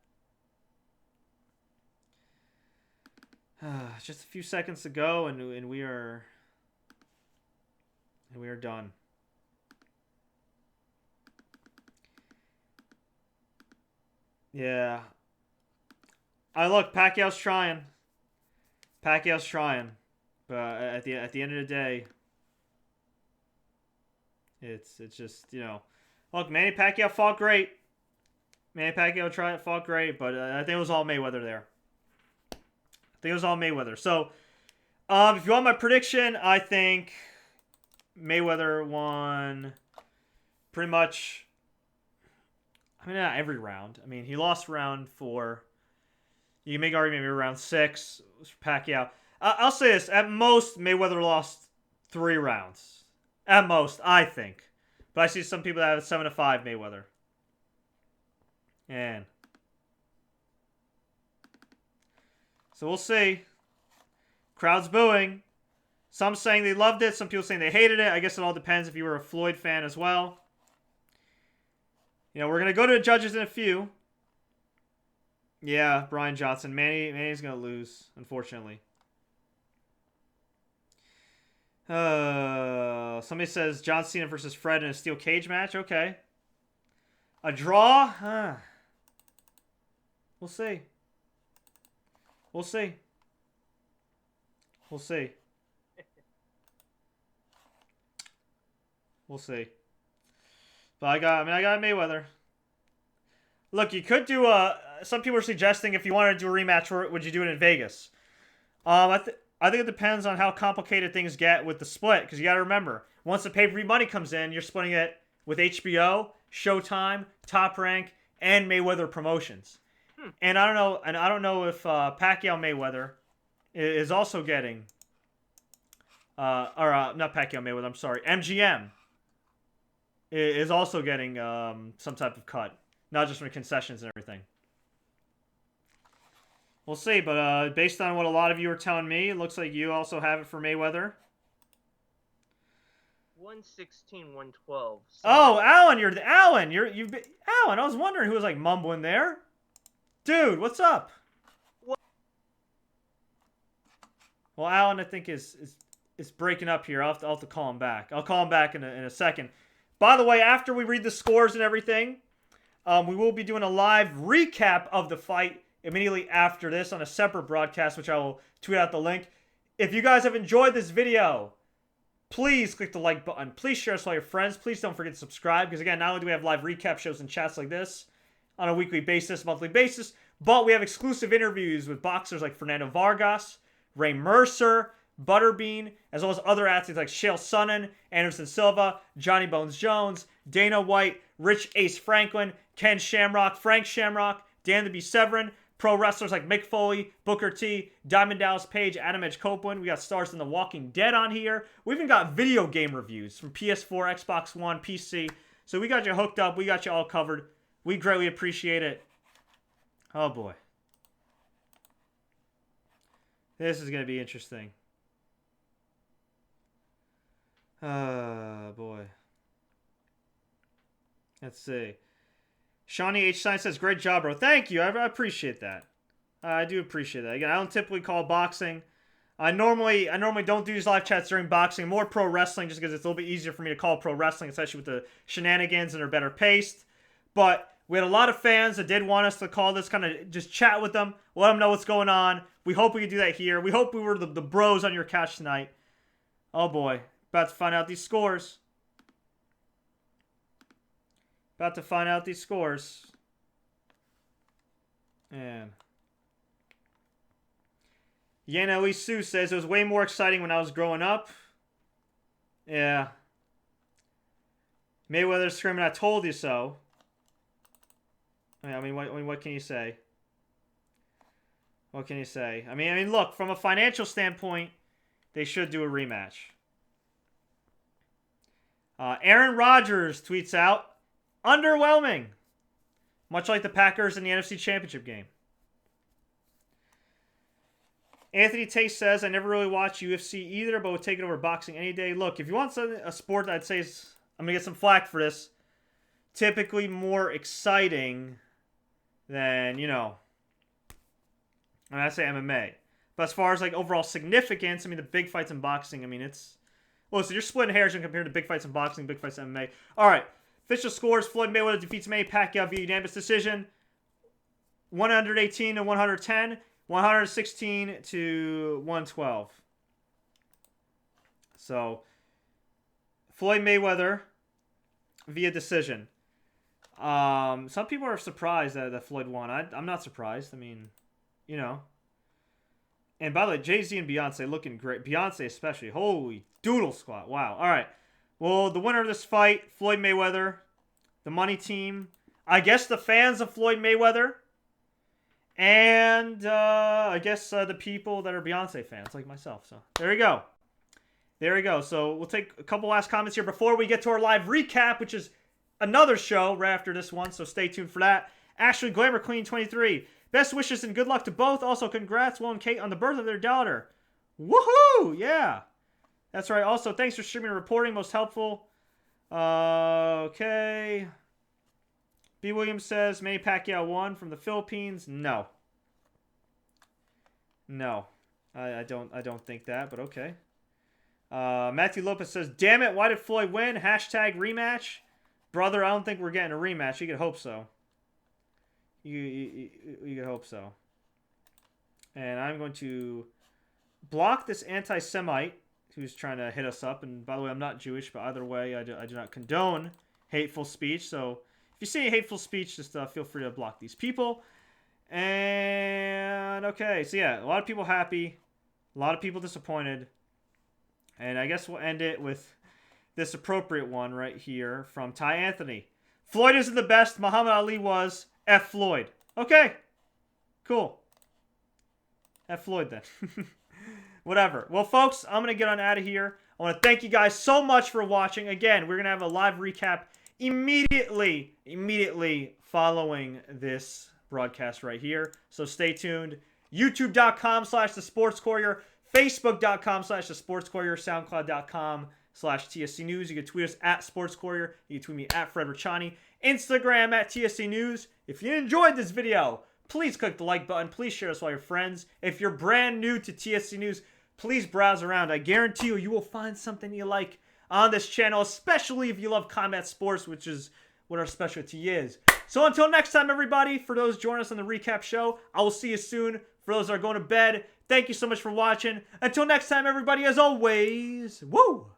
Just a few seconds to go, and we are done. Yeah. Look, Pacquiao's trying. Pacquiao's trying, but at the end of the day, it's just, you know, look, Manny Pacquiao fought great. Manny Pacquiao fought great, but I think it was all Mayweather there. I think it was all Mayweather. So, if you want my prediction, I think Mayweather won pretty much, I mean, not every round. I mean, he lost round 4. You can make an argument maybe round 6 for Pacquiao. I'll say this. At most, Mayweather lost 3 rounds. At most, I think. But I see some people that have 7-5 Mayweather. And so we'll see. Crowd's booing. Some saying they loved it. Some people saying they hated it. I guess it all depends if you were a Floyd fan as well. You know, we're going to go to the judges in a few. Yeah, Brian Johnson. Manny's going to lose, unfortunately. Somebody says John Cena versus Fred in a steel cage match. Okay. A draw? We'll see. We'll see. We'll see. We'll see. But I got Mayweather. Look, you could do some people are suggesting if you wanted to do a rematch, would you do it in Vegas? I think it depends on how complicated things get with the split, because you got to remember, once the pay-per-view money comes in, you're splitting it with HBO, Showtime, Top Rank, and Mayweather Promotions. And I don't know if Pacquiao Mayweather is also getting not Pacquiao Mayweather, I'm sorry, MGM is also getting some type of cut, not just from concessions and everything. We'll see, but based on what a lot of you are telling me, it looks like you also have it for Mayweather. 116, 112. Oh, Alan, Alan. Alan. I was wondering who was like mumbling there. Dude, what's up? What? Well, Alan, I think is breaking up here. I'll have to call him back. I'll call him back in a second. By the way, after we read the scores and everything, we will be doing a live recap of the fight immediately after this on a separate broadcast, which I will tweet out the link. If you guys have enjoyed this video, please click the like button. Please share this with all your friends. Please don't forget to subscribe, because again, not only do we have live recap shows and chats like this on a weekly basis, monthly basis, but we have exclusive interviews with boxers like Fernando Vargas, Ray Mercer, Butterbean, as well as other athletes like Chael Sonnen, Anderson Silva, Johnny Bones Jones, Dana White, Rich Ace Franklin, Ken Shamrock, Frank Shamrock, Dan the B. Severin, pro wrestlers like Mick Foley, Booker T, Diamond Dallas Page, Adam Edge Copeland. We got stars in The Walking Dead on here. We even got video game reviews from PS4, Xbox One, PC. So we got you hooked up. We got you all covered. We greatly appreciate it. Oh boy. This is going to be interesting. Oh boy. Let's see. Shawnee H. Stein says, great job, bro. Thank you. I appreciate that. I do appreciate that. Again, I don't typically call boxing. I normally don't do these live chats during boxing. More pro wrestling, just because it's a little bit easier for me to call pro wrestling, especially with the shenanigans and they're better paced. But we had a lot of fans that did want us to call this, kind of just chat with them, let them know what's going on. We hope we can do that here. We hope we were the bros on your couch tonight. Oh boy. About to find out these scores. About to find out these scores. And Yana Lee Sue says it was way more exciting when I was growing up. Yeah. Mayweather screaming, I told you so. I mean, what can you say? What can you say? I mean, look, from a financial standpoint, they should do a rematch. Aaron Rodgers tweets out, underwhelming. Much like the Packers in the NFC Championship game. Anthony Tate says, I never really watched UFC either, but would take it over boxing any day. Look, if you want a sport that I'd say is, I'm going to get some flack for this, typically more exciting than, you know, I mean, I say MMA. But as far as, like, overall significance, I mean, the big fights in boxing, I mean, it's... Well, so you're splitting hairs when compared to big fights in boxing, big fights in MMA. All right. Official scores, Floyd Mayweather defeats Manny Pacquiao via unanimous decision. 118 to 110. 116 to 112. So, Floyd Mayweather via decision. Some people are surprised that Floyd won. I'm not surprised. I mean, you know. And by the way, Jay-Z and Beyonce looking great. Beyonce especially. Holy doodle squat. Wow. All right. Well, the winner of this fight, Floyd Mayweather, the money team, I guess the fans of Floyd Mayweather, and I guess the people that are Beyonce fans like myself. So there you go. There you go. So we'll take a couple last comments here before we get to our live recap, which is another show right after this one. So stay tuned for that. Ashley Glamour Queen 23. Best wishes and good luck to both. Also, congrats, Will and Kate, on the birth of their daughter. Woohoo! Yeah. That's right. Also, thanks for streaming and reporting. Most helpful. Okay. B. Williams says, Manny Pacquiao won from the Philippines. No. No. I don't think that, but okay. Matthew Lopez says, damn it, why did Floyd win? Hashtag rematch. Brother, I don't think we're getting a rematch. You could hope so. You could hope so. And I'm going to block this anti-Semite who's trying to hit us up. And by the way, I'm not Jewish, but either way, I do not condone hateful speech. So if you see any hateful speech, just feel free to block these people. And okay, so yeah, a lot of people happy, a lot of people disappointed. And I guess we'll end it with this appropriate one right here from Ty Anthony. Floyd isn't the best. Muhammad Ali was. F Floyd. Okay. Cool. F Floyd then. Whatever. Well, folks, I'm going to get on out of here. I want to thank you guys so much for watching. Again, we're going to have a live recap immediately following this broadcast right here. So stay tuned. YouTube.com/The Sports Courier. Facebook.com/The Sports Courier. SoundCloud.com/TSC News. You can tweet us at Sports Courier. You can tweet me at Fred Ricciani. Instagram at TSC News. If you enjoyed this video, please click the like button. Please share this with all your friends. If you're brand new to TSC News, please browse around. I guarantee you will find something you like on this channel, especially if you love combat sports, which is what our specialty is. So until next time, everybody, for those joining us on the recap show, I will see you soon. For those that are going to bed, thank you so much for watching. Until next time, everybody, as always, woo!